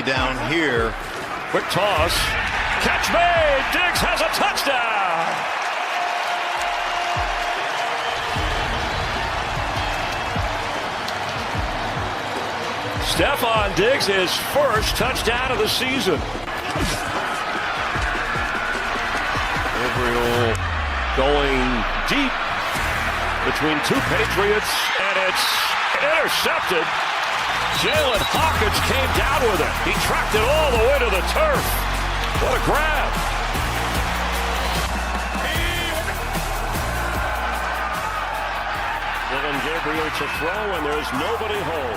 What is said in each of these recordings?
down here. Quick toss. Catch made. Diggs has a touchdown. Stephon Diggs, his first touchdown of the season. Gabriel going deep between two Patriots, and it's intercepted. Jalen Hawkins came down with it. He tracked it all the way to the turf. What a grab. Dillion Gabriel to throw, and there's nobody home.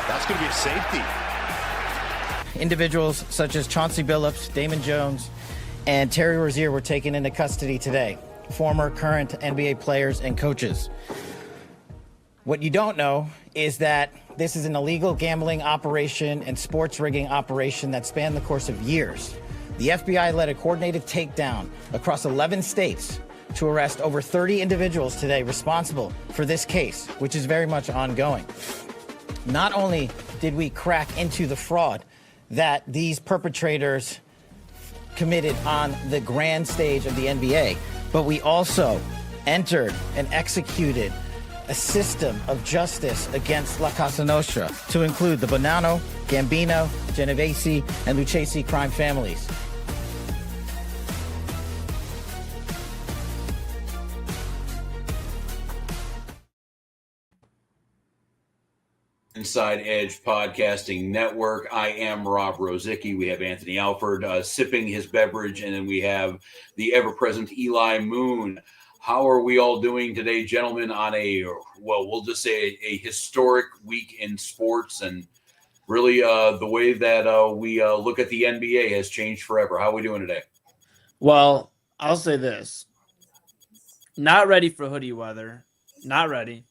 That's going to be a safety. Individuals such as Chauncey Billups, Damon Jones, and Terry Rozier were taken into custody today. Former, current NBA players and coaches. What you don't know is that this is an illegal gambling operation and sports rigging operation that spanned the course of years. The FBI led a coordinated takedown across 11 states to arrest over 30 individuals today responsible for this case, which is very much ongoing. Not only did we crack into the fraud that these perpetrators committed on the grand stage of the NBA, but we also entered and executed a system of justice against La Casa Nostra to include the Bonanno, Gambino, Genovese, and Lucchese crime families. Inside Edge Podcasting Network. I am Rob Rozycki. We have Anthony Alford sipping his beverage, and then we have the ever-present Eli Moon. How are we all doing today, gentlemen, on we'll just say a historic week in sports, and really the way that we look at the NBA has changed forever. How are we doing today? Well, I'll say this. Not ready for hoodie weather. Not ready.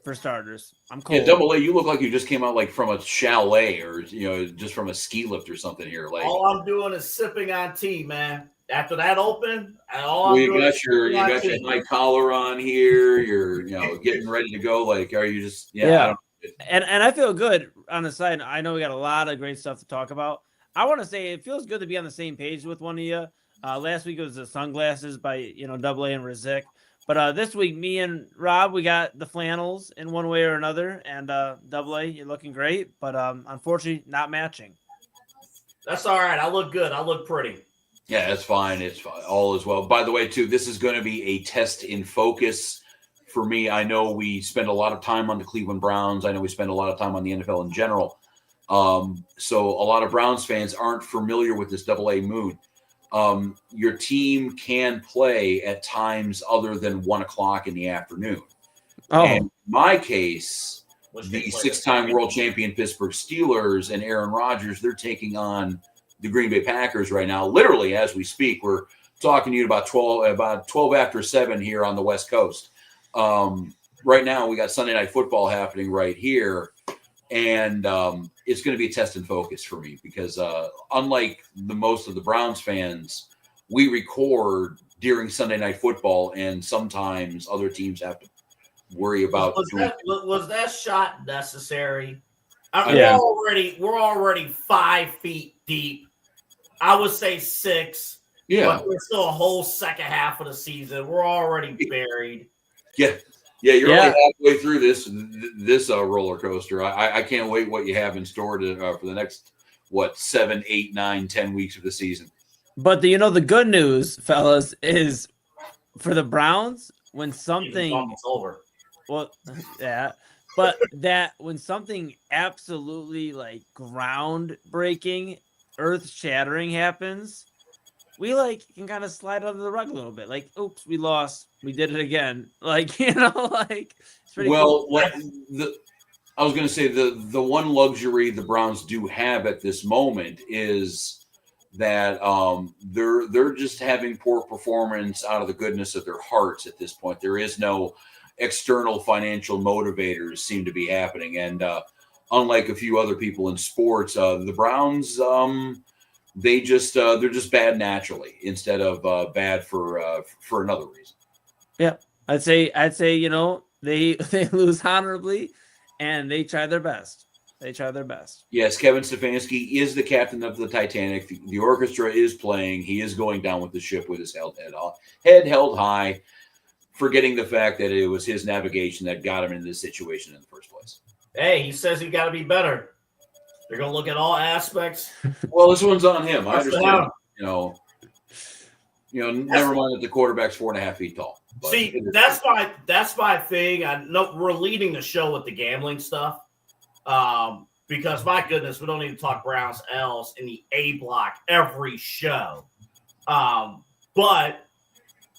For starters, I'm cold. Yeah, Double A, you look like you just came out like from a chalet or just from a ski lift or something here. Like all I'm doing is sipping on tea, man. After that open, you got your high collar on here. You're getting ready to go. Like, are you just And I feel good on the side. I know we got a lot of great stuff to talk about. I want to say it feels good to be on the same page with one of you. Last week it was the sunglasses by Double A and Rozycki. But this week, me and Rob, we got the flannels in one way or another. And Double A, you're looking great. But unfortunately, not matching. That's all right. I look good. I look pretty. Yeah, it's fine. It's fine. All is well. By the way, too, this is going to be a test in focus for me. I know we spend a lot of time on the Cleveland Browns. I know we spend a lot of time on the NFL in general. So a lot of Browns fans aren't familiar with this Double A Moon. Your team can play at times other than 1 o'clock in the afternoon. Oh. And in my case, the six-time world champion Pittsburgh Steelers and Aaron Rodgers, they're taking on the Green Bay Packers right now. Literally, as we speak, we're talking to you about 12 after 7 here on the West Coast. Right now, we got Sunday Night Football happening right here. And it's going to be a test and focus for me because unlike most of the Browns fans, we record during Sunday Night Football, and sometimes other teams have to worry about. Was that shot necessary? We're already 5 feet deep. I would say 6. Yeah, but we're still a whole second half of the season. We're already buried. Yeah, you're only halfway through this roller coaster. I can't wait what you have in store for the next 7, 8, 9, 10 weeks of the season. But the good news, fellas, is for the Browns when something it's over. Well, yeah, but that when something absolutely like groundbreaking, earth-shattering happens, we can kind of slide under the rug a little bit. Like, oops, we lost. We did it again. It's pretty cool. I was going to say the one luxury the Browns do have at this moment is that they're just having poor performance out of the goodness of their hearts at this point. There is no external financial motivators seem to be happening. And unlike a few other people in sports, the Browns, they're just bad naturally instead of bad for another reason. Yeah, I'd say they lose honorably and they try their best. They try their best. Yes, Kevin Stefanski is the captain of the Titanic. The orchestra is playing. He is going down with the ship with his head held high, forgetting the fact that it was his navigation that got him in this situation in the first place. Hey, he says he got to be better. They're going to look at all aspects. Well, this one's on him. I That's understand. Never mind that the quarterback's 4.5 feet tall. But see, that's my thing. I know we're leading the show with the gambling stuff. Because my goodness, we don't need to talk Browns L's in the A block every show. But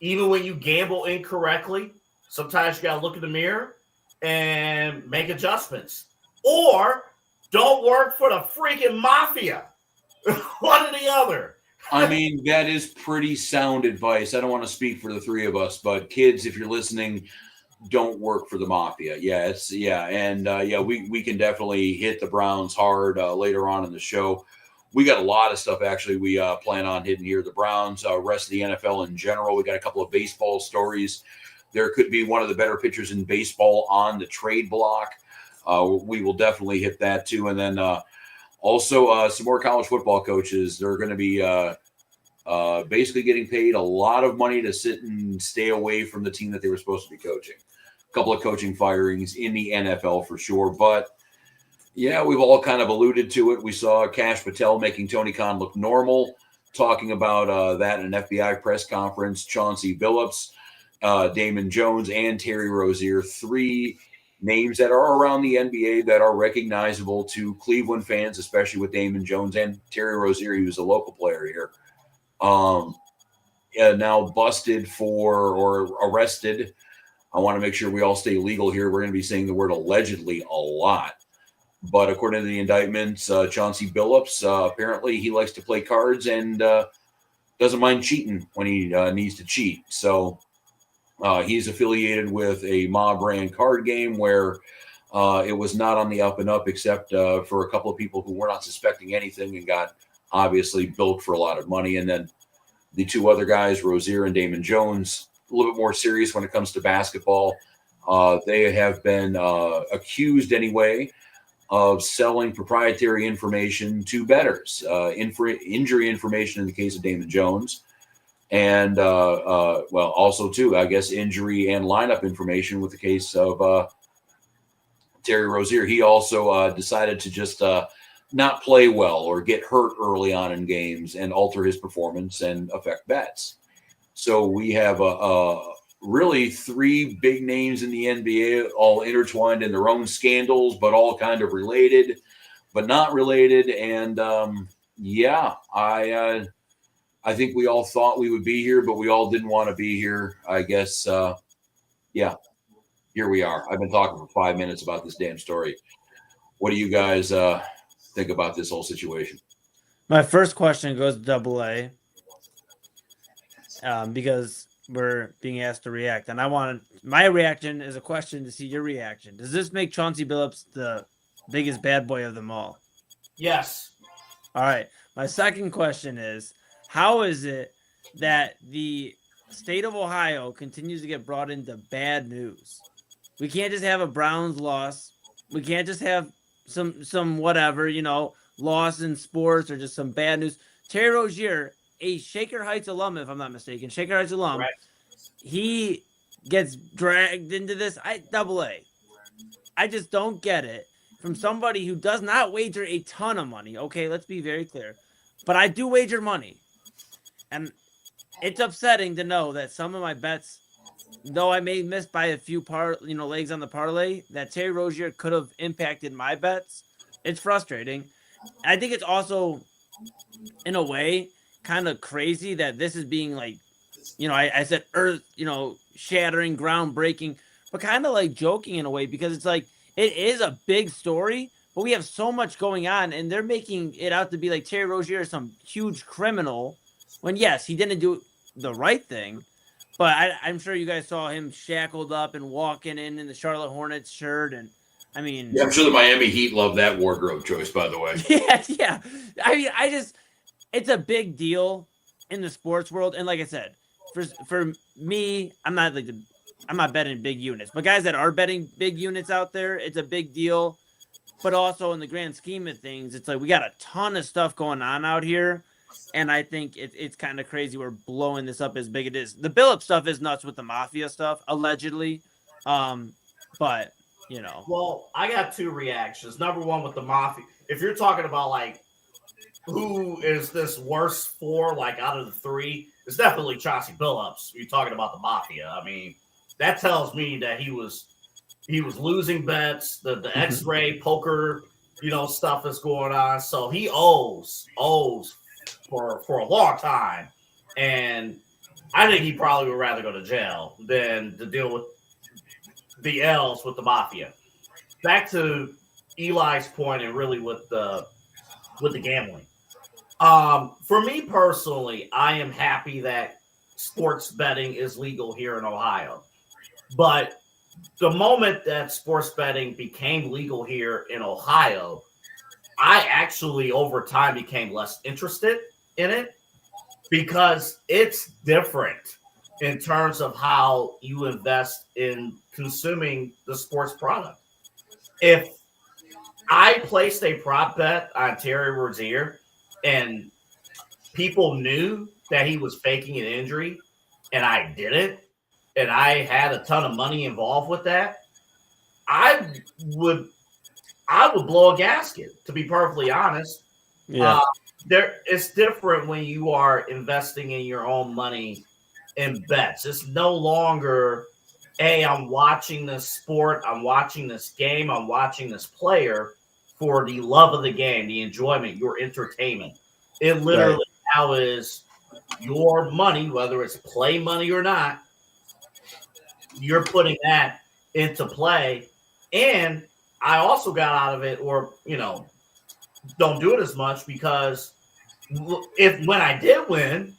even when you gamble incorrectly, sometimes you got to look in the mirror and make adjustments. Or don't work for the freaking mafia. One or the other. I mean, that is pretty sound advice. I don't want to speak for the three of us, but kids, if you're listening, don't work for the mafia. We can definitely hit the Browns hard later on in the show. We got a lot of stuff actually we plan on hitting here. The Browns, rest of the NFL in general. We got a couple of baseball stories. There could be one of the better pitchers in baseball on the trade block. We will definitely hit that too. And then also some more college football coaches. They're going to be basically getting paid a lot of money to sit and stay away from the team that they were supposed to be coaching. A couple of coaching firings in the NFL for sure. But, yeah, we've all kind of alluded to it. We saw Kash Patel making Tony Khan look normal, talking about that in an FBI press conference. Chauncey Billups, Damon Jones, and Terry Rozier, 3 names that are around the NBA that are recognizable to Cleveland fans, especially with Damon Jones and Terry Rozier. He was a local player here. Now busted or arrested. I want to make sure we all stay legal here. We're going to be saying the word allegedly a lot. But according to the indictments, Chauncey Billups, apparently he likes to play cards and doesn't mind cheating when he needs to cheat. So he's affiliated with a Ma brand card game where it was not on the up and up except for a couple of people who were not suspecting anything and got obviously bilked for a lot of money. And then the 2 other guys, Rozier and Damon Jones, a little bit more serious when it comes to basketball. They have been accused anyway of selling proprietary information to bettors, injury information in the case of Damon Jones. And, also, too, I guess, injury and lineup information with the case of Terry Rozier. He also decided to just not play well or get hurt early on in games and alter his performance and affect bets. So we have really 3 big names in the NBA, all intertwined in their own scandals, but all kind of related, but not related. And I think we all thought we would be here, but we all didn't want to be here. I guess, here we are. I've been talking for 5 minutes about this damn story. What do you guys think about this whole situation? My first question goes to AA because we're being asked to react. And my reaction is a question to see your reaction. Does this make Chauncey Billups the biggest bad boy of them all? Yes. All right. My second question is, how is it that the state of Ohio continues to get brought into bad news? We can't just have a Browns loss. We can't just have some whatever, loss in sports or just some bad news. Terry Rozier, a Shaker Heights alum, if I'm not mistaken, Shaker Heights alum, right. He gets dragged into this. AA. I just don't get it from somebody who does not wager a ton of money. Okay, let's be very clear. But I do wager money. And it's upsetting to know that some of my bets, though I may miss by a few legs on the parlay, that Terry Rozier could have impacted my bets. It's frustrating. I think it's also, in a way, kind of crazy that this is being like, I said earth, shattering, groundbreaking, but kind of like joking in a way, because it's like, it is a big story, but we have so much going on, and they're making it out to be like Terry Rozier is some huge criminal, when yes, he didn't do the right thing, but I'm sure you guys saw him shackled up and walking in the Charlotte Hornets shirt, and I mean, yeah, I'm sure the Miami Heat love that wardrobe choice, by the way. Yeah. I mean, it's a big deal in the sports world, and like I said, for me, I'm not betting big units, but guys that are betting big units out there, it's a big deal. but also in the grand scheme of things, it's like we got a ton of stuff going on out here. And I think it's kind of crazy we're blowing this up as big as it is. The Billups stuff is nuts with the mafia stuff, allegedly. But, you know. Well, I got two reactions. Number one, with the mafia. If you're talking about, like, who is this worse for, like, out of the three, it's definitely Chauncey Billups. You're talking about the mafia. I mean, that tells me that he was losing bets, the X-ray poker, stuff is going on. So he owes for a long time. And I think he probably would rather go to jail than to deal with the L's with the mafia. Back to Eli's point, and really with the gambling. For me personally, I am happy that sports betting is legal here in Ohio. But the moment that sports betting became legal here in Ohio, I actually over time became less interested in it because it's different in terms of how you invest in consuming the sports product. If I placed a prop bet on Terry Rozier and people knew that he was faking an injury and I didn't, and I had a ton of money involved with that, I would blow a gasket, to be perfectly honest. Yeah. It's different when you are investing in your own money in bets. It's no longer, hey, I'm watching this sport, I'm watching this game, I'm watching this player for the love of the game, the enjoyment, your entertainment. It literally now is your money, whether it's play money or not, you're putting that into play. And I also got out of it, or, don't do it as much, because when I did win,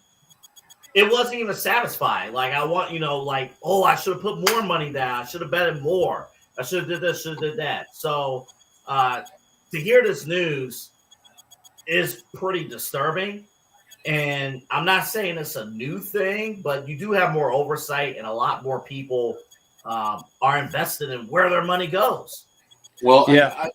it wasn't even satisfying. Like, I want, I should have put more money down. I should have betted more. I should have did this, should have did that. So to hear this news is pretty disturbing. And I'm not saying it's a new thing, but you do have more oversight, and a lot more people are invested in where their money goes. Well, yeah.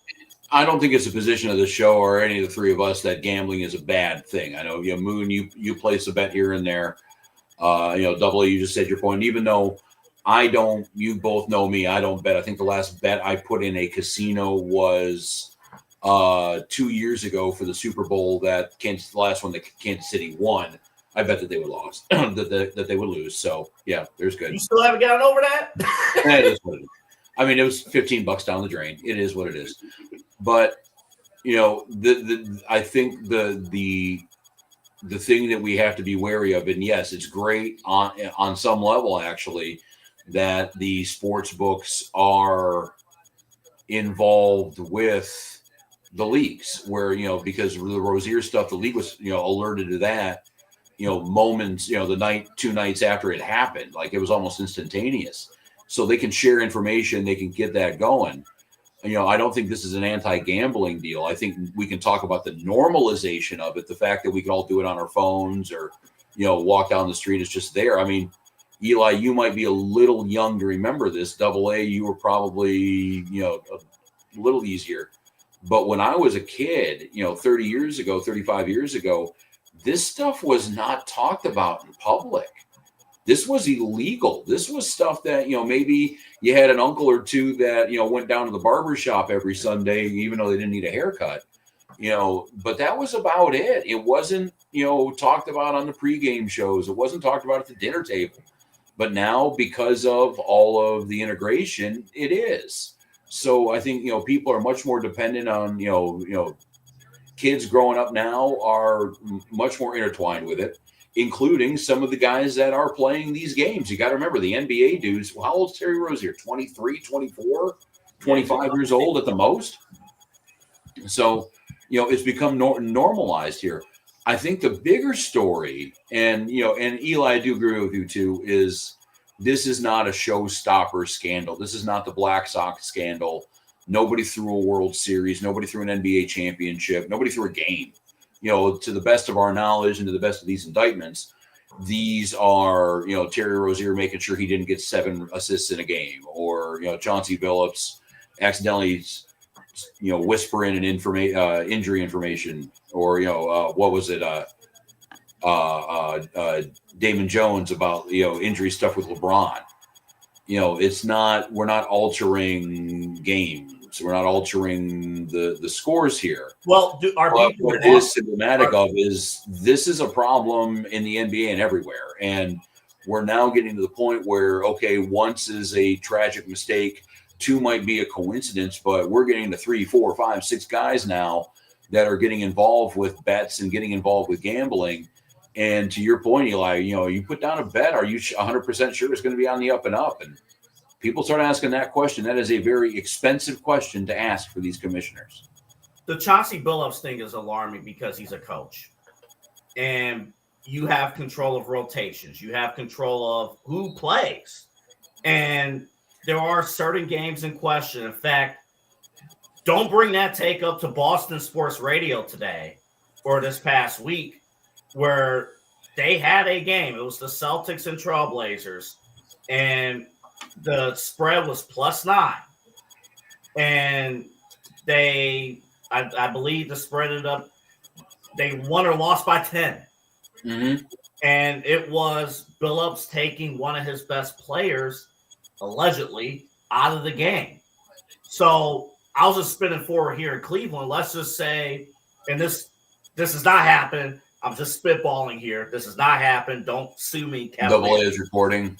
I don't think it's a position of the show or any of the three of us that gambling is a bad thing. I know, Moon, you place a bet here and there. Double A, you just said your point. Even though you both know me, I don't bet. I think the last bet I put in a casino was 2 years ago for the Super Bowl the last one that Kansas City won. I bet that they would lose, that they would lose. So yeah, there's good. You still haven't gotten over that? That is what it is. I mean, it was $15 down the drain. It is what it is. But I think the thing that we have to be wary of, and yes, it's great on some level actually, that the sports books are involved with the leagues, where because of the Rozier stuff, the league was alerted to that moments the 2 nights after it happened. Like, it was almost instantaneous, so they can share information, they can get that going. I don't think this is an anti-gambling deal. I think we can talk about the normalization of it, the fact that we can all do it on our phones, or walk down the street. It's just there. I mean, Eli, you might be a little young to remember this. Double A, you were probably a little easier. But when I was a kid, 30 years ago, 35 years ago, this stuff was not talked about in public. This was illegal. This was stuff that, maybe you had an uncle or two that, went down to the barber shop every Sunday, even though they didn't need a haircut, but that was about it. It wasn't, talked about on the pregame shows. It wasn't talked about at the dinner table. But now, because of all of the integration, it is. So I think, people are much more dependent on, kids growing up now are much more intertwined with it, including some of the guys that are playing these games. You got to remember, the NBA dudes, how old's Terry Rozier? 23, 24, 25 years old at the most. So, it's become normalized here. I think the bigger story, and Eli, I do agree with you too, is this is not a showstopper scandal. This is not the Black Sox scandal. Nobody threw a World Series. Nobody threw an NBA championship. Nobody threw a game. To the best of our knowledge and to the best of these indictments, these are, Terry Rozier making sure he didn't get 7 assists in a game, or, Chauncey Billups accidentally whisper in an injury information, or what was it? Damon Jones about injury stuff with LeBron. We're not altering games. We're not altering the scores here. Well, what it is symptomatic of is this is a problem in the NBA and everywhere. And we're now getting to the point where, okay, once is a tragic mistake, two might be a coincidence, but we're getting to 3, 4, 5, 6 guys now that are getting involved with bets and getting involved with gambling. And to your point, Eli, you put down a bet, are you 100% sure it's going to be on the up and up? And people start asking that question. That is a very expensive question to ask for these commissioners. The Chauncey Billups thing is alarming because he's a coach. And you have control of rotations. You have control of who plays. And there are certain games in question. In fact, don't bring that take up to Boston Sports Radio today or this past week where they had a game. It was the Celtics and Trailblazers. And the spread was +9. And I believe the spread ended up, they won or lost by 10. Mm-hmm. And it was Billups taking one of his best players, allegedly, out of the game. So I was just spinning forward here in Cleveland. Let's just say, and this does not happen. I'm just spitballing here. This has not happened. Don't sue me, Kevin. Double A is reporting.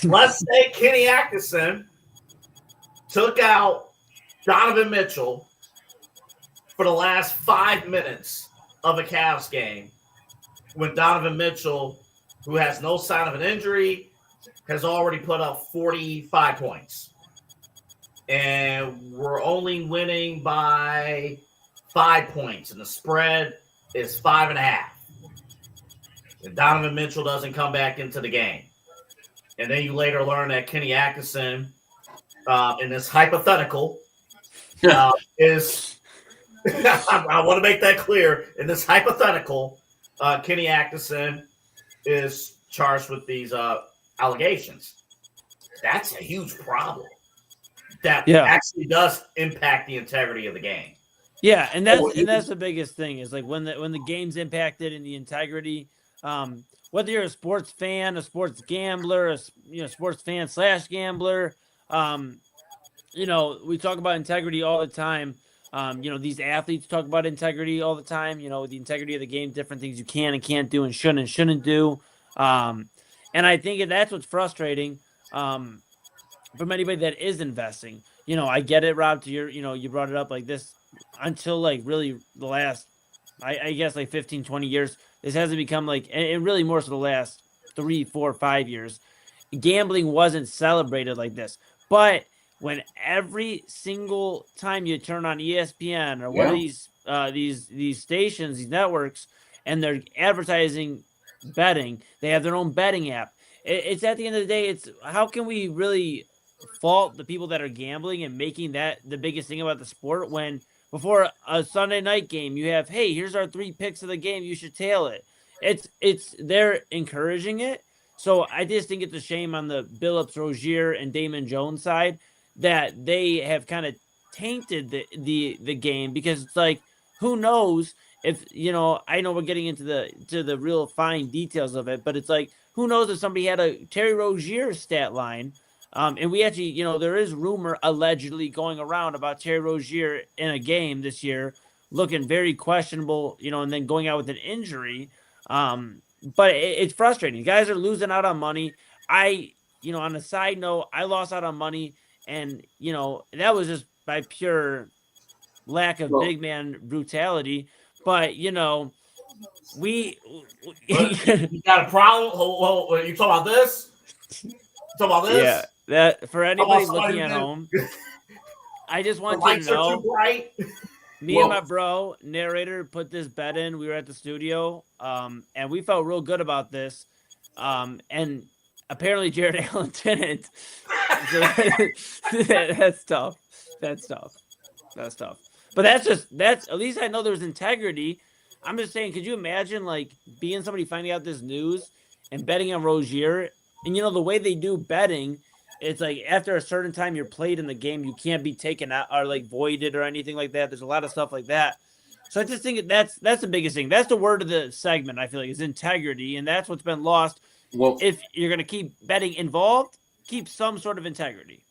Let's say Kenny Atkinson took out Donovan Mitchell for the last 5 minutes of a Cavs game when Donovan Mitchell, who has no sign of an injury, has already put up 45 points. And we're only winning by 5 points, and the spread is 5.5. And Donovan Mitchell doesn't come back into the game. And then you later learn that Kenny Atkinson, in this hypothetical, is – I want to make that clear. In this hypothetical, Kenny Atkinson is charged with these allegations. That's a huge problem. That actually does impact the integrity of the game. Yeah, and that's the biggest thing is like when the game's impacted in the integrity. Whether you're a sports fan, a sports gambler, sports fan / gambler, we talk about integrity all the time. These athletes talk about integrity all the time. The integrity of the game, different things you can and can't do and shouldn't do. And I think that's what's frustrating from anybody that is investing. I get it, Rob. To your, you brought it up like this until like really the last, I guess like 15, 20 years. This hasn't become like, and really more so the last 3, 4, 5 years, gambling wasn't celebrated like this. But when every single time you turn on ESPN or one of these stations, these networks, and they're advertising betting, they have their own betting app. It's at the end of the day, it's how can we really fault the people that are gambling and making that the biggest thing about the sport when before a Sunday night game, you have, hey, here's our 3 picks of the game. You should tail it. It's they're encouraging it. So I just think it's a shame on the Billups, Rozier, and Damon Jones side that they have kind of tainted the game because it's like, who knows if, I know we're getting into the real fine details of it, but it's like, who knows if somebody had a Terry Rozier stat line. And we actually, there is rumor allegedly going around about Terry Rozier in a game this year, looking very questionable, and then going out with an injury. But it's frustrating. Guys are losing out on money. On a side note, I lost out on money, and, that was just by pure lack of big man brutality. But, you got a problem? You talking about this? Yeah. That for anybody looking at home, I just want you to know. Me and my bro, narrator, put this bet in. We were at the studio, and we felt real good about this. And apparently Jared Allen didn't. So that's tough. That's tough. But that's at least I know there's integrity. I'm just saying, could you imagine like being somebody finding out this news and betting on Rozier? And the way they do betting it's like after a certain time you're played in the game, you can't be taken out or like voided or anything like that. There's a lot of stuff like that. So I just think that's the biggest thing. That's the word of the segment, I feel like, is integrity. And that's what's been lost. Well, if you're going to keep betting involved, keep some sort of integrity.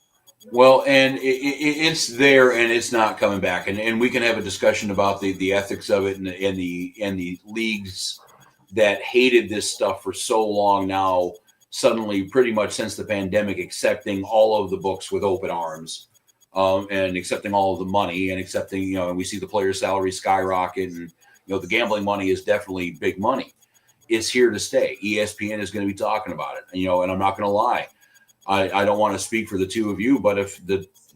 Well, and it's there, and it's not coming back, and we can have a discussion about the ethics of it and the leagues that hated this stuff for so long now. Suddenly, pretty much since the pandemic, accepting all of the books with open arms, and accepting all of the money, and accepting and we see the players' salary skyrocket, and the gambling money is definitely big money. It's here to stay. ESPN is going to be talking about it, and I'm not going to lie. I don't want to speak for the two of you, but if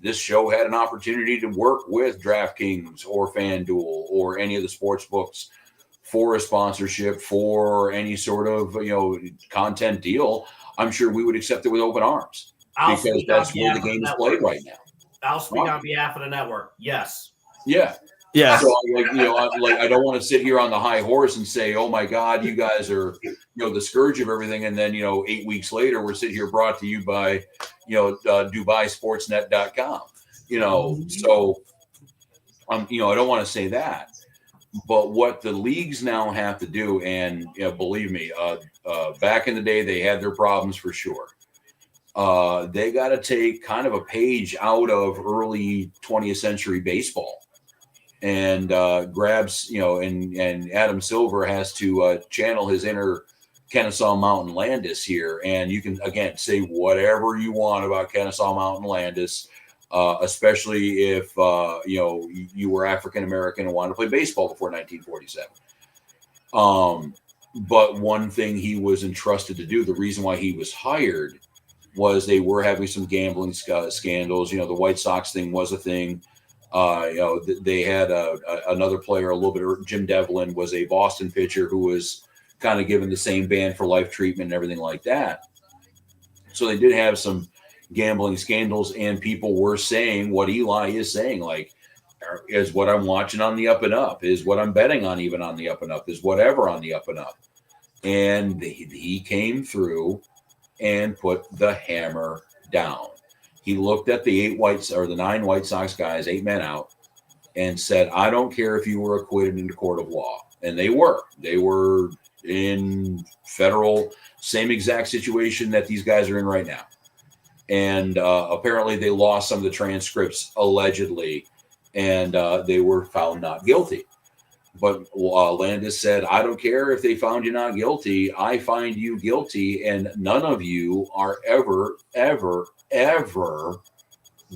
this show had an opportunity to work with DraftKings or FanDuel or any of the sports books for a sponsorship, for any sort of content deal, I'm sure we would accept it with open arms, because that's where the game is played right now. I'll speak on behalf of the network. Yes. Yeah. Yeah. So I don't want to sit here on the high horse and say, oh my God, you guys are, the scourge of everything. And then, 8 weeks later, we're sitting here brought to you by, DubaiSportsNet.com, so I don't want to say that, but what the leagues now have to do, and believe me, back in the day, they had their problems for sure. They got to take kind of a page out of early 20th century baseball. And grabs, and Adam Silver has to channel his inner Kennesaw Mountain Landis here. And you can, again, say whatever you want about Kennesaw Mountain Landis, especially if, you were African-American and wanted to play baseball before 1947. But one thing he was entrusted to do, the reason why he was hired, was they were having some gambling scandals. The White Sox thing was a thing. They had another player a little bit. Jim Devlin was a Boston pitcher who was kind of given the same ban for life treatment and everything like that. So they did have some gambling scandals, and people were saying what Eli is saying, like, is what I'm watching on the up and up, is what I'm betting on even on the up and up, is whatever on the up and up. And he came through and put the hammer down. He looked at the 9 White Sox guys, 8 men out, and said, I don't care if you were acquitted in the court of law. And they were in federal, same exact situation that these guys are in right now. And apparently they lost some of the transcripts, allegedly, and they were found not guilty. But Landis said, I don't care if they found you not guilty. I find you guilty, and none of you are ever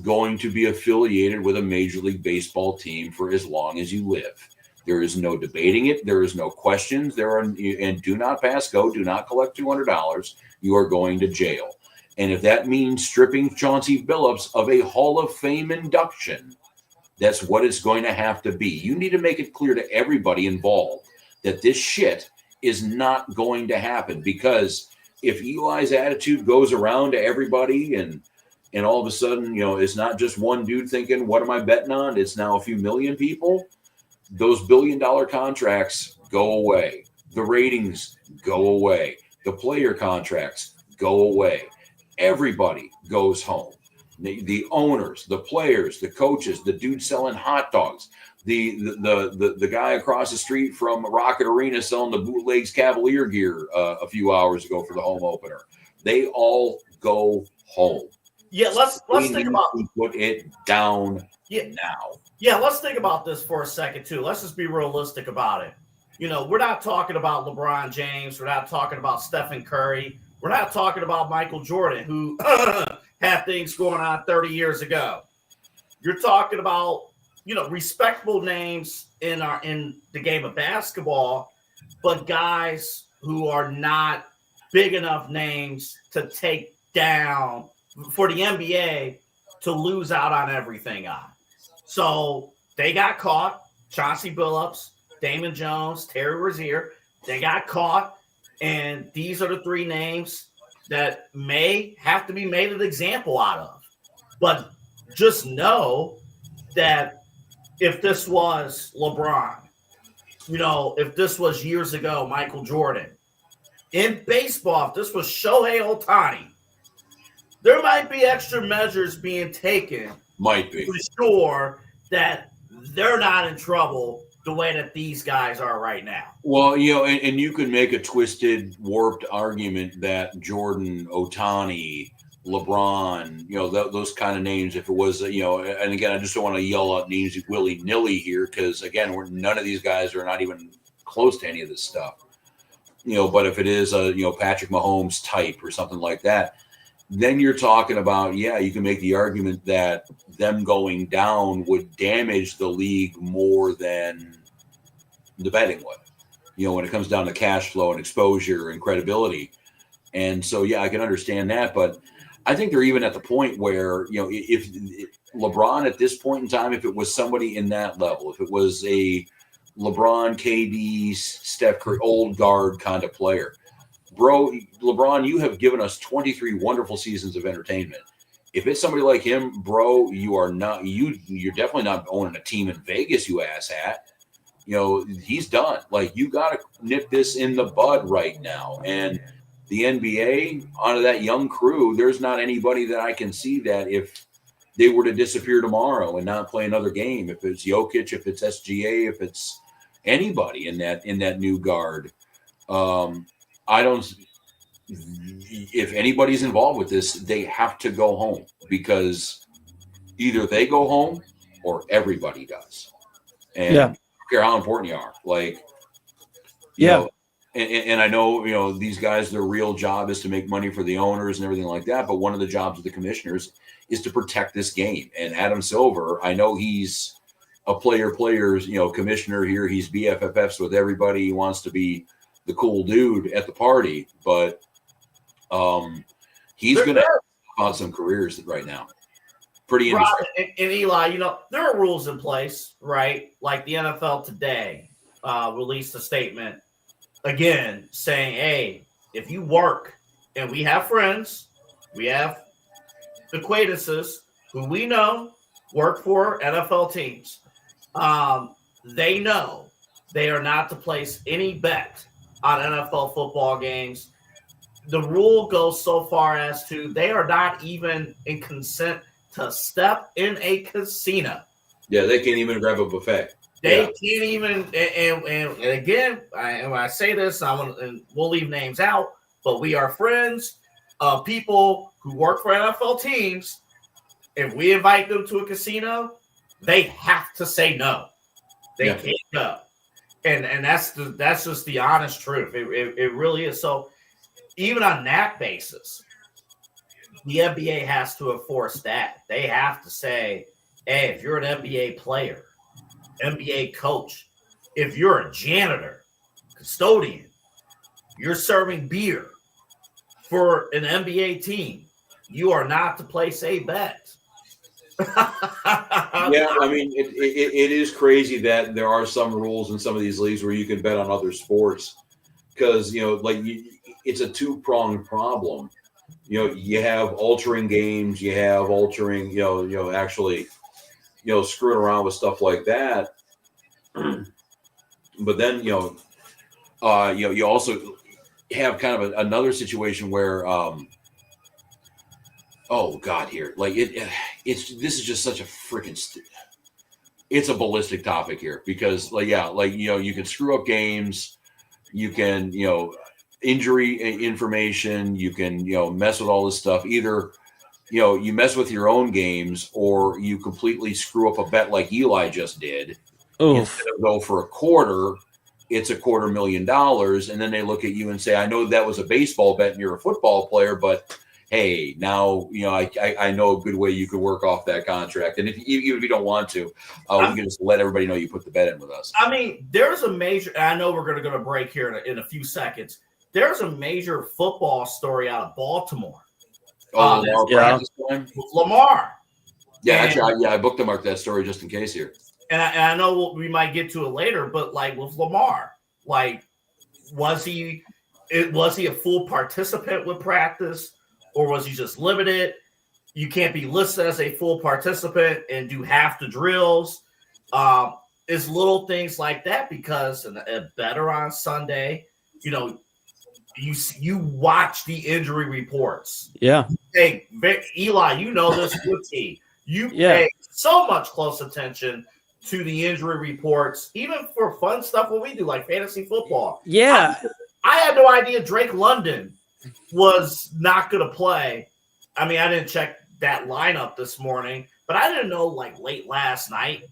going to be affiliated with a Major League Baseball team for as long as you live. There is no debating it. There is no questions. And do not pass go. Do not collect $200. You are going to jail. And if that means stripping Chauncey Billups of a Hall of Fame induction, that's what it's going to have to be. You need to make it clear to everybody involved that this shit is not going to happen, because if Eli's attitude goes around to everybody and all of a sudden, it's not just one dude thinking, what am I betting on? It's now a few million people. Those billion-dollar contracts go away. The ratings go away. The player contracts go away. Everybody goes home. The owners, the players, the coaches, the dude selling hot dogs, the guy across the street from Rocket Arena selling the bootlegs Cavalier gear a few hours ago for the home opener. They all go home. Yeah, let's think about put it down now. Yeah, let's think about this for a second too. Let's just be realistic about it. We're not talking about LeBron James. We're not talking about Stephen Curry. We're not talking about Michael Jordan, who had things going on 30 years ago. You're talking about, respectable names in the game of basketball, but guys who are not big enough names to take down for the NBA to lose out on everything on. So they got caught. Chauncey Billups, Damon Jones, Terry Rozier, they got caught. And these are the 3 names that may have to be made an example out of. But just know that if this was LeBron, if this was years ago, Michael Jordan, in baseball, if this was Shohei Ohtani, there might be extra measures being taken. Might be. To ensure that they're not in trouble the way that these guys are right now. Well, and you could make a twisted, warped argument that Jordan, Ohtani, LeBron, those kind of names, if it was, and again, I just don't want to yell out names willy-nilly here because, again, none of these guys are not even close to any of this stuff. But if it is a, Patrick Mahomes type or something like that, then you're talking about, you can make the argument that them going down would damage the league more than the betting would, when it comes down to cash flow and exposure and credibility. And so, I can understand that. But I think they're even at the point where, if LeBron at this point in time, if it was somebody in that level, if it was a LeBron, KD, Steph Curry, old guard kind of player, bro, LeBron, you have given us 23 wonderful seasons of entertainment. If it's somebody like him, bro, you're definitely not owning a team in Vegas, you asshat. He's done. Like, you got to nip this in the bud right now. And the NBA, out of that young crew, there's not anybody that I can see that if they were to disappear tomorrow and not play another game, if it's Jokic, if it's SGA, if it's anybody in that new guard, if anybody's involved with this, they have to go home because either they go home or everybody does. And I don't care how important you are. Like, and I know, these guys, their real job is to make money for the owners and everything like that. But one of the jobs of the commissioners is to protect this game. And Adam Silver, I know he's a player's, commissioner here. He's BFFs with everybody. He wants to be the cool dude at the party, but he's going to on some careers right now. Pretty interesting. And Eli, there are rules in place, right? Like the NFL today released a statement again saying, hey, if you work, and we have friends, we have acquaintances who we know work for NFL teams, they know they are not to place any bet on NFL football games. The rule goes so far as to they are not even in consent to step in a casino. Yeah, they can't even grab a buffet. They can't even. And again, when I say this, and we'll leave names out, but we are friends of people who work for NFL teams. If we invite them to a casino, they have to say no. They can't go. And that's just the honest truth. It really is. So even on that basis, the NBA has to enforce that. They have to say, hey, if you're an NBA player, NBA coach, if you're a janitor, custodian, you're serving beer for an NBA team, you are not to place a bet. I mean, it is crazy that there are some rules in some of these leagues where you can bet on other sports because, it's a two-pronged problem. You have altering games, you have altering, actually, screwing around with stuff like that. But then, you also have kind of another situation where, oh God, here, like this is just such a freaking, it's a ballistic topic here because you can screw up games, you can, injury information, you can, mess with all this stuff. Either, you mess with your own games or you completely screw up a bet like Eli just did. Instead of go for a quarter, it's $250,000. And then they look at you and say, I know that was a baseball bet and you're a football player, but hey, now, I know a good way you could work off that contract. And even if you don't want to, we can just let everybody know you put the bet in with us. I mean, there's a major, I know we're going to go to break here in a few seconds. There's a major football story out of Baltimore. Lamar practice time? With Lamar. Yeah, actually, I booked to mark that story just in case here. And I know we might get to it later, but like with Lamar, like was he a full participant with practice or was he just limited? You can't be listed as a full participant and do half the drills. It's little things like that because a better on Sunday, you watch the injury reports. Yeah. Hey, Eli, you know this with T. You Yeah. pay so much close attention to the injury reports, even for fun stuff what we do, like fantasy football. Yeah. I had no idea Drake London was not going to play. I mean, I didn't check that lineup this morning, but I didn't know like late last night,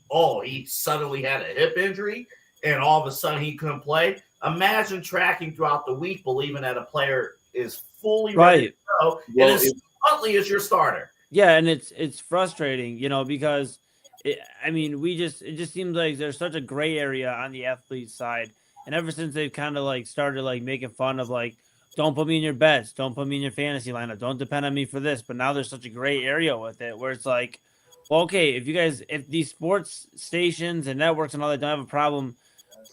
he suddenly had a hip injury and all of a sudden he couldn't play. Imagine tracking throughout the week, believing that a player is fully ready to go and as Huntley is your starter. Yeah, and it's frustrating, because it just seems like there's such a gray area on the athlete side. And ever since they've kind of like started like making fun of like, don't put me in your bets, don't put me in your fantasy lineup, don't depend on me for this. But now there's such a gray area with it where it's like, well, okay, if these sports stations and networks and all that don't have a problem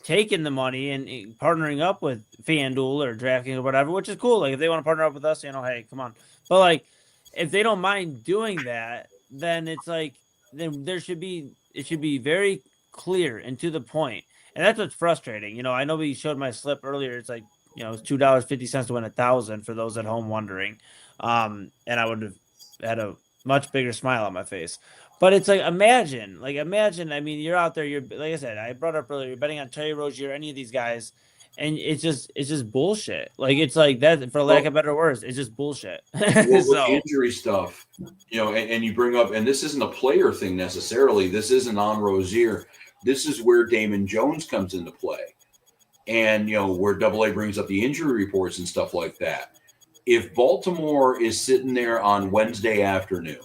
taking the money and partnering up with FanDuel or DraftKings or whatever, which is cool. Like if they want to partner up with us, hey, come on. But like if they don't mind doing that, then it's like then it should be very clear and to the point. And that's what's frustrating. I know we showed my slip earlier. It's like, it's $2.50 to win 1,000 for those at home wondering. And I would have had a much bigger smile on my face. But it's like, imagine, I mean, you're out there, you're, like I said, I brought up earlier, you're betting on Terry Rozier, any of these guys, and it's just bullshit. Like, it's like that, for lack of better words, it's just bullshit. With injury stuff, and you bring up, and this isn't a player thing necessarily, this isn't on Rozier. This is where Damon Jones comes into play. And, where AA brings up the injury reports and stuff like that. If Baltimore is sitting there on Wednesday afternoon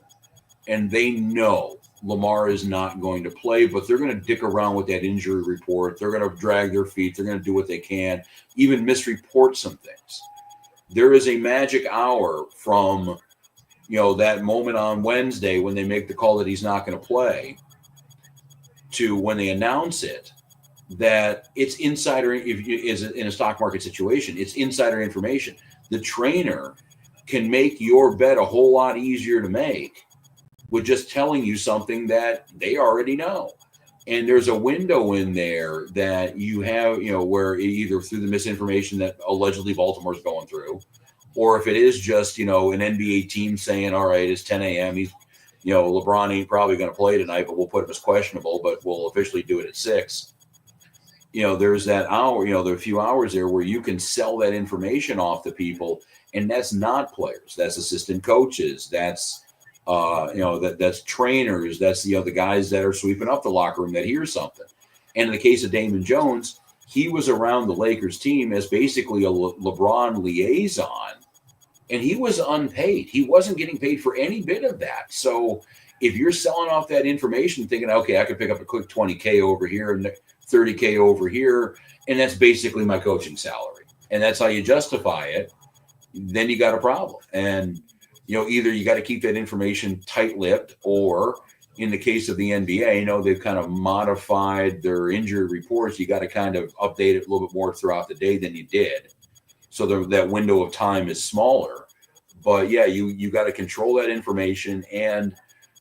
and they know Lamar is not going to play, but they're going to dick around with that injury report, they're going to drag their feet, they're going to do what they can, even misreport some things. There is a magic hour from, that moment on Wednesday when they make the call that he's not going to play to when they announce it, that it's insider, is in a stock market situation, it's insider information. The trainer can make your bet a whole lot easier to make with just telling you something that they already know. And there's a window in there that you have, where either through the misinformation that allegedly Baltimore's going through, or if it is just, an NBA team saying, all right, it's 10 a.m. He's, LeBron ain't probably going to play tonight, but we'll put him as questionable, but we'll officially do it at 6. There's that hour, there are a few hours there where you can sell that information off to people, and that's not players, that's assistant coaches, that's that's trainers, that's the guys that are sweeping up the locker room that hear something. And in the case of Damon Jones, he was around the Lakers team as basically a LeBron liaison, and he was unpaid. He wasn't getting paid for any bit of that. So if you're selling off that information thinking, okay, I could pick up a quick 20K over here and 30K over here, and that's basically my coaching salary, and that's how you justify it, then you got a problem. And either you got to keep that information tight-lipped, or in the case of the NBA, they've kind of modified their injury reports. You got to kind of update it a little bit more throughout the day than you did, so that window of time is smaller. But yeah, you got to control that information, and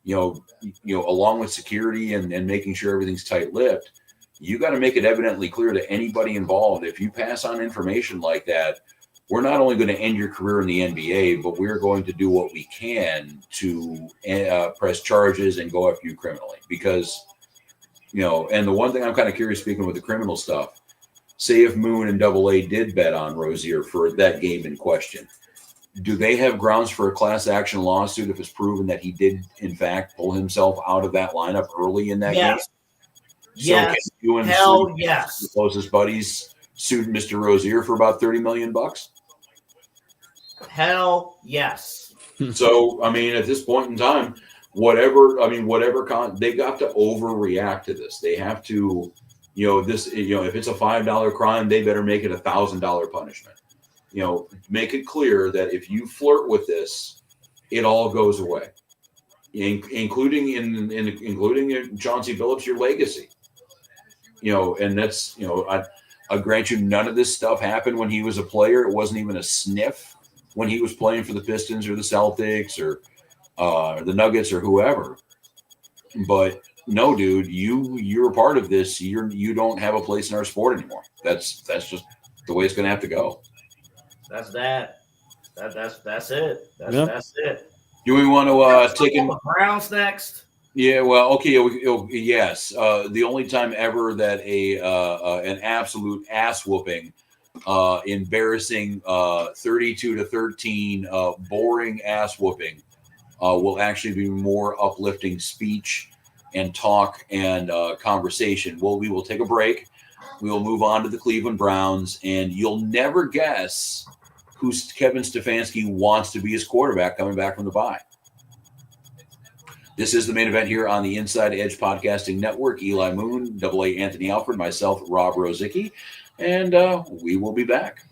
along with security and making sure everything's tight-lipped, you got to make it evidently clear to anybody involved. If you pass on information like that, we're not only going to end your career in the NBA, but we're going to do what we can to press charges and go after you criminally. Because, and the one thing I'm kind of curious, speaking with the criminal stuff, say if Moon and AA did bet on Rozier for that game in question, do they have grounds for a class action lawsuit if it's proven that he did, in fact, pull himself out of that lineup early in that game? Yes. So hell yes. The closest buddies sued Mr. Rozier for about $30 million. Hell yes. So, I mean, at this point in time, whatever they got to overreact to this. They have to, if it's a $5 crime, they better make it $1,000 punishment. Make it clear that if you flirt with this, it all goes away, including Chauncey Billups, your legacy. And that's, I grant you, none of this stuff happened when he was a player. It wasn't even a sniff when he was playing for the Pistons or the Celtics or the Nuggets or whoever. But no, dude, you're a part of this. You don't have a place in our sport anymore. That's just the way it's going to have to go. That's that. That's it. That's it. Do we want to take in the Browns next? Yeah, well, okay, yes. The only time ever that an absolute ass whooping, embarrassing 32-13, boring ass whooping, will actually be more uplifting speech and talk and conversation. Well, we will take a break. We will move on to the Cleveland Browns, and you'll never guess who Kevin Stefanski wants to be his quarterback coming back from the bye. This is the main event here on the Inside Edge Podcasting Network. Eli Moon, AA Anthony Alford, myself, Rob Rozycki, and we will be back.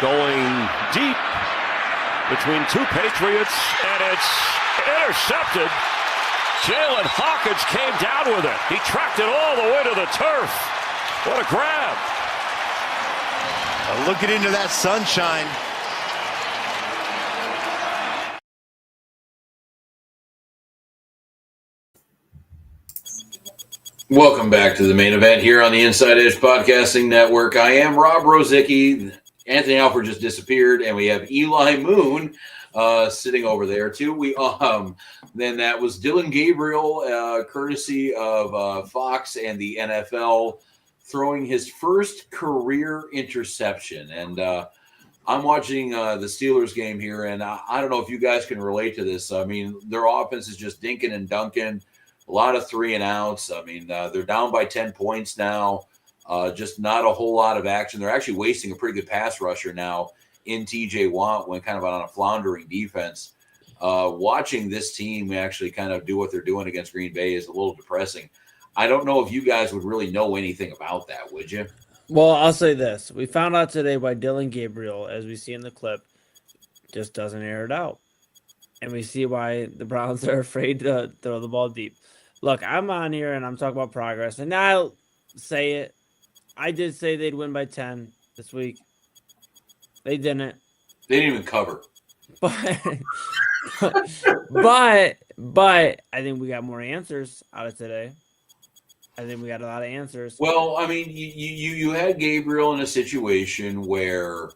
going deep between two Patriots, and it's intercepted. Jalen Hawkins came down with it. He tracked it all the way to the turf. What a grab. Looking into that sunshine. Welcome back to the main event here on the Inside Edge Podcasting Network. I am Rob Rozycki. Anthony Alford just disappeared, and we have Eli Moon sitting over there too. Then that was Dillion Gabriel, courtesy of Fox and the NFL, throwing his first career interception. And I'm watching the Steelers game here, and I don't know if you guys can relate to this. I mean, their offense is just dinking and dunking. A lot of 3 and outs. I mean, they're down by 10 points now. Just not a whole lot of action. They're actually wasting a pretty good pass rusher now in T.J. Watt when kind of on a floundering defense. Watching this team actually kind of do what they're doing against Green Bay is a little depressing. I don't know if you guys would really know anything about that, would you? Well, I'll say this. We found out today why Dillion Gabriel, as we see in the clip, just doesn't air it out. And we see why the Browns are afraid to throw the ball deep. Look, I'm on here and I'm talking about progress. And I'll say it. I did say they'd win by 10 this week. They didn't. They didn't even cover. But I think we got more answers out of today. I think we got a lot of answers. Well, I mean, you had Gabriel in a situation where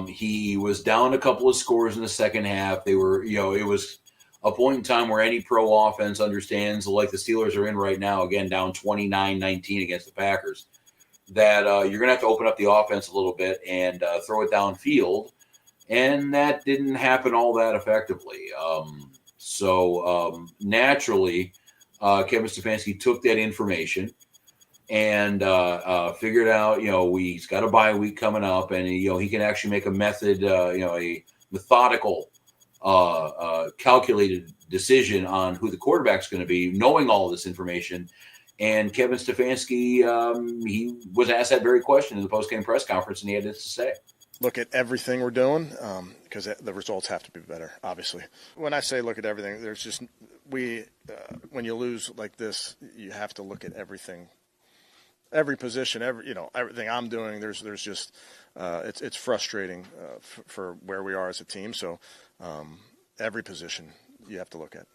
he was down a couple of scores in the second half. They were, it was a point in time where any pro offense understands, like the Steelers are in right now, again, down 29-19 against the Packers, that you're going to have to open up the offense a little bit and throw it downfield. And that didn't happen all that effectively. So naturally, Kevin Stefanski took that information and figured out, he's got a bye week coming up, and he can actually make a a methodical, calculated decision on who the quarterback's going to be, knowing all of this information. And Kevin Stefanski, he was asked that very question in the post-game press conference, and he had this to say. Look at everything we're doing because the results have to be better, obviously. When I say look at everything, there's just when you lose like this, you have to look at everything, every position, everything I'm doing. There's just it's frustrating for where we are as a team. So every position you have to look at.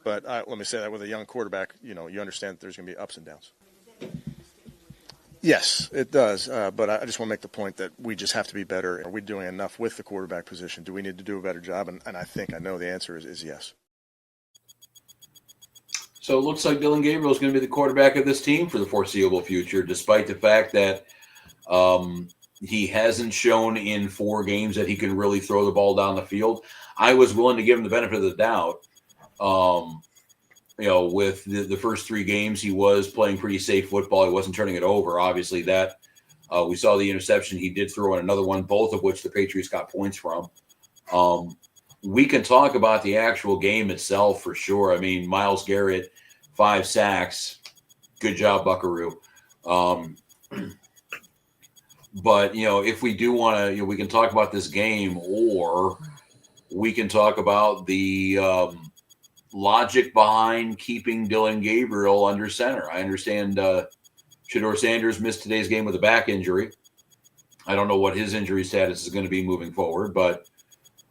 But let me say that with a young quarterback, you understand that there's going to be ups and downs. Yes, it does. But I just want to make the point that we just have to be better. Are we doing enough with the quarterback position? Do we need to do a better job? And I know the answer is yes. So it looks like Dillion Gabriel is going to be the quarterback of this team for the foreseeable future, despite the fact that he hasn't shown in 4 games that he can really throw the ball down the field. I was willing to give him the benefit of the doubt. With the first 3 games, he was playing pretty safe football. He wasn't turning it over. Obviously, that we saw the interception he did throw in another one, both of which the Patriots got points from. We can talk about the actual game itself for sure. I mean, Myles Garrett, 5 sacks. Good job, Buckaroo. But, if we do want to, we can talk about this game, or we can talk about the logic behind keeping Dillion Gabriel under center. I understand Shedeur Sanders missed today's game with a back injury. I don't know what his injury status is going to be moving forward, but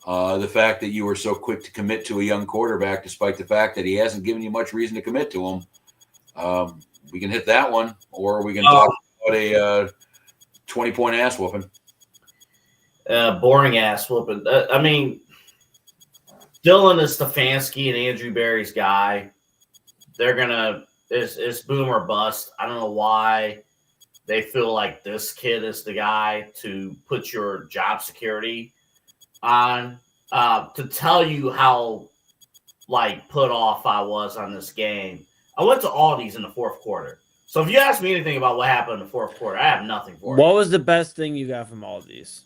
the fact that you were so quick to commit to a young quarterback, despite the fact that he hasn't given you much reason to commit to him, we can hit that one, or we can talk about a 20-point ass whooping. Boring ass whooping. I mean, Dylan is Stefanski and Andrew Berry's guy. They're it's boom or bust. I don't know why they feel like this kid is the guy to put your job security on. To tell you how put off I was on this game, I went to Aldi's in the 4th quarter. So if you ask me anything about what happened in the 4th quarter, I have nothing for What it. was the best thing you got from Aldi's?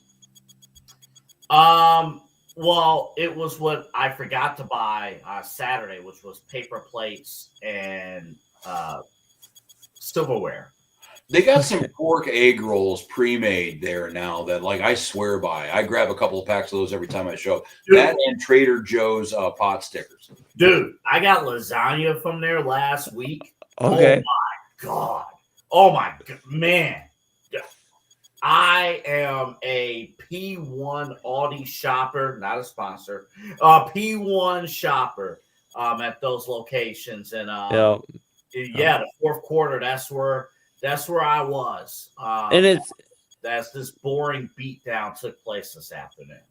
Well, it was what I forgot to buy Saturday, which was paper plates and silverware. They got some pork egg rolls pre-made there now that, like, I swear by. I grab a couple of packs of those every time I show. Dude. That and Trader Joe's pot stickers. Dude, I got lasagna from there last week. Okay. Oh my God. Oh my God. Man. I am a P1 Aldi shopper, not a sponsor. P1 shopper at those locations. And yeah, the fourth quarter, that's where I was. And that's this boring beatdown took place this afternoon.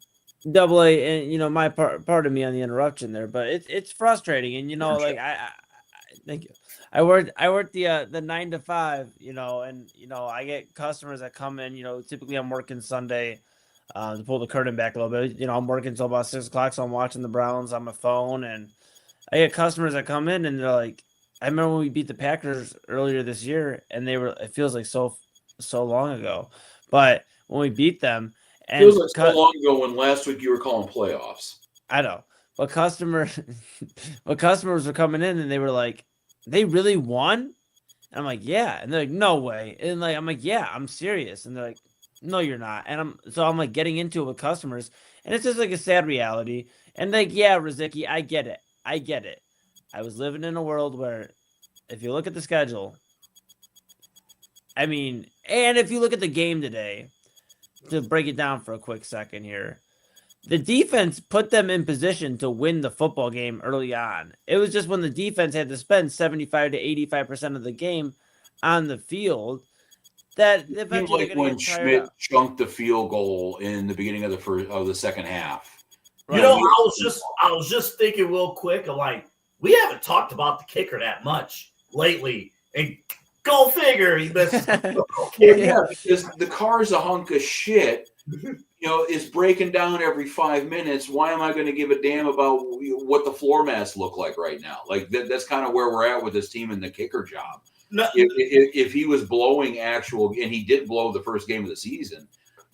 Double A, and my part of me on the interruption there, but it's frustrating, and like I thank you. I worked the 9 to 5, and I get customers that come in. Typically I'm working Sunday. To pull the curtain back a little bit, I'm working until about 6 o'clock, so I'm watching the Browns on my phone, and I get customers that come in and they're like, I remember when we beat the Packers earlier this year, and it feels like so long ago, but when we beat them, and it feels like so long ago when last week you were calling playoffs. I know, but customers were coming in and they were like, they really won? And I'm like, yeah. And they're like, no way. And I'm like, yeah, I'm serious. And they're like, no, you're not. And I'm like getting into it with customers, and it's just like a sad reality. And like, yeah, Rozycki, I get it. I was living in a world where if you look at the schedule, and if you look at the game today, to break it down for a quick second here, the defense put them in position to win the football game early on. It was just when the defense had to spend 75 to 85% of the game on the field that eventually like when Schmidt chunked the field goal in the beginning of the second half. Right. I was just thinking real quick. I'm like, we haven't talked about the kicker that much lately, and go figure, he misses. Yeah, because the car's a hunk of shit. Is breaking down every 5 minutes. Why am I going to give a damn about what the floor mats look like right now? Like that's kind of where we're at with this team in the kicker job. No. If he was blowing actual, and he did blow the first game of the season,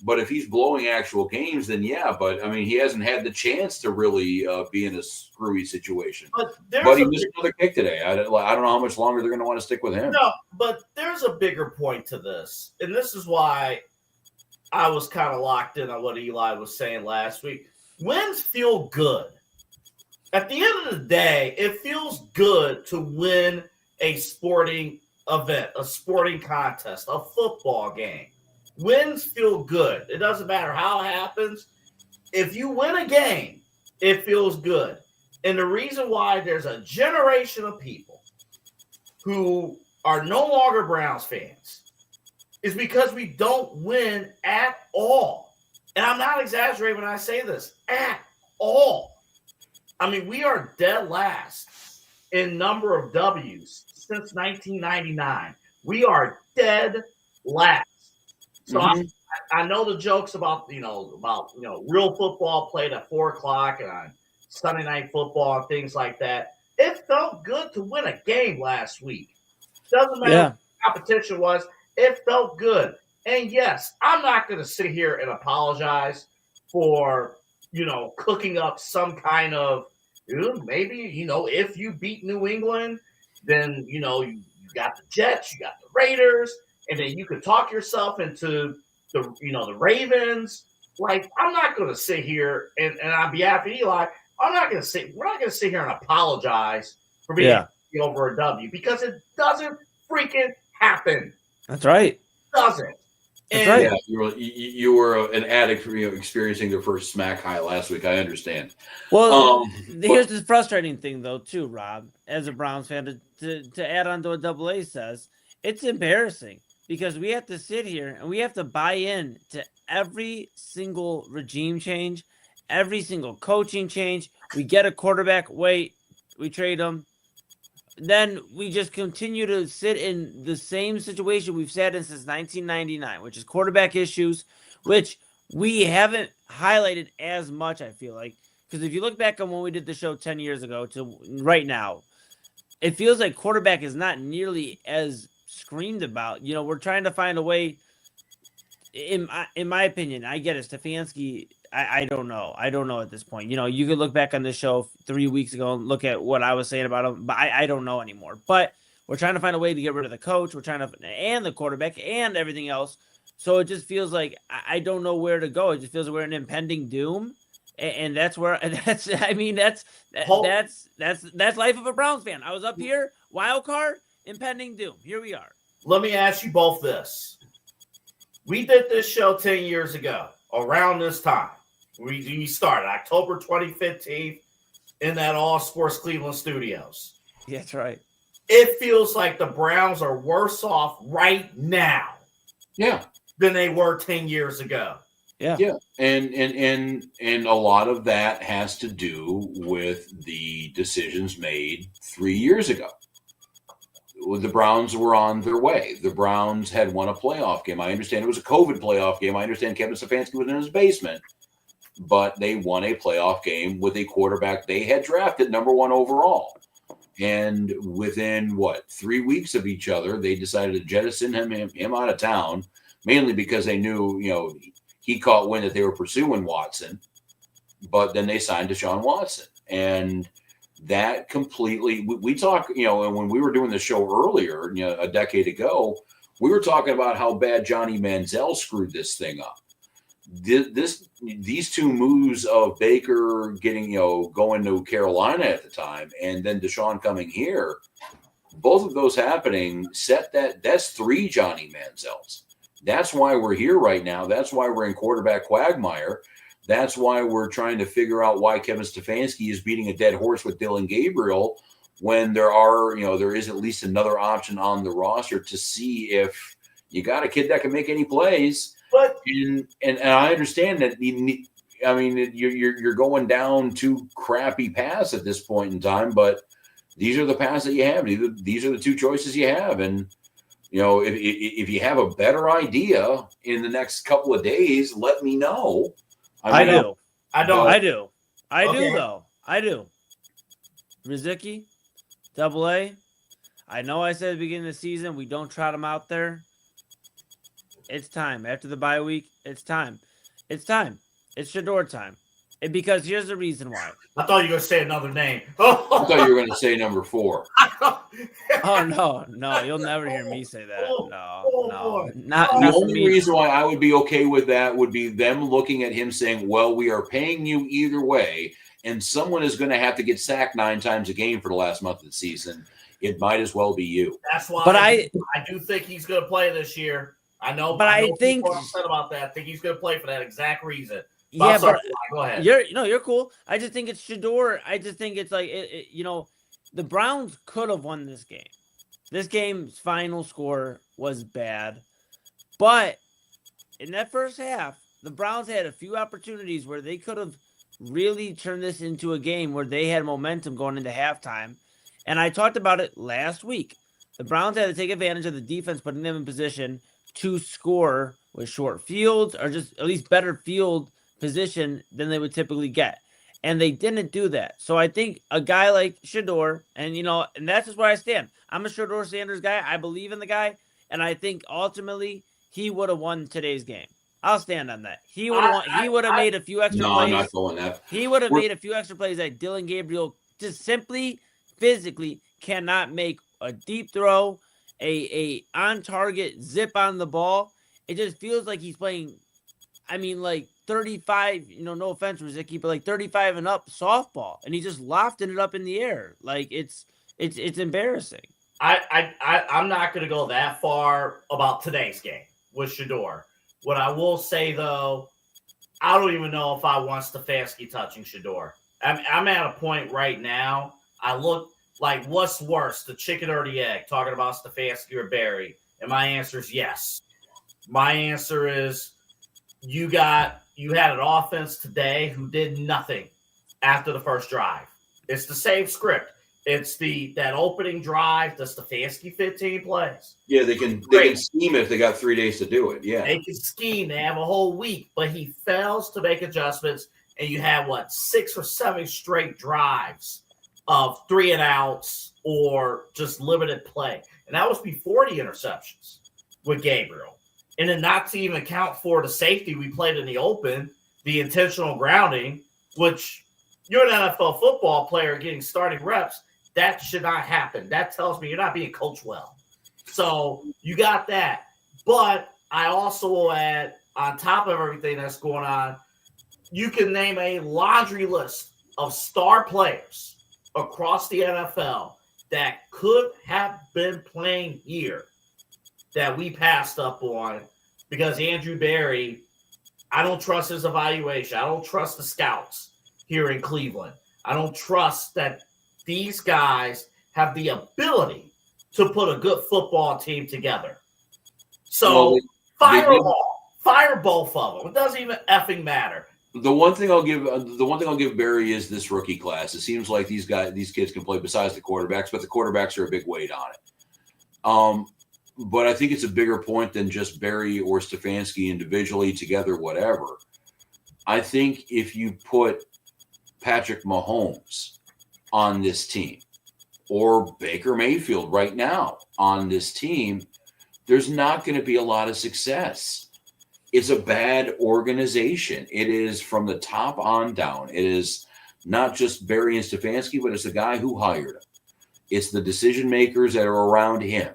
but if he's blowing actual games, then yeah. But he hasn't had the chance to really be in a screwy situation. But he missed another kick today. I don't know how much longer they're going to want to stick with him. No, but there's a bigger point to this, and this is why I was kind of locked in on what Eli was saying last week. Wins feel good. At the end of the day, it feels good to win a sporting event, a sporting contest, a football game. Wins feel good. It doesn't matter how it happens. If you win a game, it feels good. And the reason why there's a generation of people who are no longer Browns fans is because we don't win at all. And I'm not exaggerating when I say this, at all. We are dead last in number of W's since 1999. We are dead last. So I know the jokes about real football played at 4:00 and on Sunday Night Football and things like that. It felt good to win a game last week. Doesn't matter what the competition was. It felt good. And yes, I'm not going to sit here and apologize for, cooking up some kind of, maybe, if you beat New England, then, you got the Jets, you got the Raiders, and then you could talk yourself into the Ravens. Like, I'm not going to sit here and on behalf of Eli, we're not going to sit here and apologize for being over a W because it doesn't freaking happen. That's right. Doesn't. That's right. Yeah, you were an addict for experiencing their first smack high last week. I understand. Well, here's the frustrating thing, though, too, Rob, as a Browns fan, to add on to what Double A says, it's embarrassing because we have to sit here and we have to buy in to every single regime change, every single coaching change. We get a quarterback, we trade him. Then we just continue to sit in the same situation we've sat in since 1999, which is quarterback issues, which we haven't highlighted as much, I feel like. Because if you look back on when we did the show 10 years ago to right now, it feels like quarterback is not nearly as screamed about. We're trying to find a way, in my opinion, I get it, Stefanski, I don't know. I don't know at this point. You could look back on the show 3 weeks ago and look at what I was saying about him, but I don't know anymore. But We're trying to find a way to get rid of the coach. And the quarterback and everything else. So it just feels like I don't know where to go. It just feels like we're in impending doom. And that's where that's life of a Browns fan. I was up here, wild card, impending doom. Here we are. Let me ask you both this. We did this show 10 years ago, around this time. We started October 2015 in that All Sports Cleveland studios. Yeah, that's right. It feels like the Browns are worse off right now than they were 10 years ago. Yeah. And a lot of that has to do with the decisions made 3 years ago. The Browns were on their way. The Browns had won a playoff game. I understand it was a COVID playoff game. I understand Kevin Stefanski was in his basement, but they won a playoff game with a quarterback they had drafted number 1 overall. And within 3 weeks of each other, they decided to jettison him out of town, mainly because they knew, he caught wind that they were pursuing Watson, but then they signed Deshaun Watson. And that completely, we talk, and when we were doing the show earlier, a decade ago, we were talking about how bad Johnny Manziel screwed this thing up. These two moves of Baker getting, going to Carolina at the time, and then Deshaun coming here, both of those happening that's 3 Johnny Manziels. That's why we're here right now. That's why we're in quarterback quagmire. That's why we're trying to figure out why Kevin Stefanski is beating a dead horse with Dillion Gabriel when there is at least another option on the roster to see if you got a kid that can make any plays. But and I understand that. You're going down 2 crappy paths at this point in time, but these are the paths that you have. These are the 2 choices you have, and if you have a better idea in the next couple of days, let me know. I do. Rozycki, AA. I know I said at the beginning of the season we don't trot him out there. It's time. After the bye week, it's time. It's Shedeur time. And because here's the reason why. I thought you were going to say another name. I thought you were going to say number 4. Oh, no. You'll never hear me say that. No. The only reason why I would be okay with that would be them looking at him saying, well, we are paying you either way, and someone is going to have to get sacked 9 times a game for the last month of the season. It might as well be you. That's why I do think he's going to play this year. I know, but I think people are upset about that. I think he's going to play for that exact reason. Yeah, but go ahead. You're cool. I just think it's Shedeur. I just think it's like the Browns could have won this game. This game's final score was bad, but in that first half, the Browns had a few opportunities where they could have really turned this into a game where they had momentum going into halftime. And I talked about it last week. The Browns had to take advantage of the defense, putting them in position to score with short fields or just at least better field position than they would typically get. And they didn't do that. So I think a guy like Shedeur, and that's just where I stand. I'm a Shedeur Sanders guy. I believe in the guy. And I think ultimately he would have won today's game. I'll stand on that. He would have won. He would have made a few extra plays. No, I'm not going that. He would have made a few extra plays that Dillion Gabriel just simply physically cannot make a deep throw, a on target zip on the ball. It just feels like he's playing, like 35, no offense, Rozycki, but like 35 and up softball, and he's just lofting it up in the air. Like it's embarrassing. I'm not going to go that far about today's game with Shedeur. What I will say, though, I don't even know if I want Stefanski touching Shedeur. I'm at a point right now, I look like what's worse, the chicken or the egg, talking about Stefanski or Barry? And my answer is yes. My answer is you had an offense today who did nothing after the first drive. It's the same script. It's that opening drive, the Stefanski 15 plays. Yeah, they can scheme if they got 3 days to do it. Yeah. They can scheme. They have a whole week, but he fails to make adjustments, and you have 6 or 7 straight drives of 3 and outs or just limited play. And that was before the interceptions with Gabriel. And then not to even account for the safety we played in the open, the intentional grounding, which you're an NFL football player getting starting reps. that should not happen. That tells me you're not being coached well. So you got that. But I also will add, on top of everything that's going on, you can name a laundry list of star players across the NFL that could have been playing here that we passed up on because Andrew Berry, I don't trust his evaluation. I don't trust the scouts here in Cleveland. I don't trust that these guys have the ability to put a good football team together. So fire them all. Fire both of them. It doesn't even effing matter. The one thing I'll give Barry is this rookie class. It seems like these kids can play besides the quarterbacks, but the quarterbacks are a big weight on it. But I think it's a bigger point than just Barry or Stefanski individually, together, whatever. I think if you put Patrick Mahomes on this team or Baker Mayfield right now on this team, there's not going to be a lot of success. It's a bad organization. It is from the top on down. It is not just Barry and Stefanski, but it's the guy who hired him. It's the decision makers that are around him.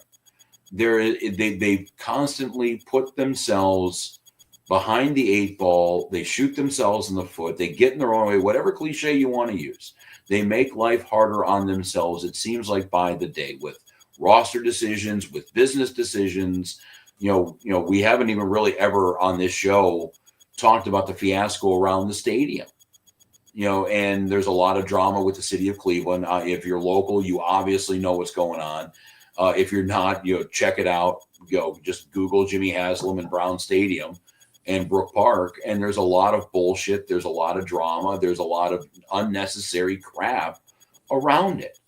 They constantly put themselves behind the eight ball. They shoot themselves in the foot. They get in their own way, whatever cliche you want to use. They make life harder on themselves, it seems like, by the day, with roster decisions, with business decisions. You know, we haven't even really ever on this show talked about the fiasco around the stadium. You know, and there's a lot of drama with the city of Cleveland. If you're local, you obviously know what's going on. If you're not, check it out. Just Google Jimmy Haslam and Brown Stadium and Brook Park, and there's a lot of bullshit. There's a lot of drama. There's a lot of unnecessary crap around it.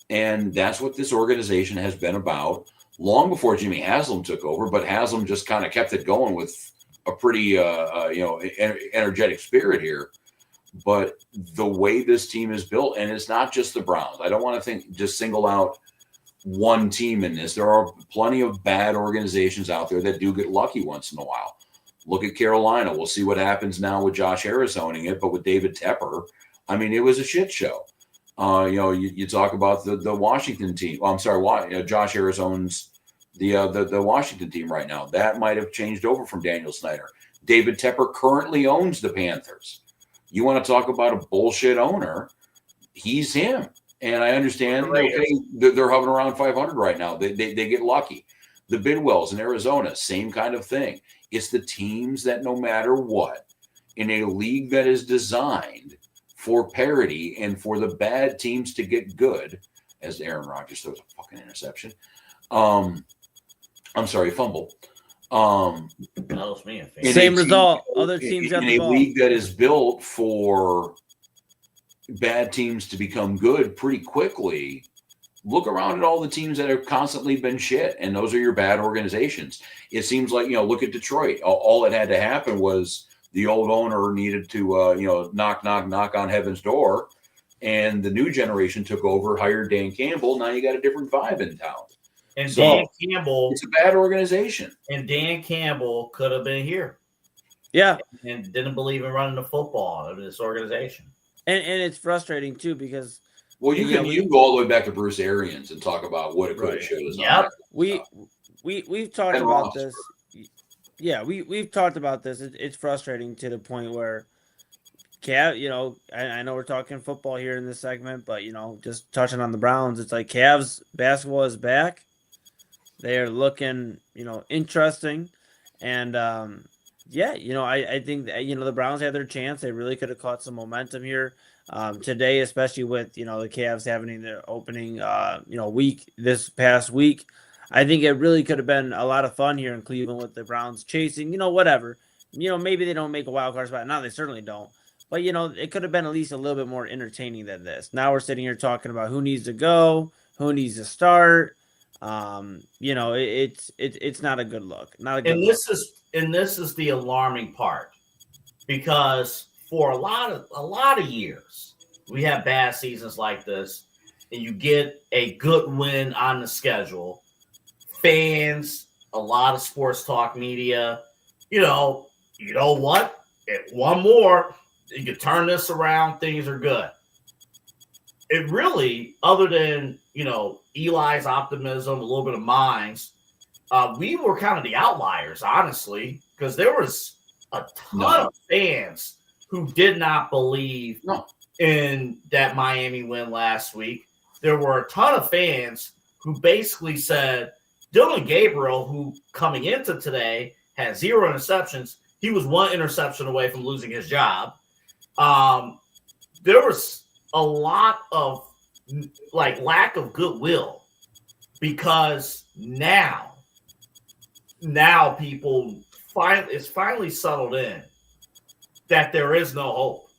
And that's what this organization has been about long before Jimmy Haslam took over, but Haslam just kind of kept it going with a pretty, energetic spirit here. But the way this team is built, and it's not just the Browns. I don't want to just single out one team in this. There are plenty of bad organizations out there that do get lucky once in a while. Look at Carolina. We'll see what happens now with Josh Harris owning it, but with David Tepper, I mean, it was a shit show. You talk about the Washington team. Oh, I'm sorry, Josh Harris owns the Washington team right now. That might have changed over from Daniel Snyder. David Tepper currently owns the Panthers. You want to talk about a bullshit owner? He's him. And I understand, they're hovering around 500 right now. They get lucky. The Bidwells in Arizona, same kind of thing. It's the teams that no matter what, in a league that is designed for parity and for the bad teams to get good, as Aaron Rodgers throws a fucking interception. I'm sorry, fumble. Same result. Other teams have the ball. In a league that is built for bad teams to become good pretty quickly, look around at all the teams that have constantly been shit, and those are your bad organizations. It seems like, look at Detroit. All that had to happen was the old owner needed to, knock on heaven's door, and the new generation took over, hired Dan Campbell. Now you got a different vibe in town. And Dan Campbell, it's a bad organization. And Dan Campbell could have been here. Yeah. And didn't believe in running the football of this organization. And it's frustrating too, because you can go all the way back to Bruce Arians and talk about what it could have should have. Yep. We've talked about this. Yeah, we've talked about this. It's frustrating to the point where Cav, I know we're talking football here in this segment, but just touching on the Browns, it's like Cavs basketball is back. They are looking, interesting, and I think that, the Browns had their chance. They really could have caught some momentum here today, especially with the Cavs having their opening week this past week. I think it really could have been a lot of fun here in Cleveland with the Browns chasing, whatever. Maybe they don't make a wild card spot. No, they certainly don't. But, it could have been at least a little bit more entertaining than this. Now we're sitting here talking about who needs to go, who needs to start. It's not a good look. This is the alarming part, because for a lot of years we have bad seasons like this, and you get a good win on the schedule. Fans, a lot of sports talk media, you know what? One more, you can turn this around. Things are good. it really, other than, Eli's optimism, a little bit of mine's, we were kind of the outliers, honestly, because there was a ton of fans who did not believe in that Miami win last week. There were a ton of fans who basically said Dillion Gabriel, who coming into today had 0 interceptions, he was 1 interception away from losing his job. There was a lot of lack of goodwill because now people it's finally settled in that there is no hope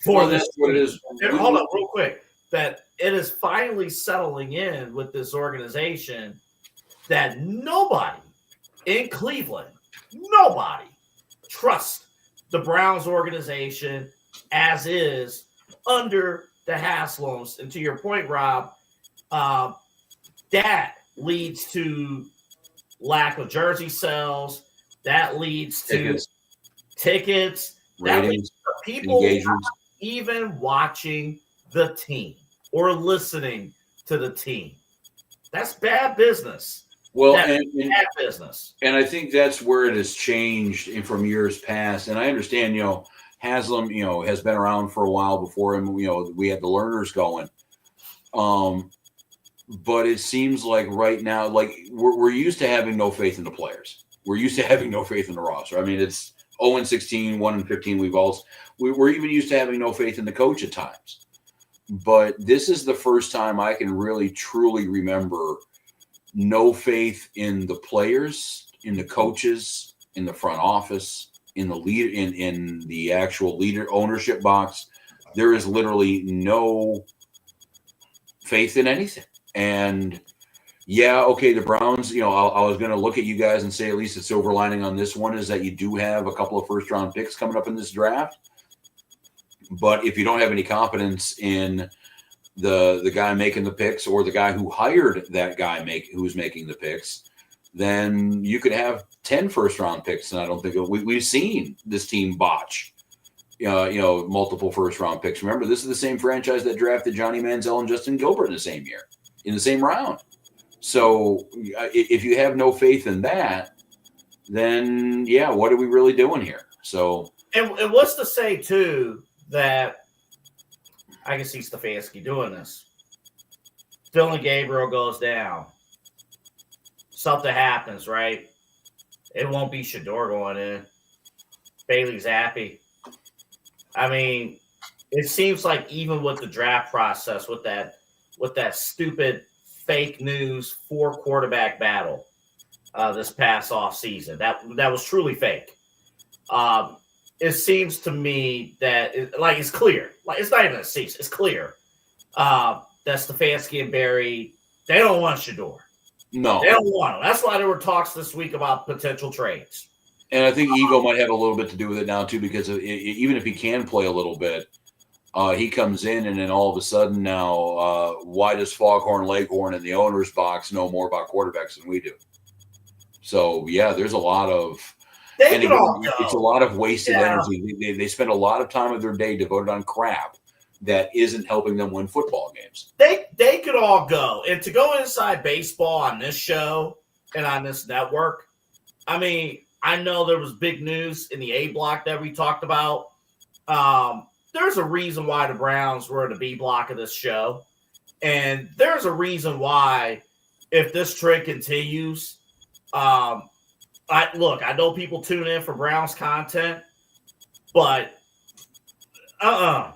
for this. That's what it is. Hold on, real quick. That it is finally settling in with this organization that nobody in Cleveland, nobody trusts the Browns organization as is under the Haslams. And to your point, Rob, that leads to lack of jersey sales. That leads to tickets. That leads to people not even watching the team or listening to the team. That's bad business. Well, bad business. And I think that's where it has changed from years past. And I understand, Haslam, has been around for a while before him. We had the learners going. But it seems like right now, we're used to having no faith in the players. We're used to having no faith in the roster. I mean, it's 0-16, 1-15. We're even used to having no faith in the coach at times. But this is the first time I can really truly remember no faith in the players, in the coaches, in the front office, in the leader, in the actual leader ownership box. There is literally no faith in anything. And the Browns, I was going to look at you guys and say at least the silver lining on this one is that you do have a couple of first round picks coming up in this draft. But if you don't have any confidence in the guy making the picks or the guy who hired that guy who's making the picks, then you could have 10 first round picks. And I don't think we've seen this team botch, multiple first round picks. Remember, this is the same franchise that drafted Johnny Manziel and Justin Gilbert in the same year, in the same round. So if you have no faith in that, then what are we really doing here? So, and what's to say too that I can see Stefanski doing this. Dillion Gabriel goes down. Something happens, right? It won't be Shador going in. Bailey Zappi. I mean, it seems like even with the draft process, with that stupid fake news 4-quarterback battle this past offseason, that was truly fake. It seems to me that it's clear. It's not even a cease. It's clear that Stefanski and Barry, they don't want Shador. No. They don't want him. That's why there were talks this week about potential trades. And I think ego might have a little bit to do with it now, too, because even if he can play a little bit, he comes in and then all of a sudden now, why does Foghorn Leghorn in the owner's box know more about quarterbacks than we do? So, there's a lot of – it's a lot of wasted energy. They spend a lot of time of their day devoted on crap that isn't helping them win football games. They could all go. And to go inside baseball on this show and on this network, I mean, I know there was big news in the A block that we talked about. There's a reason why the Browns were in the B block of this show. And there's a reason why, if this trend continues, I know people tune in for Browns content, but I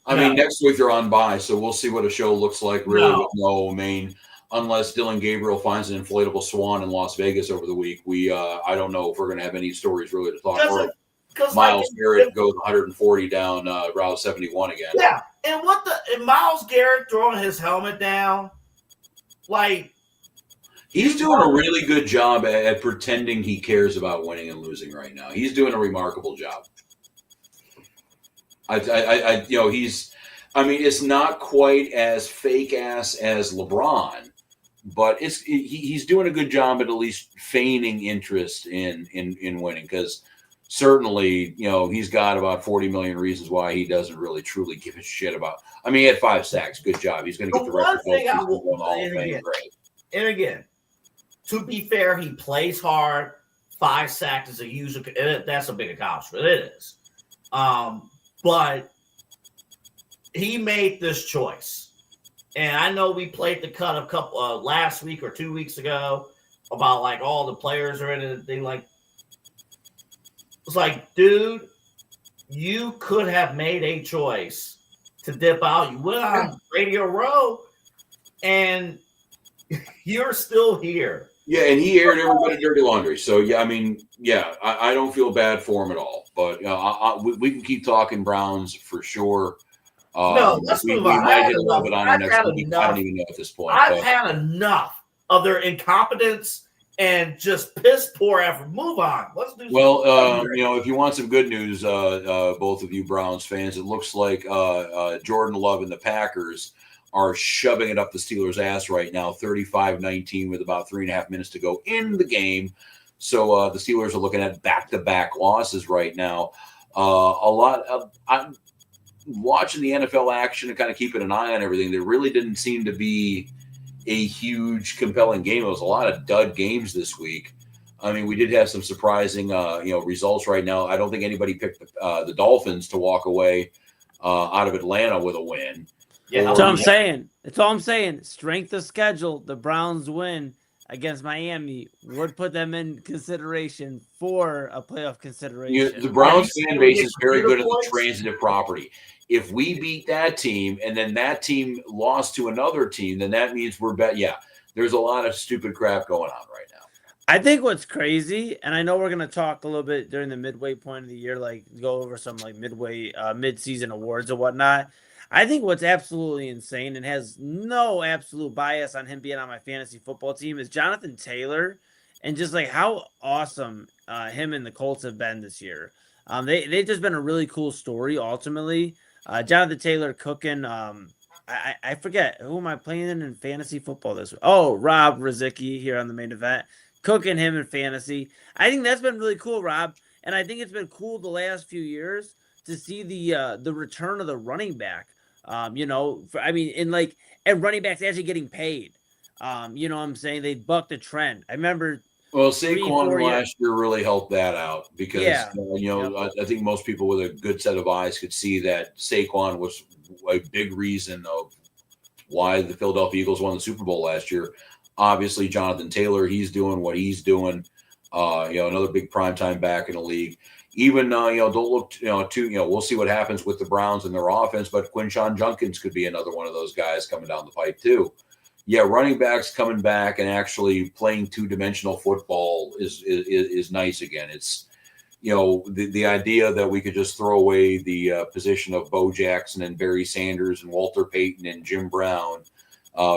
mean, next week they're on bye, so we'll see what a show looks like really with no main, unless Dillion Gabriel finds an inflatable swan in Las Vegas over the week. I don't know if we're going to have any stories really to talk about. Myles Garrett goes 140 down Route 71 again. Yeah, and Myles Garrett throwing his helmet down, he's doing a really good job at pretending he cares about winning and losing right now. He's doing a remarkable job. It's not quite as fake ass as LeBron, but he's doing a good job at least feigning interest in winning, because certainly, he's got about 40 million reasons why he doesn't really truly give a shit about. I mean, he had 5 sacks. Good job. He's going to get the record. And again, to be fair, he plays hard. 5 sacks is a huge. That's a big accomplishment. It is. But he made this choice. And I know we played the cut a couple last week or 2 weeks ago about like all the players are in it. They like, it's like, dude, you could have made a choice to dip out. You went on Radio Row, and you're still here. Yeah, and he aired everybody dirty laundry. So yeah, I mean, yeah, I don't feel bad for him at all. But we can keep talking Browns for sure. No, let's move on. Might hit a little bit on the next week. I don't even know at this point. I've had enough of their incompetence and just piss poor effort. Move on. Let's do. Well, if you want some good news, both of you Browns fans, it looks like Jordan Love and the Packers are shoving it up the Steelers' ass right now, 35-19 with about 3.5 minutes to go in the game. So the Steelers are looking at back-to-back losses right now. I'm watching the NFL action and kind of keeping an eye on everything. There really didn't seem to be a huge, compelling game. It was a lot of dud games this week. I mean, we did have some surprising, results right now. I don't think anybody picked the Dolphins to walk away out of Atlanta with a win. Yeah, that's all I'm saying. That's all I'm saying. Strength of schedule. The Browns win against Miami would put them in consideration for a playoff consideration. The Browns fan base is very good at the transitive property. If we beat that team and then that team lost to another team, then that means we're bet. Yeah, there's a lot of stupid crap going on right now. I think what's crazy, and I know we're going to talk a little bit during the midway point of the year, like go over some like mid-season awards or whatnot. I think what's absolutely insane and has no absolute bias on him being on my fantasy football team is Jonathan Taylor, and just like how awesome him and the Colts have been this year. They've just been a really cool story ultimately. Jonathan Taylor cooking. I forget who am I playing in fantasy football this week. Oh, Rob Rozycki here on the main event, cooking him in fantasy. I think that's been really cool, Rob, and I think it's been cool the last few years to see the return of the running back. And running backs actually getting paid. You know what I'm saying? They bucked the trend. I remember. Well, Saquon last year really helped that out because, I think most people with a good set of eyes could see that Saquon was a big reason of why the Philadelphia Eagles won the Super Bowl last year. Obviously, Jonathan Taylor, he's doing what he's doing. Another big primetime back in the league. Even, don't look, we'll see what happens with the Browns and their offense, but Quinshon Judkins could be another one of those guys coming down the pipe too. Yeah, running backs coming back and actually playing two-dimensional football is nice again. It's, the idea that we could just throw away the position of Bo Jackson and Barry Sanders and Walter Payton and Jim Brown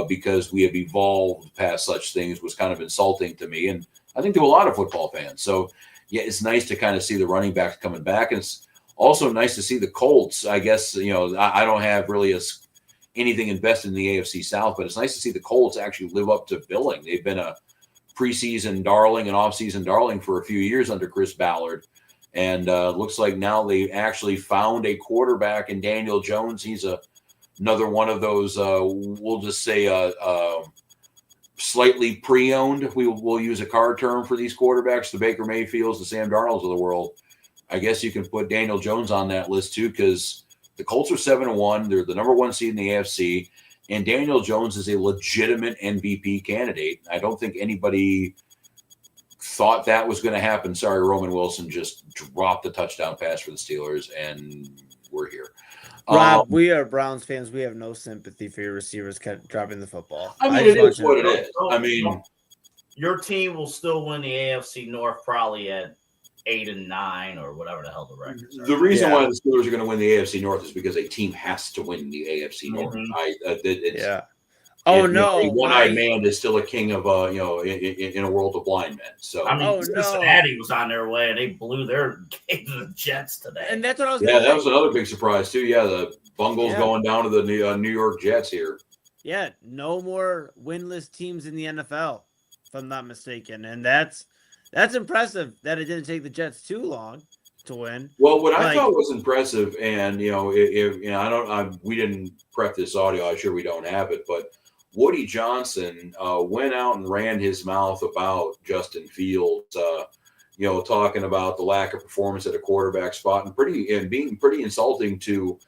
because we have evolved past such things was kind of insulting to me, and I think to a lot of football fans. So, yeah, it's nice to kind of see the running backs coming back. And it's also nice to see the Colts. I guess, I don't have really anything invested in the AFC South, but it's nice to see the Colts actually live up to billing. They've been a preseason darling and offseason darling for a few years under Chris Ballard. And looks like now they actually found a quarterback in Daniel Jones. He's another one of those, we'll just say, slightly pre-owned. We'll use a card term for these quarterbacks, the Baker Mayfields, the Sam Darnolds of the world. I guess you can put Daniel Jones on that list too, because the Colts are 7-1. They're the number 1 seed in the AFC, and Daniel Jones is a legitimate MVP candidate. I don't think anybody thought that was going to happen. Sorry, Roman Wilson just dropped the touchdown pass for the Steelers, and we're here. Rob, we are Browns fans. We have no sympathy for your receivers dropping the football. I mean, it is what it is. I mean, your team will still win the AFC North probably at 8-9 or whatever the hell the records are. The reason why the Steelers are going to win the AFC North is because a team has to win the AFC North. A one-eyed man is still a king of in a world of blind men. So Cincinnati was on their way and they blew their game to the Jets today. And that's what I was. Yeah, that was another big surprise too. Yeah, the Bungles going down to the New York Jets here. Yeah, no more winless teams in the NFL, if I'm not mistaken, and that's impressive that it didn't take the Jets too long to win. Well, what I thought was impressive, and we didn't prep this audio. I'm sure we don't have it, but Woody Johnson went out and ran his mouth about Justin Fields, talking about the lack of performance at a quarterback spot and being pretty insulting to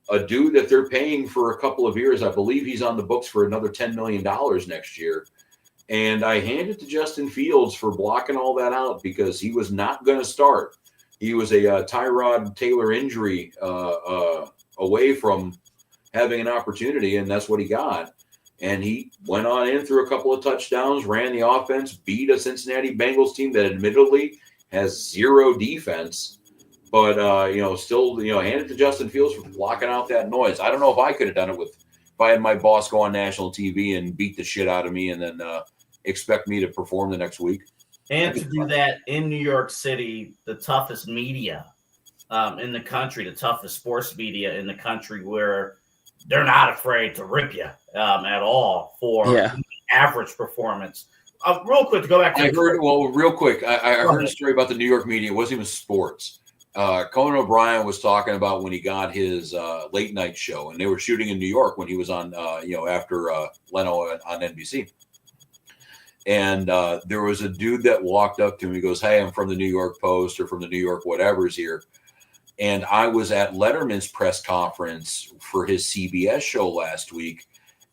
a dude that they're paying for a couple of years. I believe he's on the books for another $10 million next year. And I hand it to Justin Fields for blocking all that out because he was not going to start. He was a Tyrod Taylor injury away from having an opportunity, and that's what he got. And he went on in, threw a couple of touchdowns, ran the offense, beat a Cincinnati Bengals team that admittedly has zero defense. But, still, hand it to Justin Fields for blocking out that noise. I don't know if I could have done it if I had my boss go on national TV and beat the shit out of me and then expect me to perform the next week. And to do that in New York City, the toughest media in the country, the toughest sports media in the country, where they're not afraid to rip you at all for average performance. Real quick, to go back to I heard a story about the New York media. It wasn't even sports. Conan O'Brien was talking about when he got his late night show, and they were shooting in New York when he was on, after Leno on NBC. And there was a dude that walked up to him. He goes, "Hey, I'm from the New York Post or from the New York whatever's here. And I was at Letterman's press conference for his CBS show last week,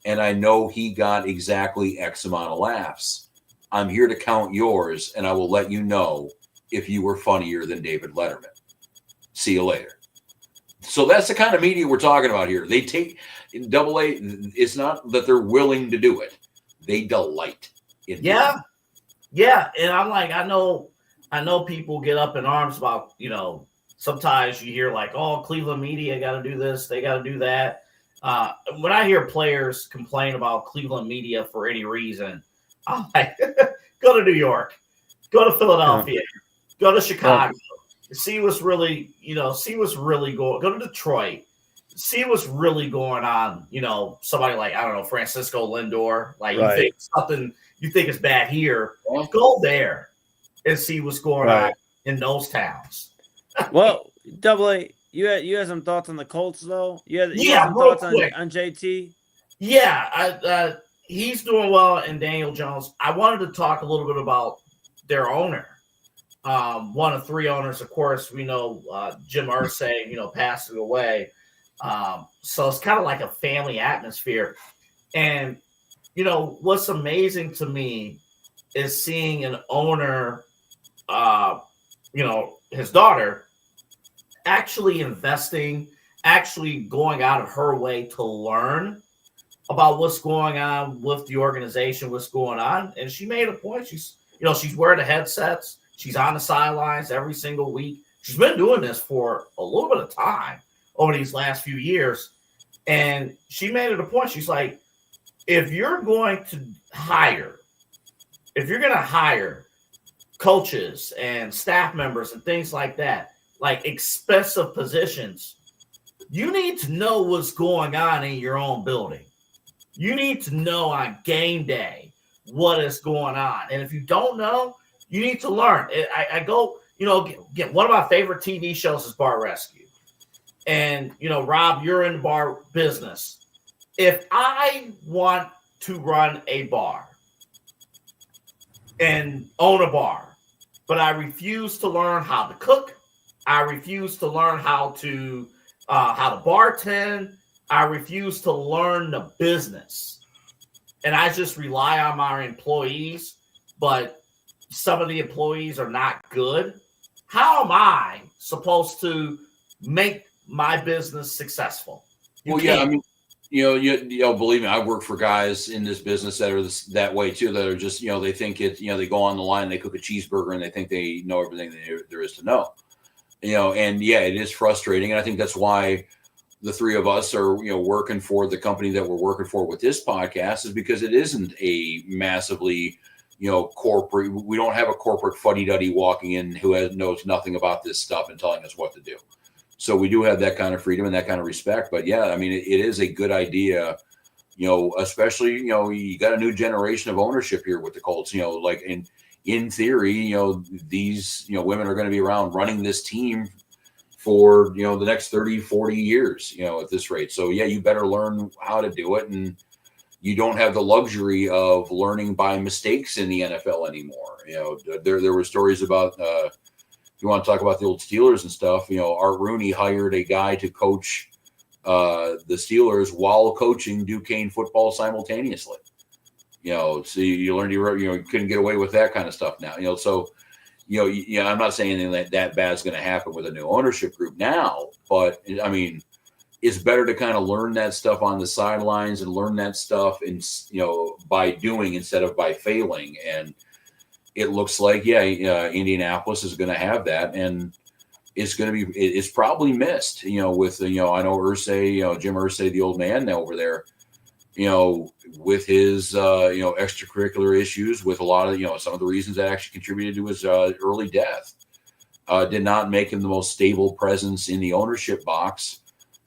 and I know he got exactly X amount of laughs. I'm here to count yours, and I will let you know if you were funnier than David Letterman. See you later." So that's the kind of media we're talking about here. They take AA. It's not that they're willing to do it; they delight in it. Yeah. And I'm like, I know people get up in arms about, sometimes you hear like, "Oh, Cleveland media got to do this, they got to do that." When I hear players complain about Cleveland media for any reason, I'm like, go to New York, go to Philadelphia, go to Chicago. See what's really going. Go to Detroit. See what's really going on. Somebody like, I don't know, Francisco Lindor. Like, you think something you think is bad here, go there and see what's going on in those towns. Well, AA, you had some thoughts on the Colts though. You had some thoughts on JT. Yeah, he's doing well, and Daniel Jones. I wanted to talk a little bit about their owner. One of three owners, of course, we know Jim Irsay, passing away. So it's kind of like a family atmosphere. And, what's amazing to me is seeing an owner, his daughter, actually investing, actually going out of her way to learn about what's going on with the organization, what's going on. And she made a point. She's wearing the headsets. She's on the sidelines every single week. She's been doing this for a little bit of time over these last few years. And she made it a point. She's like, if you're going to hire coaches and staff members and things like that, like expensive positions, you need to know what's going on in your own building. You need to know on game day what is going on. And if you don't know, you need to learn. I go, again, one of my favorite TV shows is Bar Rescue. And, Rob, you're in the bar business. If I want to run a bar and own a bar, but I refuse to learn how to cook, I refuse to learn how to bartend, I refuse to learn the business, and I just rely on my employees, but some of the employees are not good, how am I supposed to make my business successful? Believe me, I work for guys in this business that are that way too, that are just, they think they go on the line, they cook a cheeseburger and they think they know everything there is to know, and it is frustrating. And I think that's why the three of us are, working for the company that we're working for with this podcast, is because it isn't a massively, corporate. We don't have a corporate fuddy-duddy walking in who knows nothing about this stuff and telling us what to do. So we do have that kind of freedom and that kind of respect. But it is a good idea, especially, you got a new generation of ownership here with the Colts, and in theory, these, women are going to be around running this team for, the next 30, 40 years, at this rate. So, yeah, you better learn how to do it. And you don't have the luxury of learning by mistakes in the NFL anymore. There were stories about, you want to talk about the old Steelers and stuff, Art Rooney hired a guy to coach the Steelers while coaching Duquesne football simultaneously. So you learned you couldn't get away with that kind of stuff now. I'm not saying anything that bad is going to happen with a new ownership group now, but I mean, it's better to kind of learn that stuff on the sidelines and learn that stuff by doing instead of by failing. And it looks like, Indianapolis is going to have that, and it's going to be, it's probably missed, with, I know Irsay, Jim Irsay, the old man over there, with his, extracurricular issues, with a lot of, some of the reasons that actually contributed to his early death, did not make him the most stable presence in the ownership box.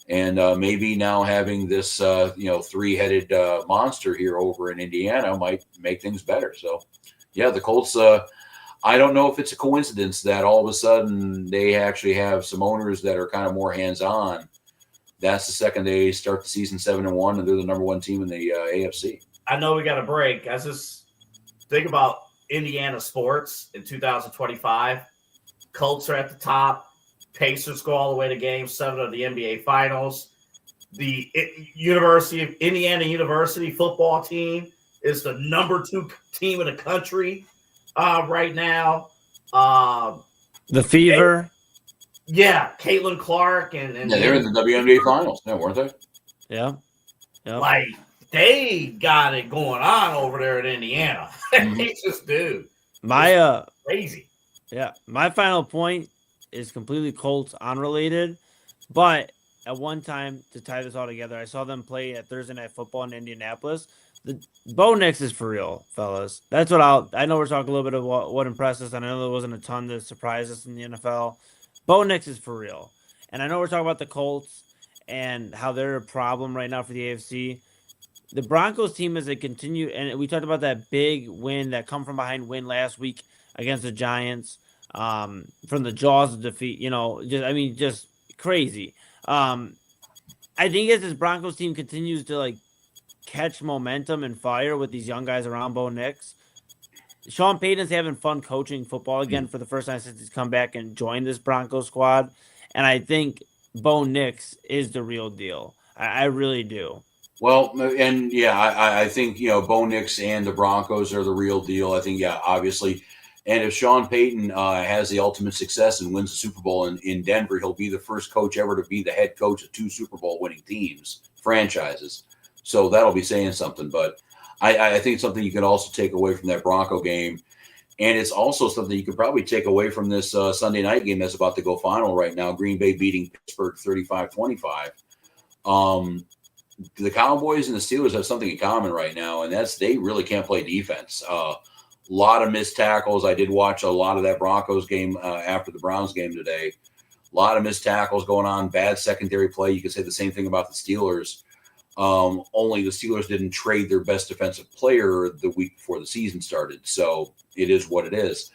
And maybe now having this, three-headed monster here over in Indiana might make things better. So, yeah, the Colts, I don't know if it's a coincidence that all of a sudden they actually have some owners that are kind of more hands-on. That's the second they start the season 7-1, and they're the number one team in the AFC. I know we got a break. I just think about Indiana sports in 2025. Colts are at the top. Pacers go all the way to Game 7 of the NBA Finals. The Indiana University football team is the number 2 team in the country right now. The Fever. Caitlin Clark and they're in the WNBA Finals, weren't they? Yeah. Like, they got it going on over there in Indiana. Mm-hmm. They just do. Crazy. Yeah, my final point is completely Colts unrelated, but at one time, to tie this all together, I saw them play at Thursday Night Football in Indianapolis. The Bo Nix is for real, fellas. That's what I know we're talking a little bit of what impressed us. And I know there wasn't a ton that surprised us in the NFL. Bo Nix is for real. And I know we're talking about the Colts and how they're a problem right now for the AFC. The Broncos team, as they continue, and we talked about that big win, that come from behind win last week against the Giants, from the jaws of defeat, just crazy. I think as this Broncos team continues to catch momentum and fire with these young guys around Bo Nix, Sean Payton's having fun coaching football again for the first time since he's come back and joined this Broncos squad. And I think Bo Nix is the real deal. I really do. Well, and I think, Bo Nix and the Broncos are the real deal. I think, obviously. And if Sean Payton has the ultimate success and wins the Super Bowl in Denver, he'll be the first coach ever to be the head coach of 2 Super Bowl winning franchises. So that'll be saying something. But I think something you can also take away from that Bronco game, and it's also something you could probably take away from this Sunday night game that's about to go final right now, Green Bay beating Pittsburgh 35-25. The Cowboys and the Steelers have something in common right now, and that's they really can't play defense. A lot of missed tackles. I did watch a lot of that Broncos game after the Browns game today. A lot of missed tackles going on, bad secondary play. You could say the same thing about the Steelers. Only the Steelers didn't trade their best defensive player the week before the season started. So it is what it is.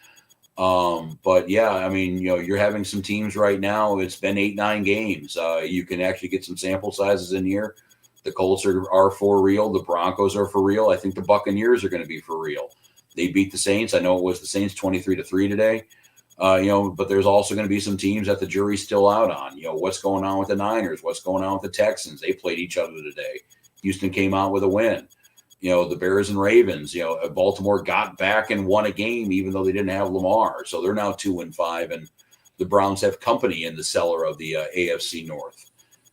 But yeah, I mean, you're having some teams right now. It's been 8-9 games. You can actually get some sample sizes in here. The Colts are for real. The Broncos are for real. I think the Buccaneers are going to be for real. They beat the Saints. I know it was the Saints 23-3 today. But there's also going to be some teams that the jury's still out on. What's going on with the Niners? What's going on with the Texans? They played each other today. Houston came out with a win. The Bears and Ravens, Baltimore got back and won a game even though they didn't have Lamar. So they're now 2-5, and the Browns have company in the cellar of the AFC North.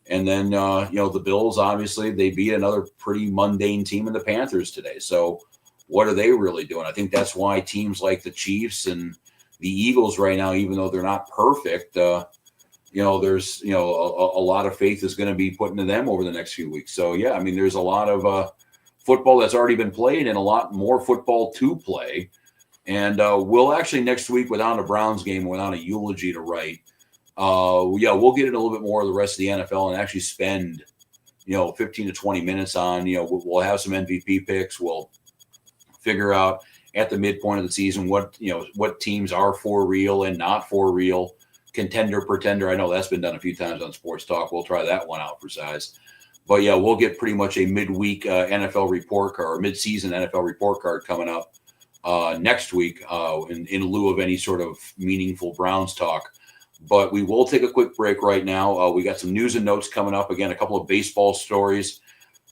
And then, the Bills, obviously, they beat another pretty mundane team in the Panthers today. So what are they really doing? I think that's why teams like the Chiefs and the Eagles right now, even though they're not perfect, there's, a lot of faith is going to be put into them over the next few weeks. So, yeah, I mean, there's a lot of football that's already been played and a lot more football to play. And we'll actually next week, without a Browns game, without a eulogy to write, we'll get into a little bit more of the rest of the NFL and actually spend, 15 to 20 minutes on, we'll have some MVP picks. We'll figure out at the midpoint of the season what teams are for real and not for real, contender, pretender. I know that's been done a few times on Sports Talk. We'll try that one out for size. But yeah, we'll get pretty much a midweek NFL report card or midseason NFL report card coming up next week in lieu of any sort of meaningful Browns talk. But we will take a quick break right now. We got some news and notes coming up. Again, a couple of baseball stories.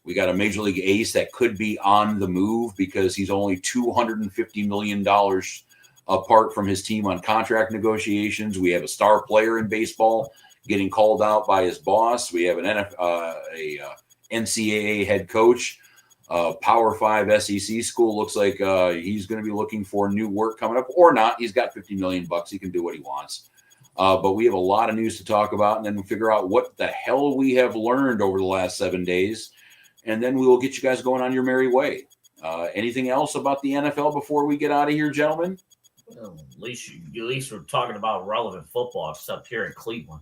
We got a Major League ace that could be on the move because he's only $250 million apart from his team on contract negotiations. We have a star player in baseball getting called out by his boss. We have an NCAA head coach, Power 5 SEC school. Looks like he's going to be looking for new work coming up or not. He's got $50 million. He can do what he wants. But we have a lot of news to talk about, and then we'll figure out what the hell we have learned over the last 7 days. And then we will get you guys going on your merry way. Anything else about the NFL before we get out of here, gentlemen? Well, at least we're talking about relevant football, except here in Cleveland.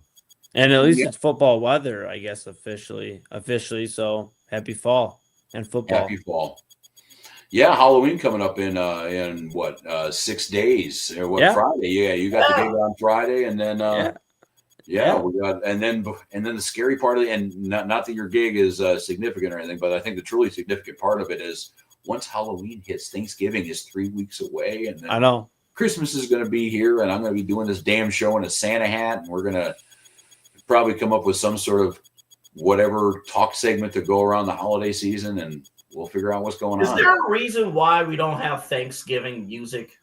And at least it's football weather, I guess, officially. So happy fall and football. Happy fall. Yeah, Halloween coming up in 6 days or Friday. Yeah, you got the gig on Friday, and then we got and then the scary part of it, and not that your gig is significant or anything, but I think the truly significant part of it is once Halloween hits, Thanksgiving is 3 weeks away, and then I know Christmas is going to be here, and I'm going to be doing this damn show in a Santa hat, and we're going to probably come up with some sort of whatever talk segment to go around the holiday season, and we'll figure out what's going on. Is there a reason why we don't have Thanksgiving music?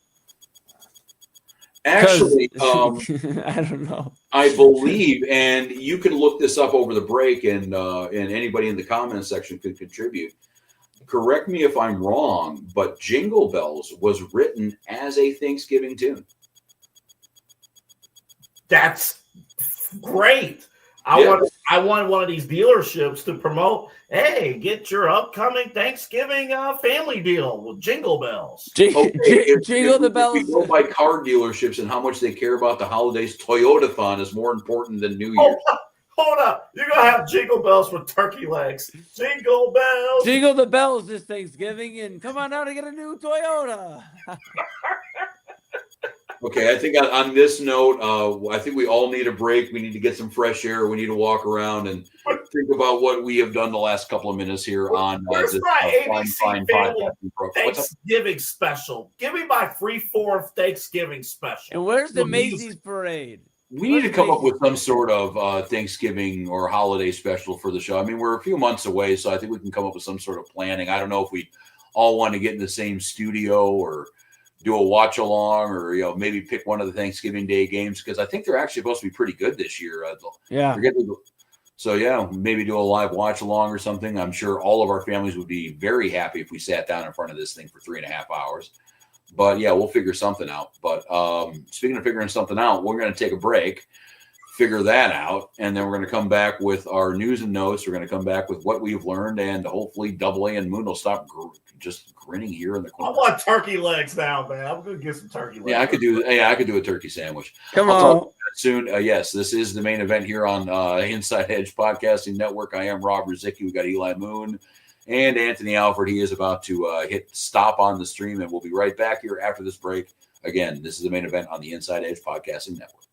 Actually, I don't know. I believe, and you can look this up over the break, and anybody in the comments section could contribute. Correct me if I'm wrong, but Jingle Bells was written as a Thanksgiving tune. That's great. I want one of these dealerships to promote. Hey, get your upcoming Thanksgiving family deal with Jingle Bells. Jingle the bells. If you go by car dealerships and how much they care about the holidays, Toyotathon is more important than New Year's. Hold up. You're going to have Jingle Bells with turkey legs. Jingle Bells. Jingle the bells this Thanksgiving, and come on out and get a new Toyota. Okay, I think on this note, I think we all need a break. We need to get some fresh air. We need to walk around and think about what we have done the last couple of minutes here on Where's this my fine podcasting program. Thanksgiving special? Give me my free 4th Thanksgiving special. And where's the Macy's parade? We need to come up with some sort of Thanksgiving or holiday special for the show. I mean, we're a few months away, so I think we can come up with some sort of planning. I don't know if we all want to get in the same studio or do a watch along, or maybe pick one of the Thanksgiving Day games, because I think they're actually supposed to be pretty good this year. So maybe do a live watch along or something. I'm sure all of our families would be very happy if we sat down in front of this thing for 3.5 hours. But yeah, we'll figure something out. But speaking of figuring something out, we're going to take a break, figure that out, and then we're going to come back with our news and notes. We're going to come back with what we've learned, and hopefully Double A and Moon will stop just grinning here in the corner. I want turkey legs now, man. I'm going to get some turkey legs. Yeah, I could do a turkey sandwich. Come I'll on. talk soon. Yes, this is the main event here on Inside Edge Podcasting Network. I am Rob Rozycki. We got Eli Moon and Anthony Alford. He is about to hit stop on the stream, and we'll be right back here after this break. Again, this is the main event on the Inside Edge Podcasting Network.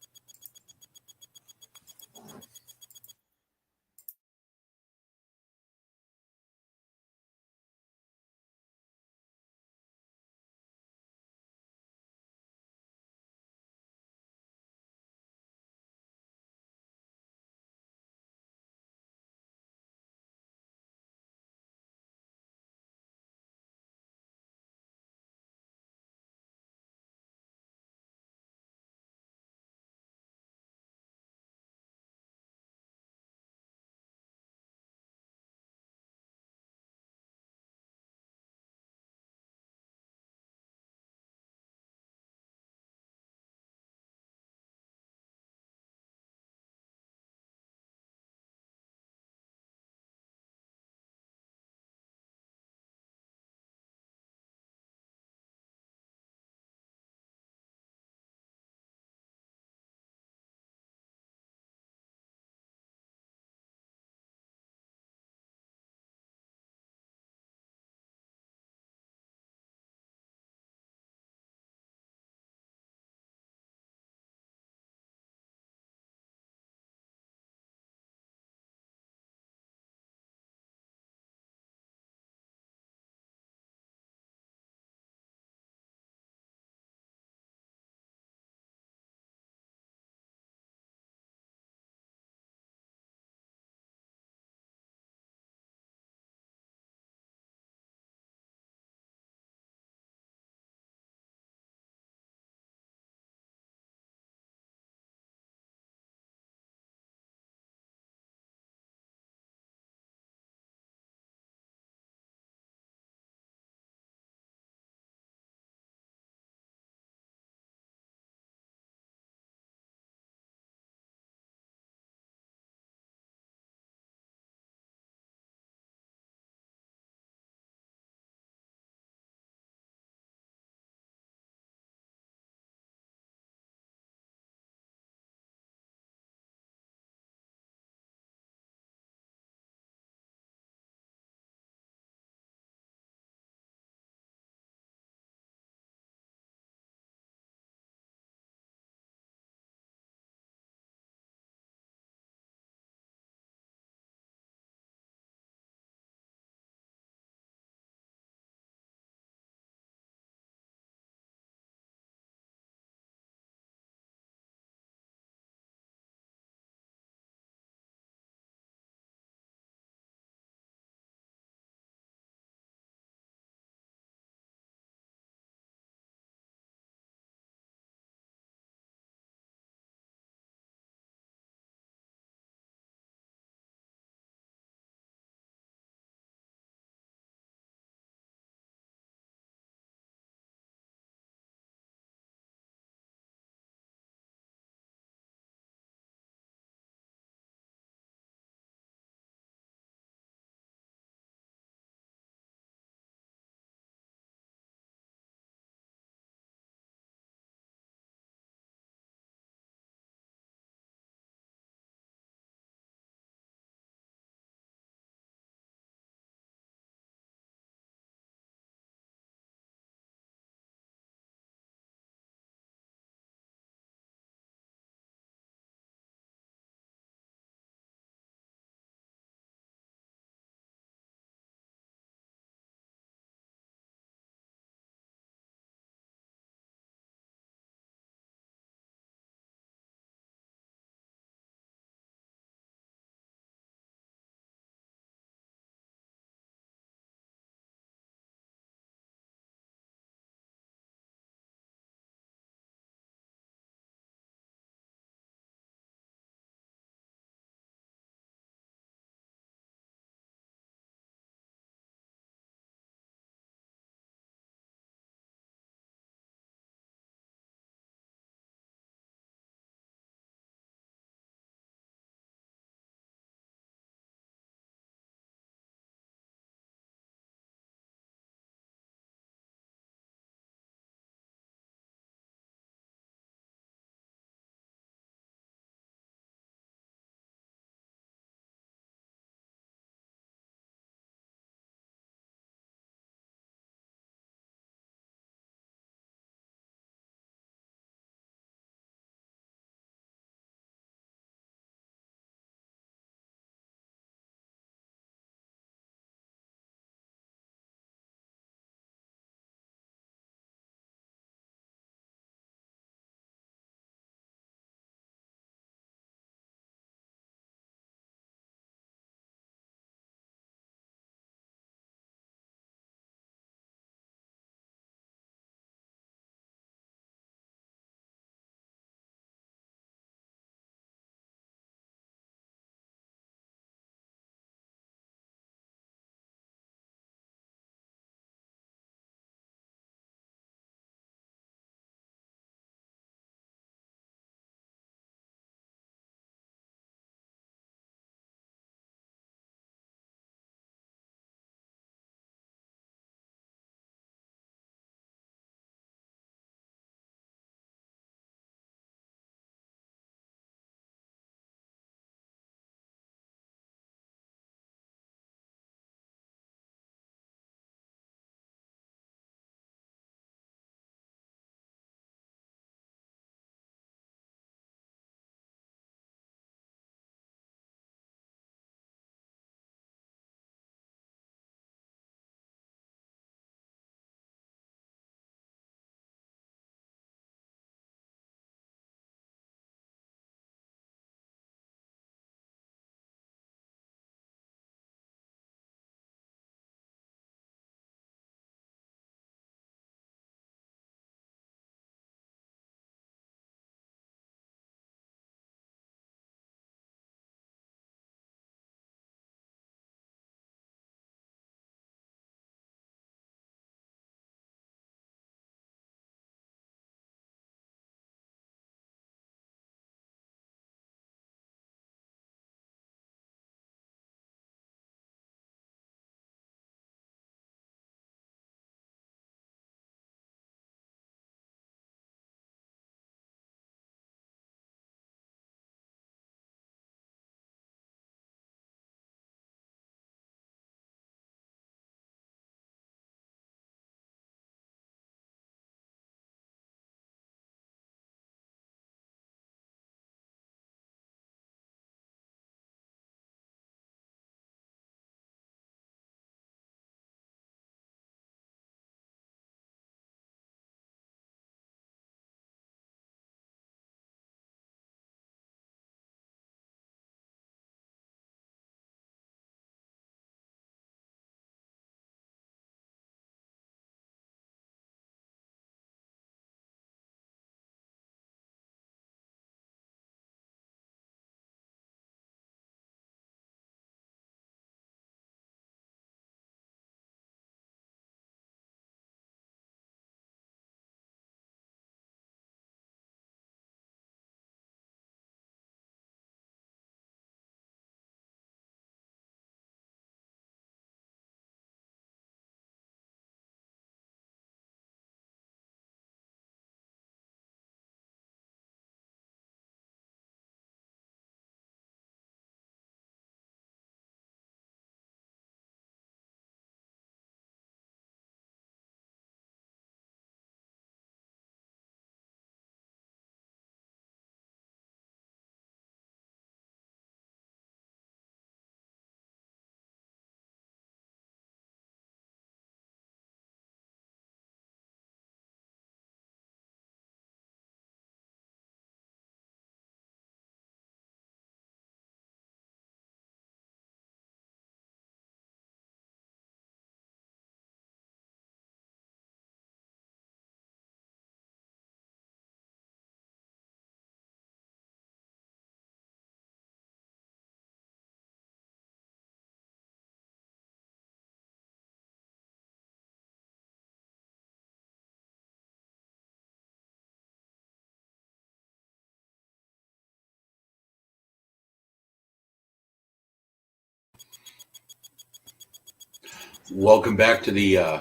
Welcome back to the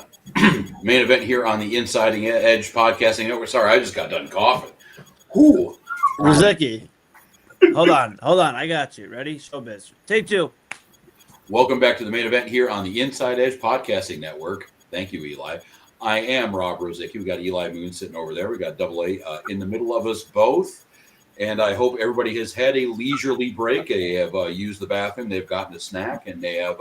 main event here on the Inside Edge Podcasting Network. Sorry, I just got done coughing. Ooh. Rozycki. Hold on. I got you. Ready? Showbiz. Take 2. Welcome back to the main event here on the Inside Edge Podcasting Network. Thank you, Eli. I am Rob Rozycki. We got Eli Moon sitting over there. We got Double A in the middle of us both. And I hope everybody has had a leisurely break. They have used the bathroom. They've gotten a snack, and they have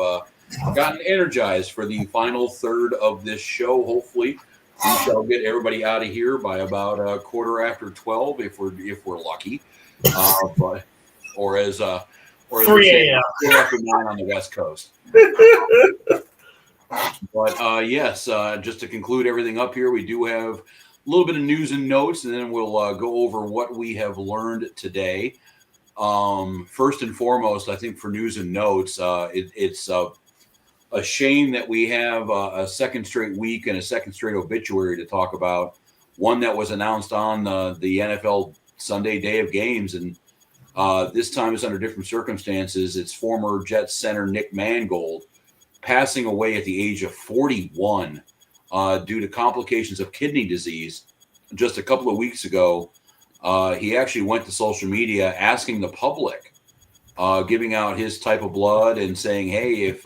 gotten energized for the final third of this show. Hopefully, we shall get everybody out of here by about 12:15 if we're lucky. Or as 3 a.m. after 9 on the West Coast. But yes, just to conclude everything up here, we do have a little bit of news and notes, and then we'll go over what we have learned today. First and foremost, I think for news and notes, it's a shame that we have a second straight week and a second straight obituary to talk about. One that was announced on the NFL Sunday day of games, and this time it's under different circumstances. It's former Jets center Nick Mangold passing away at the age of 41 due to complications of kidney disease. Just a couple of weeks ago, he actually went to social media asking the public, giving out his type of blood and saying, hey, if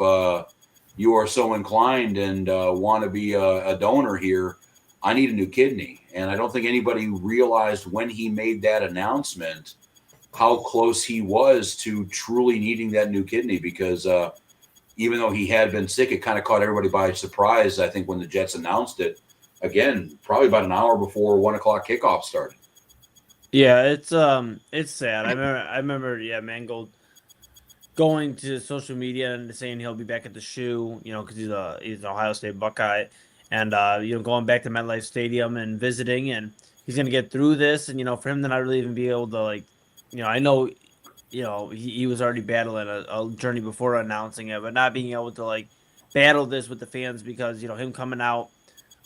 you are so inclined and want to be a donor here, I need a new kidney. And I don't think anybody realized when he made that announcement how close he was to truly needing that new kidney, because even though he had been sick, it kind of caught everybody by surprise. I think when the Jets announced it, again, probably about an hour before 1 o'clock kickoff started. Yeah, it's sad. I remember, Mangold going to social media and saying he'll be back at the shoe, because he's an Ohio State Buckeye, and going back to MetLife Stadium and visiting, and he's gonna get through this, and for him to not really even be able to I know, he was already battling a journey before announcing it, but not being able to battle this with the fans, because him coming out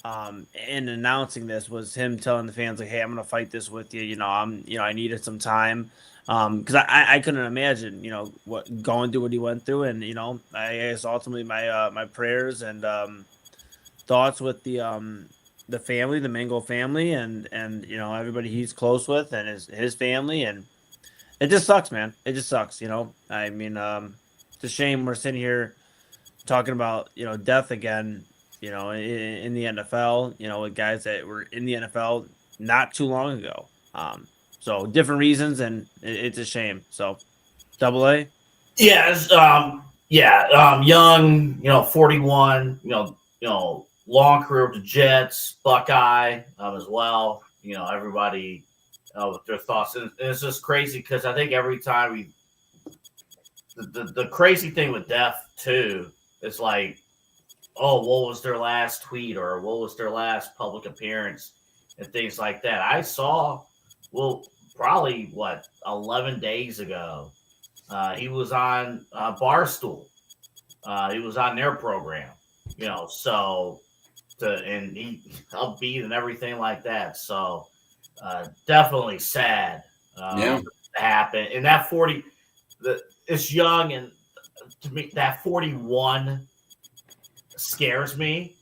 and announcing this was him telling the fans hey, I'm gonna fight this with you. I needed some time. Because I couldn't imagine, what going through what he went through, and I guess ultimately my prayers and thoughts with the family, the Mangold family, and everybody he's close with, and his family, and it just sucks, man. It just sucks, I mean, it's a shame we're sitting here talking about death again, in the NFL, with guys that were in the NFL not too long ago. So different reasons, and it's a shame. So, Double A. Yeah, young, 41, long career with the Jets, Buckeye as well. Everybody with their thoughts, and it's just crazy because I think every time the crazy thing with death too is what was their last tweet or what was their last public appearance and things like that. I saw. Well, probably 11 days ago, he was on Barstool. He was on their program, and he upbeat and everything like that. So definitely sad to happen. And that 40, it's young, and to me that 41 scares me,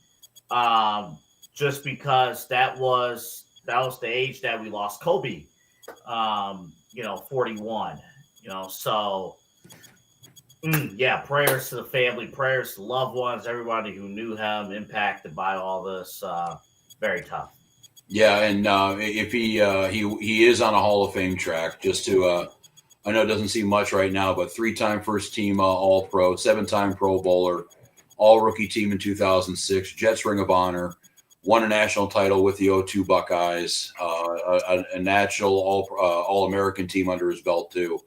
just because that was the age that we lost Kobe, 41, so prayers to the family, prayers to loved ones, everybody who knew him impacted by all this, very tough. Yeah. And if he is on a Hall of Fame track, just to, I know it doesn't seem much right now, but 3-time first team All Pro, 7-time Pro Bowler, all rookie team in 2006, Jets Ring of Honor, won a national title with the 02 Buckeyes, a national All-American team under his belt too.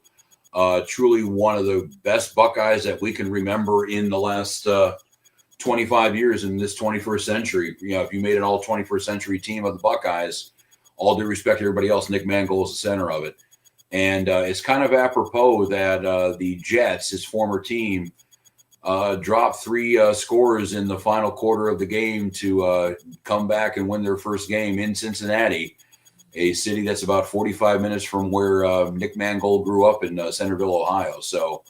Truly one of the best Buckeyes that we can remember in the last 25 years in this 21st century. If you made an all 21st century team of the Buckeyes, all due respect to everybody else, Nick Mangold is the center of it. And it's kind of apropos that the Jets, his former team, dropped 3 scores in the final quarter of the game to come back and win their first game in Cincinnati, a city that's about 45 minutes from where Nick Mangold grew up in Centerville, Ohio. So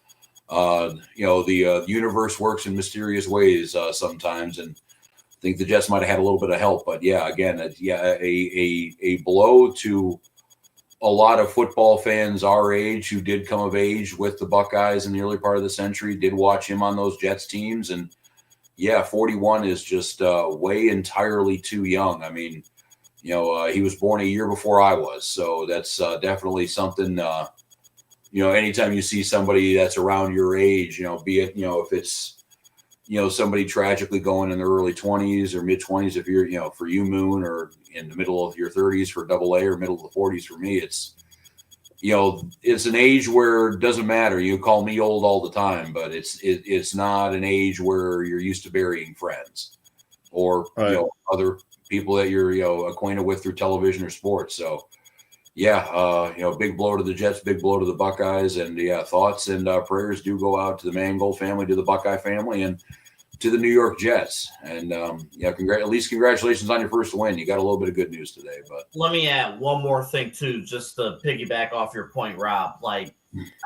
The universe works in mysterious ways sometimes, and I think the Jets might have had a little bit of help. But yeah, again, a blow to a lot of football fans our age who did come of age with the Buckeyes in the early part of the century, did watch him on those Jets teams. And yeah, 41 is just way entirely too young. I mean, he was born a year before I was. So that's definitely something, anytime you see somebody that's around your age, be it, if it's, somebody tragically going in their early 20s or mid 20s, if you're, for you, Moon, or in the middle of your 30s for AA or middle of the 40s for me, it's an age where it doesn't matter. You call me old all the time, but it's not an age where you're used to burying friends or, right. Other people that you're, acquainted with through television or sports. So yeah, big blow to the Jets, big blow to the Buckeyes, and yeah, thoughts and prayers do go out to the Mangold family, to the Buckeye family, and to the New York Jets. And at least congratulations on your first win. You got a little bit of good news today. But let me add one more thing too, just to piggyback off your point, Rob. Like,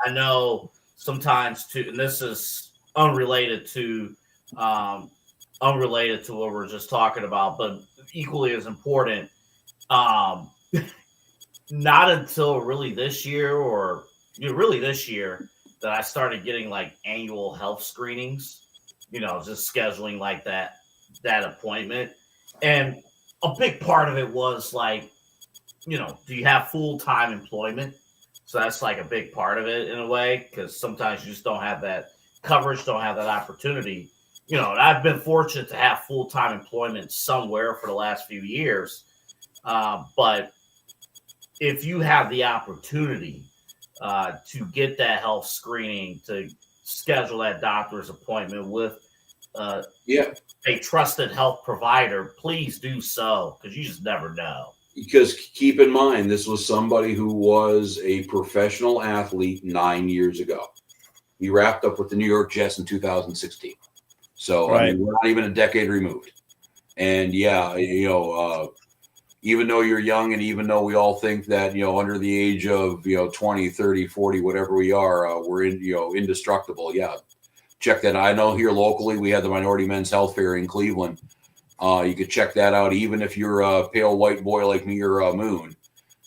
I know sometimes too, and this is unrelated to what we're just talking about, but equally as important. Not until really this year that I started getting like annual health screenings, just scheduling like that appointment. And a big part of it was like, do you have full-time employment? So that's like a big part of it in a way, because sometimes you just don't have that coverage, don't have that opportunity. And I've been fortunate to have full-time employment somewhere for the last few years. But if you have the opportunity to get that health screening, to schedule that doctor's appointment with a trusted health provider, please do so, because you just never know. Because keep in mind, this was somebody who was a professional athlete 9 years ago. He wrapped up with the New York Jets in 2016. So right. I mean, we're not even a decade removed. And yeah, even though you're young, and even though we all think that, under the age of, 20, 30, 40, whatever we are, we're indestructible. Yeah. Check that. I know here locally, we have the Minority Men's Health Fair in Cleveland. You could check that out. Even if you're a pale white boy like me or Moon,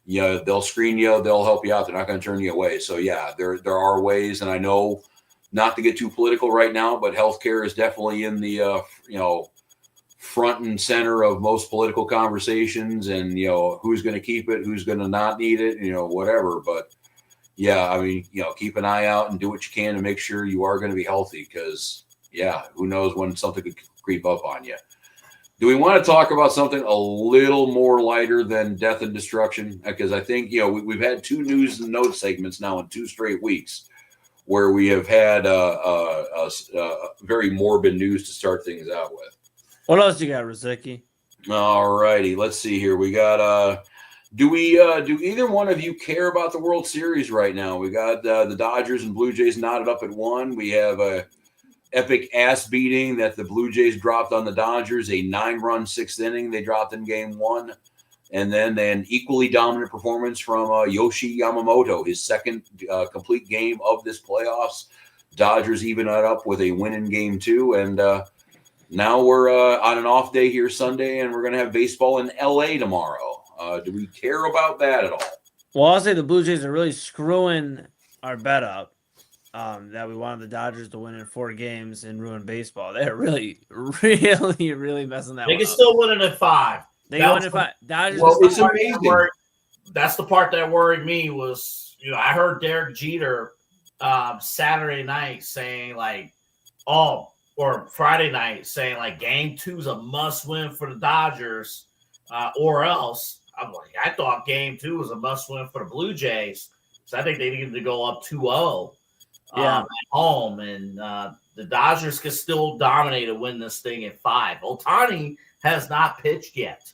they'll screen you. They'll help you out. They're not going to turn you away. So yeah, there are ways. And I know, not to get too political right now, but healthcare is definitely in the, front and center of most political conversations, and who's going to keep it, who's going to not need it, whatever. But yeah, I mean, keep an eye out and do what you can to make sure you are going to be healthy, because yeah, who knows when something could creep up on you. Do we want to talk about something a little more lighter than death and destruction? Because I think we've had two news and note segments now in 2 straight weeks where we have had very morbid news to start things out with. What else you got, Rozycki? All righty, let's see here. We got do either one of you care about the World Series right now? We got the Dodgers and Blue Jays knotted up at 1. We have a epic ass beating that the Blue Jays dropped on the Dodgers, a 9-run 6th inning they dropped in game 1. And then an equally dominant performance from Yoshi Yamamoto, his second complete game of this playoffs. Dodgers even it up with a win in game 2. And now we're on an off day here Sunday, and we're going to have baseball in L.A. tomorrow. Do we care about that at all? Well, I'll say the Blue Jays are really screwing our bet up that we wanted the Dodgers to win in 4 games and ruin baseball. They're really, really, really messing that They one can up. still win it at 5. They won at 5. Dodgers. Well, it's amazing. That's the part that worried me was, I heard Derek Jeter Saturday night saying like, or Friday night saying like game 2 is a must win for the Dodgers, or else. I'm like, I thought game 2 was a must win for the Blue Jays. So I think they needed to go up 2-0 at home, and the Dodgers could still dominate and win this thing at 5. Ohtani has not pitched yet.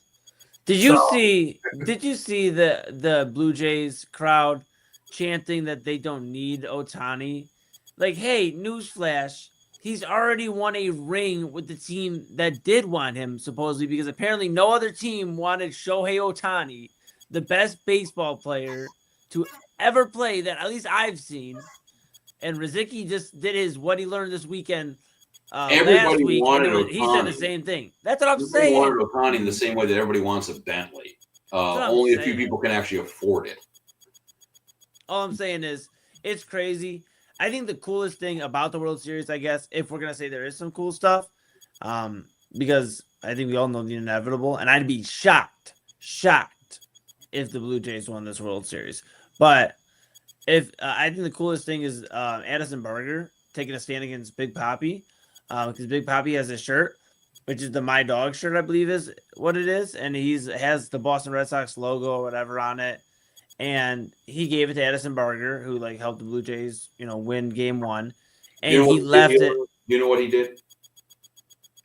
Did you see the Blue Jays crowd chanting that they don't need Ohtani? Like, hey, newsflash, he's already won a ring with the team that did want him, supposedly, because apparently no other team wanted Shohei Ohtani, the best baseball player to ever play that at least I've seen. And Rozycki just did what he learned this weekend Everybody last week, wanted and he said the Ohtani. same thing. That's what I'm Everybody saying. wanted Ohtani in the same way that everybody wants a Bentley. Only a few people can actually afford it. All I'm saying is it's crazy. I think the coolest thing about the World Series, I guess, if we're going to say there is some cool stuff, because I think we all know the inevitable, and I'd be shocked if the Blue Jays won this World Series. But if I think the coolest thing is Addison Barger taking a stand against Big Papi, because Big Papi has a shirt, which is the My Dog shirt, I believe is what it is, and has the Boston Red Sox logo or whatever on it, and he gave it to Addison Barger, who helped the Blue Jays, win Game 1, and he left it. You know what he did?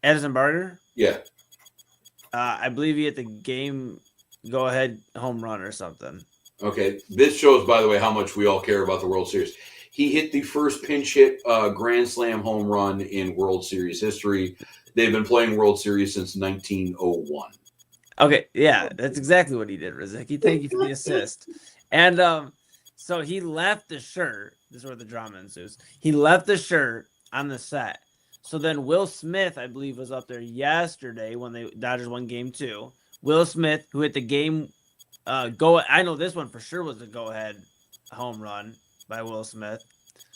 Addison Barger? Yeah. I believe he hit the game go-ahead home run or something. Okay. This shows, by the way, how much we all care about the World Series. He hit the first pinch hit Grand Slam home run in World Series history. They've been playing World Series since 1901. Okay, yeah, that's exactly what he did, Rozycki. Thank you for the assist. And so he left the shirt. This is where the drama ensues. He left the shirt on the set. So then Will Smith, I believe, was up there yesterday when the Dodgers won Game 2. Will Smith, who hit the game I know this one for sure was a go-ahead home run by Will Smith.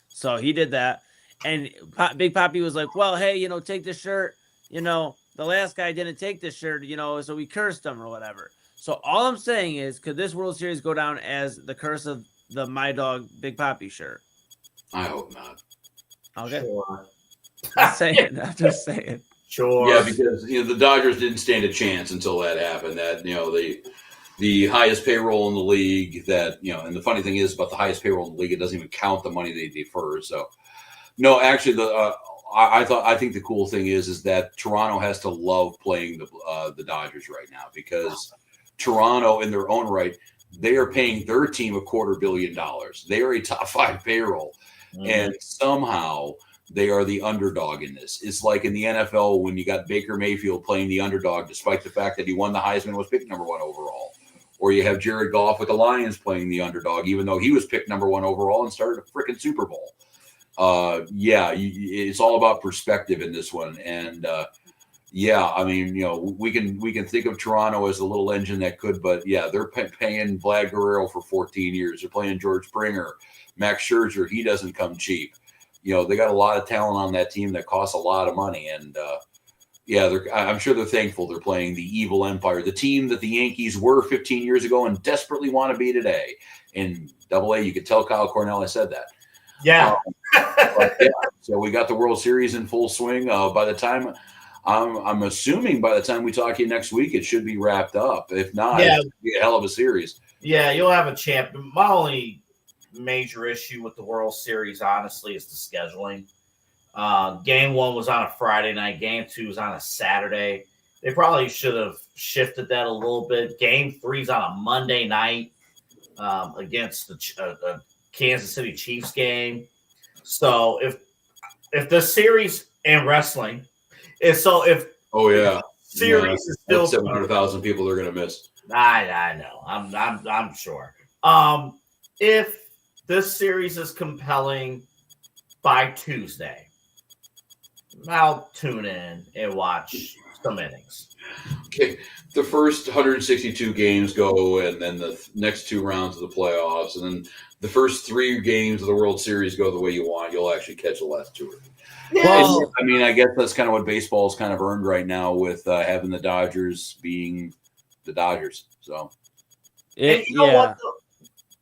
So he did that. And Big Papi was like, well, hey, take the shirt. The last guy didn't take this shirt, so we cursed him or whatever. So all I'm saying is, could this World Series go down as the curse of the My Dog Big Papi shirt? I hope not. Okay. Sure. I'm just saying. Sure. Yeah, because the Dodgers didn't stand a chance until that happened. That the highest payroll in the league. That and the funny thing is about the highest payroll in the league, it doesn't even count the money they defer. So, no, actually, I think the cool thing is that Toronto has to love playing the Dodgers right now, because Toronto, in their own right, they are paying their team $250 million. They are a top 5 payroll, and somehow they are the underdog in this. It's like in the NFL when you got Baker Mayfield playing the underdog, despite the fact that he won the Heisman and was picked number 1 overall. Or you have Jared Goff with the Lions playing the underdog, even though he was picked number 1 overall and started a freaking Super Bowl. It's all about perspective in this one. And I mean, we can think of Toronto as a little engine that could, but they're paying Vlad Guerrero for 14 years. They're playing George Springer, Max Scherzer. He doesn't come cheap. They got a lot of talent on that team that costs a lot of money. And I'm sure they're thankful they're playing the evil empire, the team that the Yankees were 15 years ago and desperately want to be today. In AA, you could tell Kyle Cornell I said that. Yeah. So we got the World Series in full swing. By the time I'm assuming by the time we talk to you next week, it should be wrapped up. If not, it should be a hell of a series. Yeah, you'll have a champ. My only major issue with the World Series, honestly, is the scheduling. Game 1 was on a Friday night. Game 2 was on a Saturday. They probably should have shifted that a little bit. Game 3 is on a Monday night against the Kansas City Chiefs game. So if the series and wrestling is series is still 700,000 people they're going to miss. I know. I'm sure. If this series is compelling by Tuesday, I'll tune in and watch some innings. Okay, the first 162 games go, and then the next 2 rounds of the playoffs, and then the first 3 games of the World Series go the way you want. You'll actually catch the last 2 or 3. Well, I mean, I guess that's kind of what baseball's kind of earned right now with having the Dodgers being the Dodgers. So, you know what?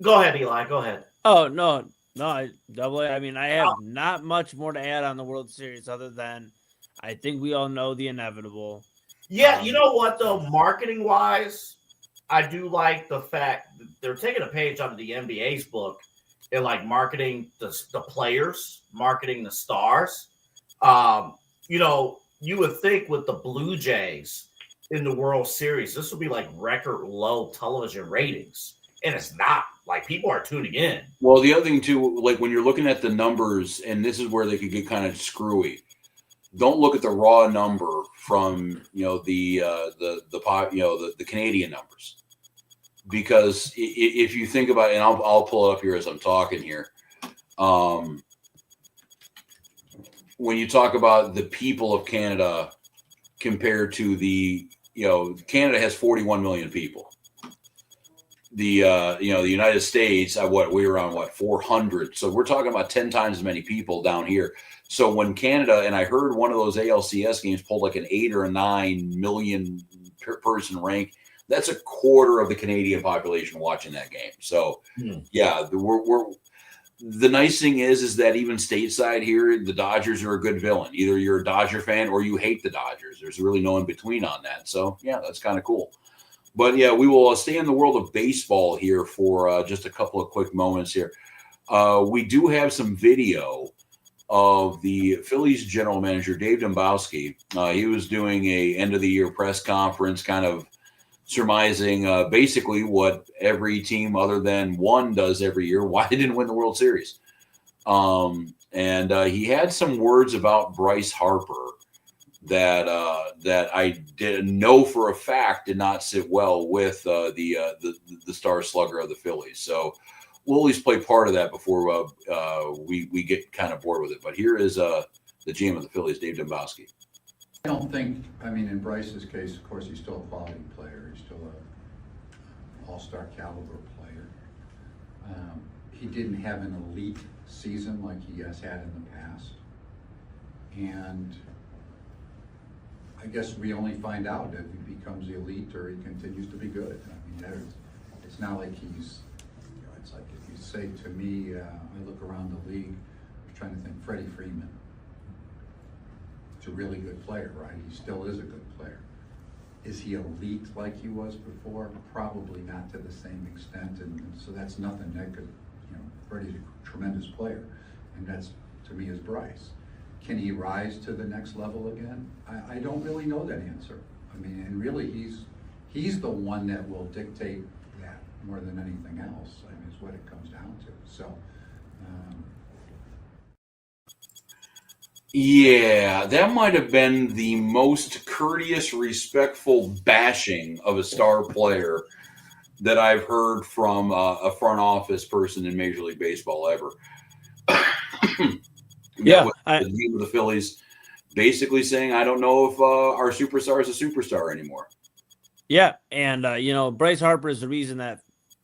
Go ahead, Eli. Go ahead. Oh no, AA. I mean, I have not much more to add on the World Series other than I think we all know the inevitable. Yeah, you know what though? Marketing wise, I do like the fact that they're taking a page out of the NBA's book and marketing the players, marketing the stars. You would think with the Blue Jays in the World Series, this would be record low television ratings, and it's not. People are tuning in. Well, the other thing too, when you're looking at the numbers, and this is where they could get kind of screwy. Don't look at the raw number from the Canadian numbers, because if you think about it, and I'll pull it up here as I'm talking here. when you talk about the people of Canada compared to Canada has 41 million people. The United States, we were on 400. So we're talking about 10 times as many people down here. So when Canada, and I heard one of those ALCS games pulled like an 8 or a 9 million person rank, that's a quarter of the Canadian population watching that game. So we're the nice thing is that even stateside here, the Dodgers are a good villain. Either you're a Dodger fan or you hate the Dodgers. There's really no in between on that. So yeah, that's kind of cool. But yeah, we will stay in the world of baseball here for just a couple of quick moments here. We do have some video of the Phillies general manager, Dave Dombrowski. He was doing a end of the year press conference, kind of surmising basically what every team other than one does every year, why they didn't win the World Series. And he had some words about Bryce Harper that I didn't know for a fact did not sit well with the star slugger of the Phillies. So we'll at least play part of that before we get kind of bored with it. But here is the GM of the Phillies, Dave Dombrowski. I don't think, in Bryce's case, of course, he's still a quality player. He's still an all-star caliber player. He didn't have an elite season like he has had in the past. And I guess we only find out if he becomes elite or he continues to be good. It's not like he's, it's like if you say to me, I look around the league, I'm trying to think, Freddie Freeman. A really good player, right? He still is a good player. Is he elite like he was before? Probably not to the same extent, and so that's nothing negative. Freddie's a tremendous player, and that's, to me, is Bryce. Can he rise to the next level again? I don't really know that answer. And really, he's the one that will dictate that more than anything else. Is what it comes down to. So. Yeah, that might have been the most courteous, respectful bashing of a star player that I've heard from a front office person in Major League Baseball ever. The GM of the Phillies basically saying, I don't know if our superstar is a superstar anymore. Yeah, and, Bryce Harper is the reason that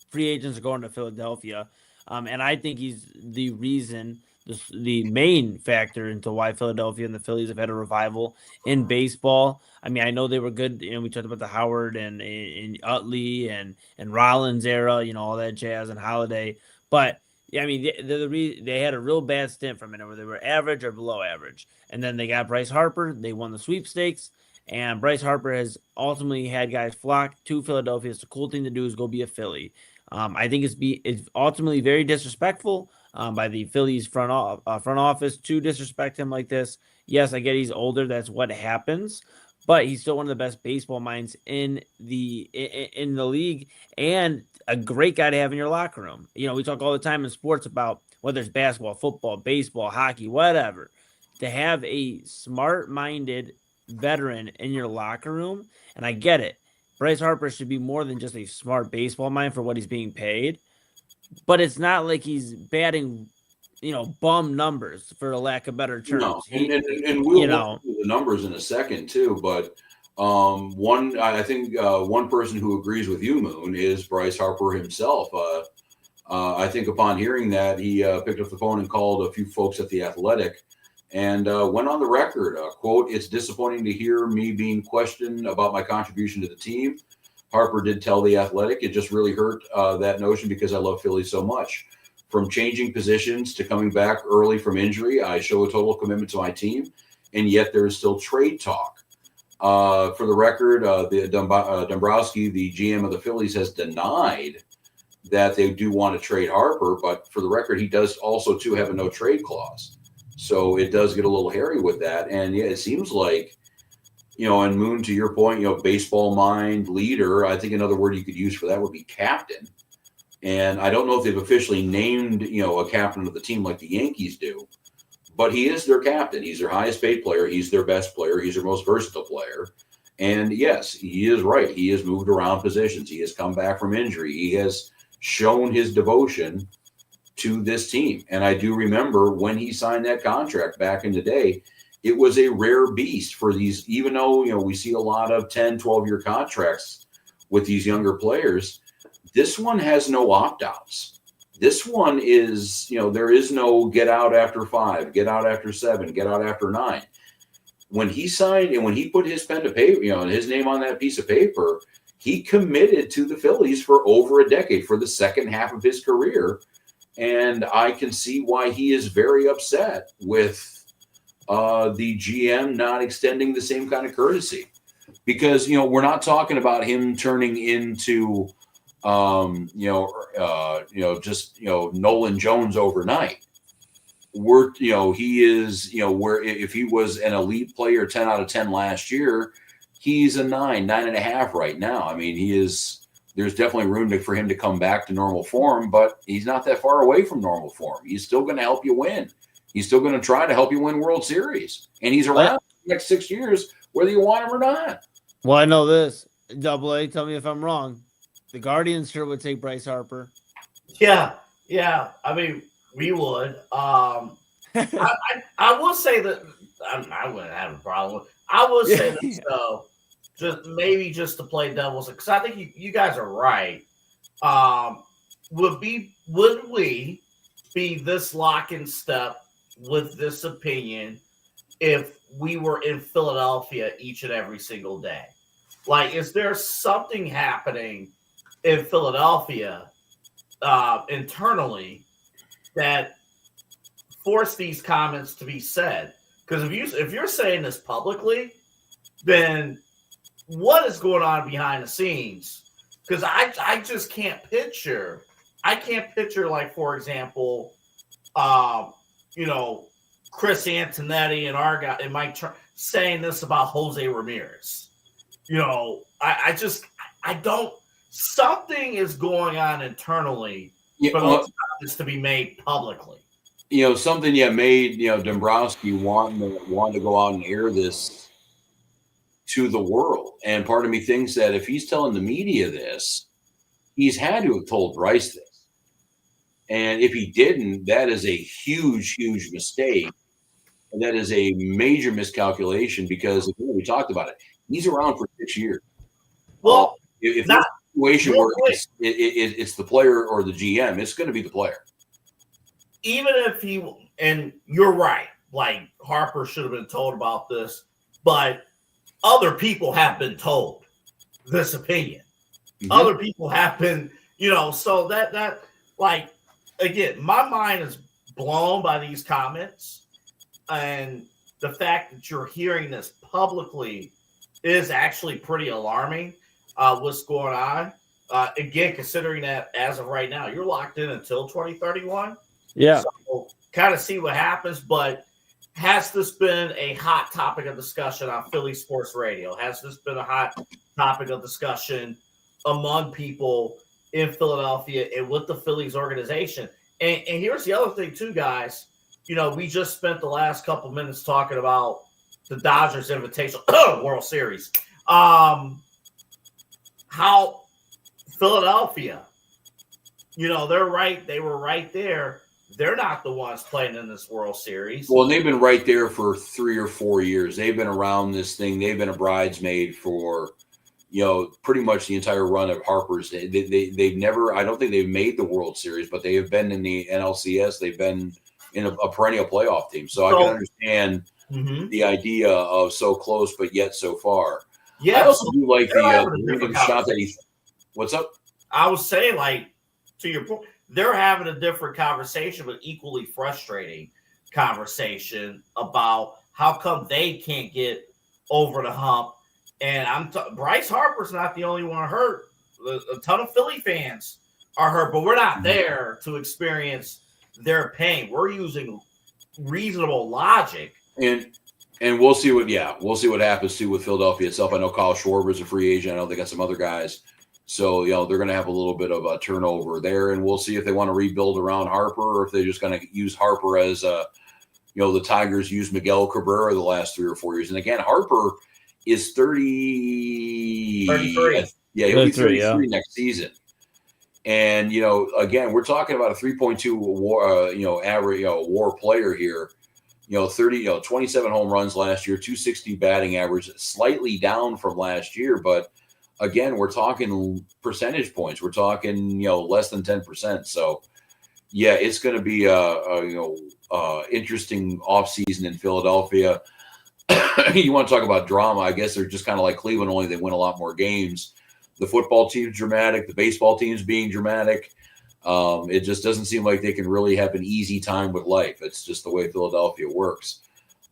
free agents are going to Philadelphia, and I think he's the reason – the main factor into why Philadelphia and the Phillies have had a revival in baseball. I know they were good. We talked about the Howard and Utley and Rollins era, all that jazz and Holiday. But they had a real bad stint for a minute where they were average or below average. And then they got Bryce Harper. They won the sweepstakes. And Bryce Harper has ultimately had guys flock to Philadelphia. It's the cool thing to do is go be a Philly. I think it's ultimately very disrespectful by the Phillies front office to disrespect him like this. Yes, I get he's older. That's what happens. But he's still one of the best baseball minds in the league and a great guy to have in your locker room. We talk all the time in sports about whether it's basketball, football, baseball, hockey, whatever. To have a smart-minded veteran in your locker room, and I get it. Bryce Harper should be more than just a smart baseball mind for what he's being paid. But it's not like he's batting, bum numbers, for a lack of better terms. No, and we'll look at the numbers in a second too. But one person who agrees with you, Moon, is Bryce Harper himself. I think upon hearing that, he picked up the phone and called a few folks at The Athletic and went on the record, quote, "It's disappointing to hear me being questioned about my contribution to the team. Harper did tell The Athletic, it just really hurt that notion because I love Philly so much. From changing positions to coming back early from injury, I show a total commitment to my team, and yet there is still trade talk." For the record, Dombrowski, the GM of the Phillies, has denied that they do want to trade Harper, but for the record, he does also too have a no trade clause. So it does get a little hairy with that. And yeah, it seems like, and Moon, to your point, baseball mind, leader, I think another word you could use for that would be captain. And I don't know if they've officially named, a captain of the team like the Yankees do, but he is their captain. He's their highest paid player. He's their best player. He's their most versatile player. And yes, he is right. He has moved around positions. He has come back from injury. He has shown his devotion to this team. And I do remember when he signed that contract back in the day, it was a rare beast for these, even though, we see a lot of 10, 12-year contracts with these younger players. This one has no opt-outs. This one is, there is no get out after 5, get out after 7, get out after 9. When he signed and when he put his pen to paper, and his name on that piece of paper, he committed to the Phillies for over a decade, for the second half of his career. And I can see why he is very upset with the GM not extending the same kind of courtesy, because we're not talking about him turning into just Nolan Jones overnight. He is where if he was an elite player 10 out of 10 last year, he's a 9.5 right now. I mean, there's definitely room for him to come back to normal form, but he's not that far away from normal form. He's still going to help you win. He's still going to try to help you win World Series. And he's around the next 6 years, whether you want him or not. Well, I know this. AA, tell me if I'm wrong. The Guardians sure would take Bryce Harper. Yeah. I mean, we would. I will say that I wouldn't have a problem. I would say this, though, just to play devil's, because I think you guys are right. Would we be this lock in step with this opinion if we were in Philadelphia each and every single day? Like, is there something happening in Philadelphia internally that force these comments to be said? Because if you're saying this publicly, then what is going on behind the scenes? Because I just can't picture. I can't picture, like, for example, Chris Antonetti and our guy and Mike saying this about Jose Ramirez. I don't. Something is going on internally for those comments to be made publicly. Something made Dombrowski wanting to go out and air this to the world. And part of me thinks that if he's telling the media this, he's had to have told Bryce this. And if he didn't, that is a huge, huge mistake. And that is a major miscalculation, because we talked about it. He's around for 6 years. Well, if there's a situation where it's the player or the GM, it's going to be the player. Even if and you're right, like, Harper should have been told about this, but other people have been told this opinion. Mm-hmm. Other people have been, so that like, again, my mind is blown by these comments, and the fact that you're hearing this publicly is actually pretty alarming. What's going on? Again, considering that as of right now, you're locked in until 2031. Yeah. So kind of see what happens, but has this been a hot topic of discussion on Philly Sports Radio? Has this been a hot topic of discussion among people in Philadelphia and with the Phillies organization? And here's the other thing too, guys. We just spent the last couple minutes talking about the Dodgers Invitational World Series. How Philadelphia, they're right. They were right there. They're not the ones playing in this World Series. Well, they've been right there for 3 or 4 years. They've been around this thing. They've been a bridesmaid for, pretty much the entire run of Harper's. They've never, I don't think they've made the World Series, but they have been in the NLCS. They've been in a perennial playoff team. So I can understand the idea of so close, but yet so far. Yeah. I also do like the shot that he. What's up? I was saying, like, to your point, they're having a different conversation, but equally frustrating conversation about how come they can't get over the hump. And Bryce Harper's not the only one hurt. A ton of Philly fans are hurt, but we're not there to experience their pain. We're using reasonable logic. And we'll see what happens too with Philadelphia itself. I know Kyle Schwarber's a free agent. I know they got some other guys. So, they're going to have a little bit of a turnover there, and we'll see if they want to rebuild around Harper or if they're just going to use Harper as, the Tigers used Miguel Cabrera the last 3 or 4 years. And again, Harper is 33. Yeah, he'll be 33 next season. And, again, we're talking about a 3.2 WAR, average, WAR player here. 27 home runs last year, 260 batting average, slightly down from last year. But again, we're talking percentage points. We're talking, less than 10%. So, yeah, it's going to be interesting offseason in Philadelphia. You want to talk about drama? I guess they're just kind of like Cleveland, only they win a lot more games. The football team's dramatic. The baseball team's being dramatic. It just doesn't seem like they can really have an easy time with life. It's just the way Philadelphia works.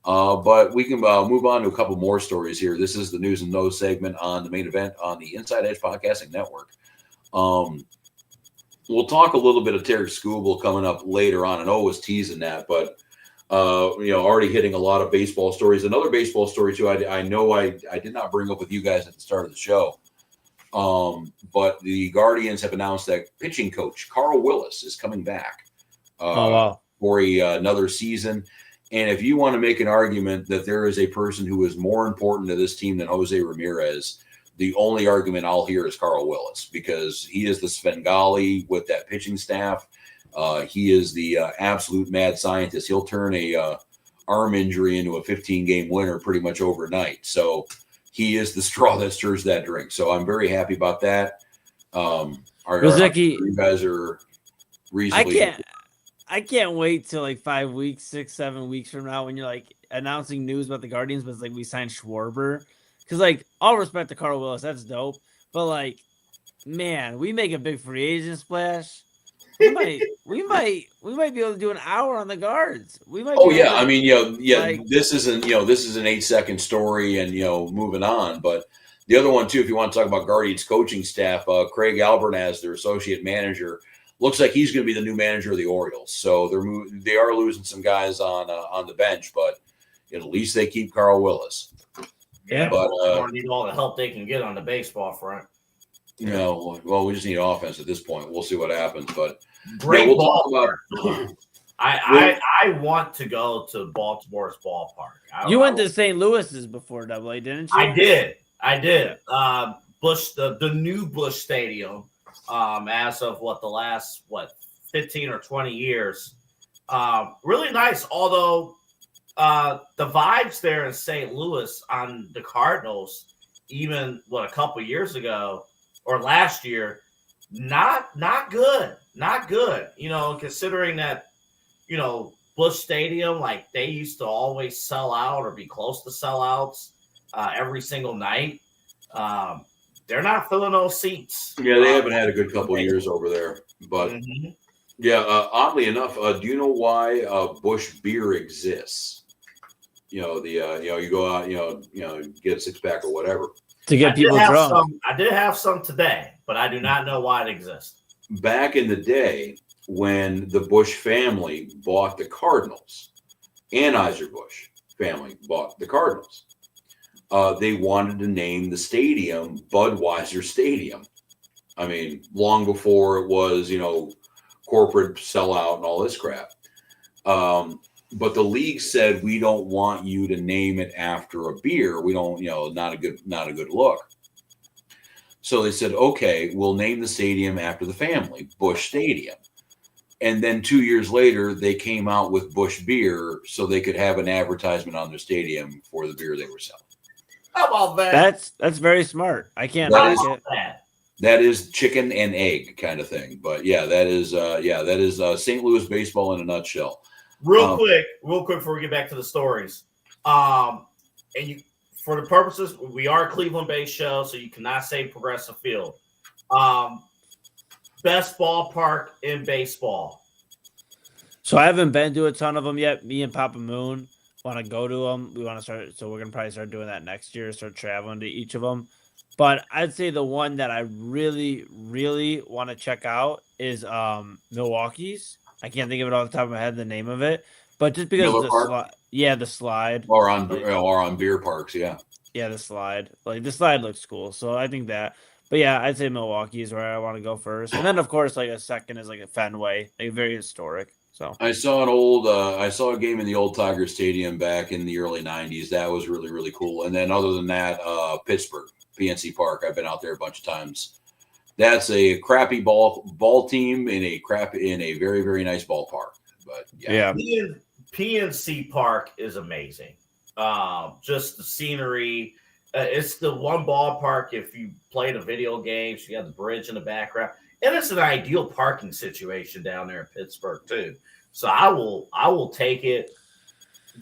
But we can move on to a couple more stories here. This is the News and Notes segment on the Main Event on the Inside Edge Podcasting Network. We'll talk a little bit of Terry Skubal coming up later on. I know I was teasing that, but already hitting a lot of baseball stories. Another baseball story too. I know I did not bring up with you guys at the start of the show. But the Guardians have announced that pitching coach Carl Willis is coming back for another season. And if you want to make an argument that there is a person who is more important to this team than Jose Ramirez, the only argument I'll hear is Carl Willis, because he is the Svengali with that pitching staff. He is the absolute mad scientist. He'll turn a arm injury into a 15-game winner pretty much overnight. So he is the straw that stirs that drink. So I'm very happy about that. Rozycki, you guys are reasonably. I can't wait till like 5 weeks, 6, 7 weeks from now when you're like announcing news about the Guardians, but it's like we signed Schwarber. Because like all respect to Carl Willis, that's dope. But like, man, we make a big free agent splash. We might be able to do an hour on the guards. We might. Oh yeah, I mean, like, this isn't this is an 8-second story, and moving on. But the other one too, if you want to talk about Guardians coaching staff, Craig Albernaz, their associate manager, looks like he's going to be the new manager of the Orioles. So they are losing some guys on the bench, but at least they keep Carl Willis. Yeah, but need all the help they can get on the baseball front. Well, we just need offense at this point. We'll see what happens, but great we'll ball. talk about. I want to go to Baltimore's ballpark. You went to St. Louis's before AA, didn't you? I did. Busch, the new Busch Stadium, as of the last 15 or 20 years, really nice. Although the vibes there in St. Louis on the Cardinals, even a couple years ago or last year, not good. Considering that, Busch Stadium, like they used to always sell out or be close to sellouts every single night. They're not filling those seats. Yeah, they haven't had a good couple of years over there. But oddly enough, do you know why Busch beer exists? You go out, get a 6-pack or whatever to get people drunk. I did have some today, but I do not know why it exists. Back in the day, when the Busch family bought the Cardinals, Anheuser-Busch family bought the Cardinals, they wanted to name the stadium Budweiser Stadium. I mean, long before it was, corporate sellout and all this crap. But the league said, we don't want you to name it after a beer. We don't, not a good look. So they said, okay, we'll name the stadium after the family, Busch Stadium. And then 2 years later, they came out with Busch beer so they could have an advertisement on their stadium for the beer they were selling. How about that? That's very smart. I can't knock it. That is chicken and egg kind of thing. But yeah, that is St. Louis baseball in a nutshell. Real quick before we get back to the stories. For the purposes, we are a Cleveland-based show, so you cannot say Progressive Field. Best ballpark in baseball. So I haven't been to a ton of them yet. Me and Papa Moon want to go to them. We want to start, so we're going to probably start doing that next year, start traveling to each of them. But I'd say the one that I really, really want to check out is Milwaukee's. I can't think of it off the top of my head, the name of it. But just because the slide. Or on beer parks, yeah. Yeah, the slide. Like the slide looks cool. So I think that. But yeah, I'd say Milwaukee is where I want to go first. And then of course, like a second is like a Fenway, like very historic. So I saw a game in the old Tiger Stadium back in the early 90s. That was really, really cool. And then other than that, Pittsburgh, PNC Park. I've been out there a bunch of times. that's a crappy ball team in a very, very nice ballpark. But yeah. PNC Park is amazing. Just the scenery. It's the one ballpark, if you played a video game, so you got the bridge in the background. And it's an ideal parking situation down there in Pittsburgh, too. So I will take it.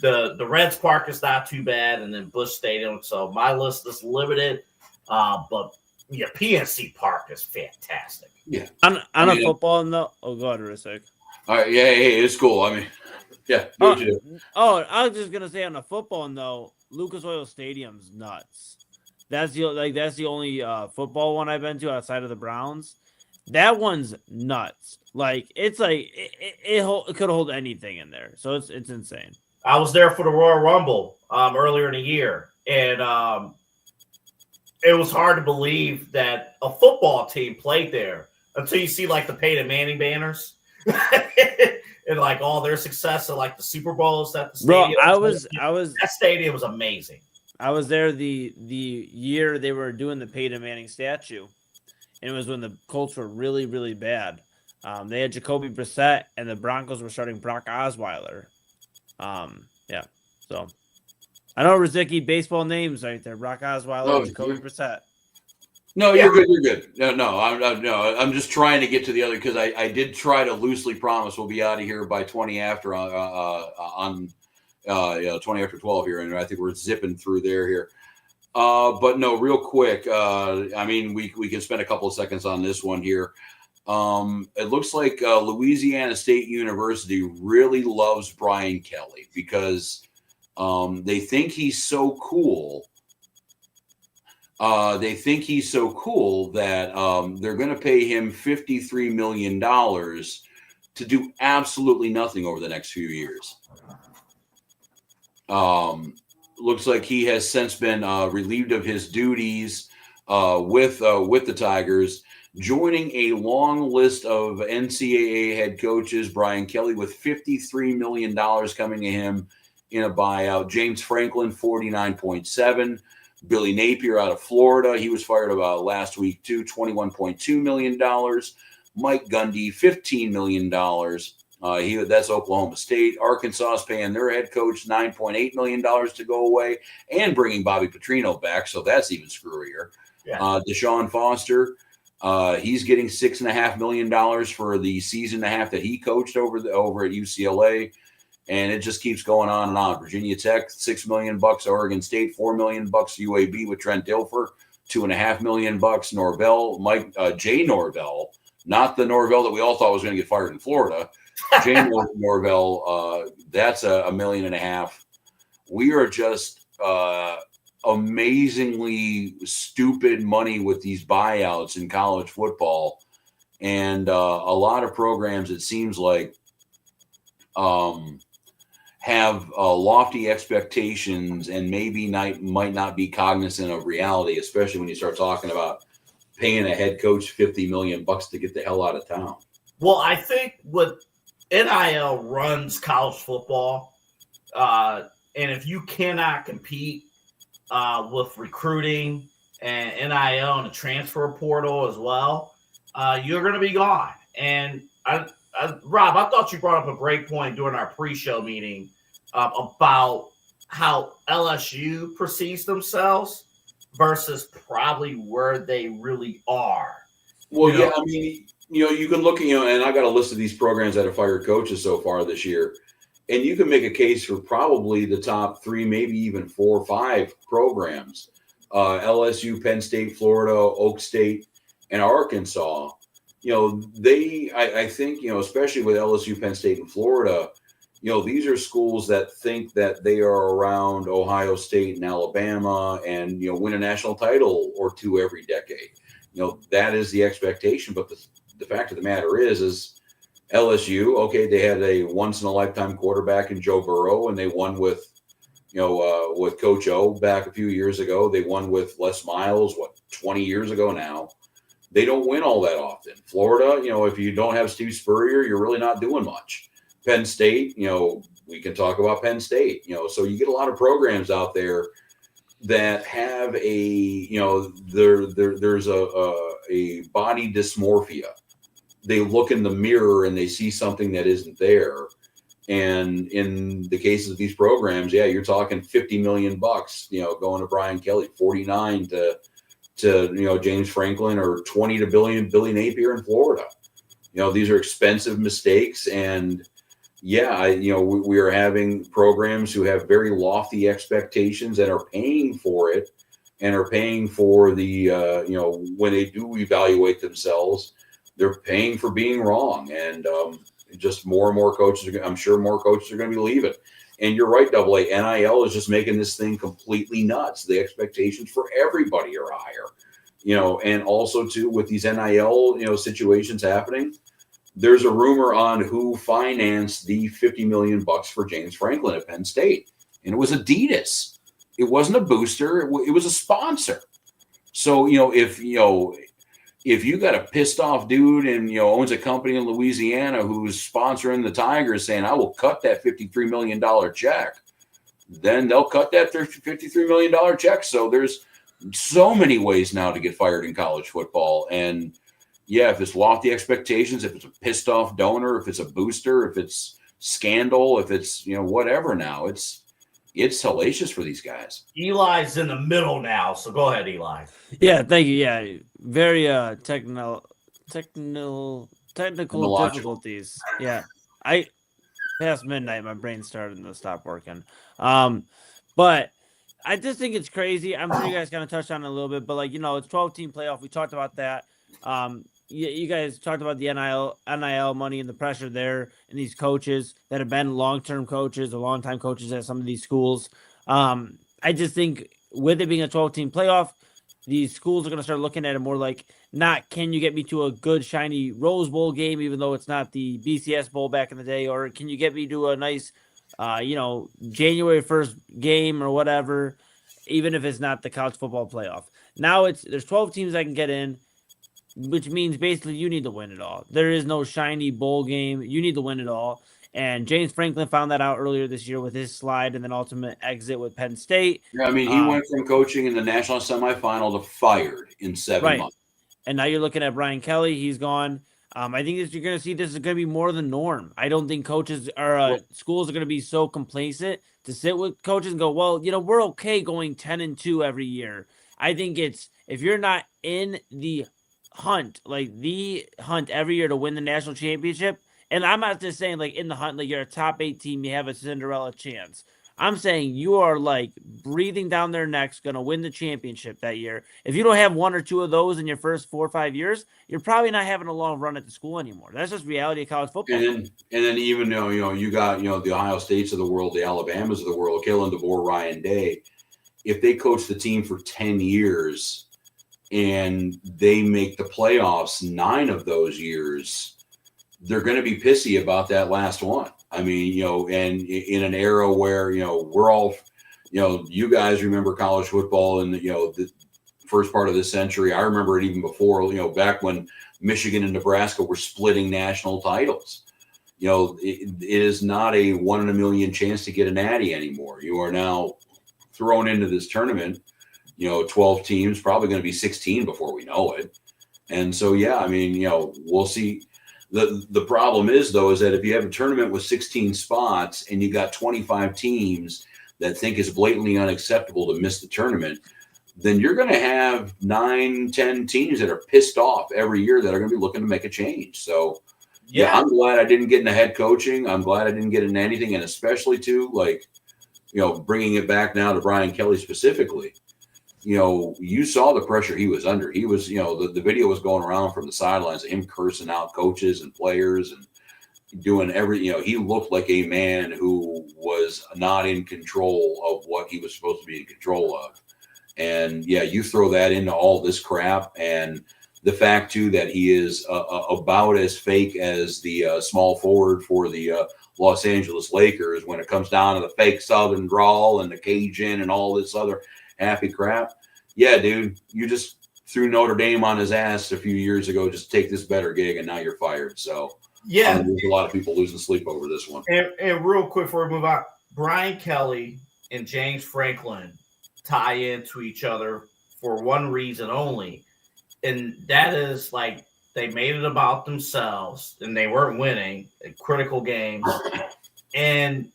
The Reds Park is not too bad, and then Busch Stadium. So my list is limited. But yeah, PNC Park is fantastic. Yeah. On a football note, go ahead, Rozier. All right, yeah, it's cool. I mean, yeah. I was just gonna say on a football note, Lucas Oil Stadium's nuts. That's the only football one I've been to outside of the Browns. That one's nuts. It could hold anything in there. So it's insane. I was there for the Royal Rumble earlier in the year, and it was hard to believe that a football team played there until you see the Peyton Manning banners and all their success at the Super Bowls at the stadium. Bro, that stadium was amazing. I was there the year they were doing the Peyton Manning statue, and it was when the Colts were really, really bad. They had Jacoby Brissett, and the Broncos were starting Brock Osweiler. So I know Rozycki baseball names right there: Brock Osweiler, Jacoby Brissett. No, you're good. You're good. No, I'm just trying to get to the other because I did try to loosely promise we'll be out of here by 20 after 20 after 12 here, and I think we're zipping through there here. But no, real quick. We can spend a couple of seconds on this one here. It looks like Louisiana State University really loves Brian Kelly because they think he's so cool. They think he's so cool that they're going to pay him $53 million to do absolutely nothing over the next few years. Looks like he has since been relieved of his duties with the Tigers, joining a long list of NCAA head coaches. Brian Kelly with $53 million coming to him in a buyout. James Franklin, 49.7. Billy Napier out of Florida. He was fired about last week too, $21.2 million. Mike Gundy, $15 million. That's Oklahoma State. Arkansas is paying their head coach $9.8 million to go away and bringing Bobby Petrino back, so that's even screwier. Yeah. Deshaun Foster, he's getting $6.5 million for the season and a half that he coached over at UCLA, and it just keeps going on and on. Virginia Tech, $6 million. Oregon State, $4 million. UAB with Trent Dilfer, $2.5 million. Norvell, Jay Norvell, not the Norvell that we all thought was going to get fired in Florida. Jay Norvell, that's $1.5 million. We are just amazingly stupid money with these buyouts in college football, and a lot of programs, it seems like, have lofty expectations and maybe might not be cognizant of reality, especially when you start talking about paying a head coach $50 million to get the hell out of town. Well, I think what NIL runs college football, and if you cannot compete with recruiting and NIL and the transfer portal as well, you're going to be gone. And Rob, I thought you brought up a great point during our pre-show meeting about how LSU perceives themselves versus probably where they really are. Well, yeah, I mean, you can look, and I got a list of these programs that have fired coaches so far this year, and you can make a case for probably the top 3, maybe even 4 or 5 programs: LSU, Penn State, Florida, Oak State, and Arkansas. I think, especially with LSU, Penn State, and Florida, these are schools that think that they are around Ohio State and Alabama and, win a national title or 2 every decade. That is the expectation. But the fact of the matter is LSU, okay, they had a once-in-a-lifetime quarterback in Joe Burrow, and they won with Coach O back a few years ago. They won with Les Miles, 20 years ago now. They don't win all that often. Florida, if you don't have Steve Spurrier, you're really not doing much. Penn State, we can talk about Penn State, so you get a lot of programs out there that have there's a body dysmorphia. They look in the mirror and they see something that isn't there. And in the cases of these programs, yeah, you're talking $50 million, going to Brian Kelly, 49 to James Franklin, or 20 to Billy Napier in Florida. These are expensive mistakes, and yeah, we are having programs who have very lofty expectations and are paying for it, and are paying for the when they do evaluate themselves, they're paying for being wrong, and just more and more coaches I'm sure more coaches are going to be leaving. And you're right, Double A, NIL is just making this thing completely nuts. The expectations for everybody are higher, and also too with these NIL situations happening. There's a rumor on who financed the $50 million for James Franklin at Penn State, and it was Adidas. It wasn't a booster; it was a sponsor. So if you got a pissed off dude and owns a company in Louisiana who's sponsoring the Tigers, saying I will cut that $53 million check, then they'll cut that $53 million check. So there's so many ways now to get fired in college football. And yeah, if it's lofty expectations, if it's a pissed off donor, if it's a booster, if it's scandal, if it's whatever, now it's hellacious for these guys. Eli's in the middle now, so go ahead, Eli. Yeah, thank you. Yeah, very technical difficulties. Yeah, past midnight, my brain started to stop working. But I just think it's crazy. I'm sure you guys kind of touched on it a little bit, but it's 12-team playoff. We talked about that. You guys talked about the NIL money and the pressure there, and these coaches that have been long-term coaches or long-time coaches at some of these schools. I just think with it being a 12-team playoff, these schools are going to start looking at it more like, not can you get me to a good, shiny Rose Bowl game, even though it's not the BCS Bowl back in the day, or can you get me to a nice, January 1st game or whatever, even if it's not the college football playoff. Now there's 12 teams that can get in, which means basically you need to win it all. There is no shiny bowl game. You need to win it all. And James Franklin found that out earlier this year with his slide and then ultimate exit with Penn State. Yeah, I mean, he went from coaching in the national semifinal to fired in 7 months. And now you're looking at Brian Kelly. He's gone. I think you're going to see this is going to be more the norm. I don't think coaches or schools are going to be so complacent to sit with coaches and go, well, we're okay going 10-2 every year. I think it's, if you're not in the hunt every year to win the national championship, and I'm not just saying in the hunt, you're a top 8 team, you have a Cinderella chance. I'm saying you are breathing down their necks, going to win the championship that year. If you don't have 1 or 2 of those in your first 4 or 5 years, you're probably not having a long run at the school anymore. That's just reality of college football. And then even though, you got, the Ohio States of the world, the Alabamas of the world, Kalen DeBoer, Ryan Day, if they coach the team for 10 years and they make the playoffs 9 of those years, they're going to be pissy about that last one. I mean, and in an era where, we're all, you guys remember college football in the first part of this century. I remember it even before, back when Michigan and Nebraska were splitting national titles. It is not a 1 in a million chance to get a natty anymore. You are now thrown into this tournament, 12 teams, probably going to be 16 before we know it. And so, yeah, I mean, we'll see. The problem is, though, is that if you have a tournament with 16 spots and you got 25 teams that think it's blatantly unacceptable to miss the tournament, then you're going to have 9, 10 teams that are pissed off every year that are going to be looking to make a change. So, yeah, I'm glad I didn't get into head coaching. I'm glad I didn't get into anything, and especially too, bringing it back now to Brian Kelly specifically. You saw the pressure he was under. He was, the video was going around from the sidelines of him cursing out coaches and players and doing he looked like a man who was not in control of what he was supposed to be in control of. And yeah, you throw that into all this crap, and the fact too that he is about as fake as the small forward for the Los Angeles Lakers when it comes down to the fake Southern drawl and the Cajun and all this other happy crap. Yeah, dude, you just threw Notre Dame on his ass a few years ago. Just take this better gig, and now you're fired. So yeah, there's a lot of people losing sleep over this one. And real quick before we move on, Brian Kelly and James Franklin tie into each other for one reason only, and that is like they made it about themselves and they weren't winning in critical games, and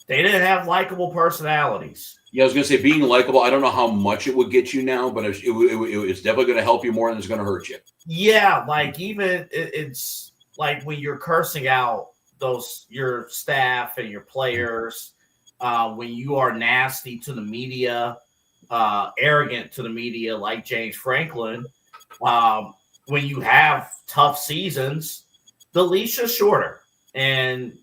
they didn't have likable personalities. Yeah, I was going to say being likable. I don't know how much it would get you now, but it's definitely going to help you more than it's going to hurt you. Yeah, like even it's like when you're cursing out your staff and your players, when you are nasty to the media, arrogant to the media, like James Franklin. When you have tough seasons, the leash is shorter, and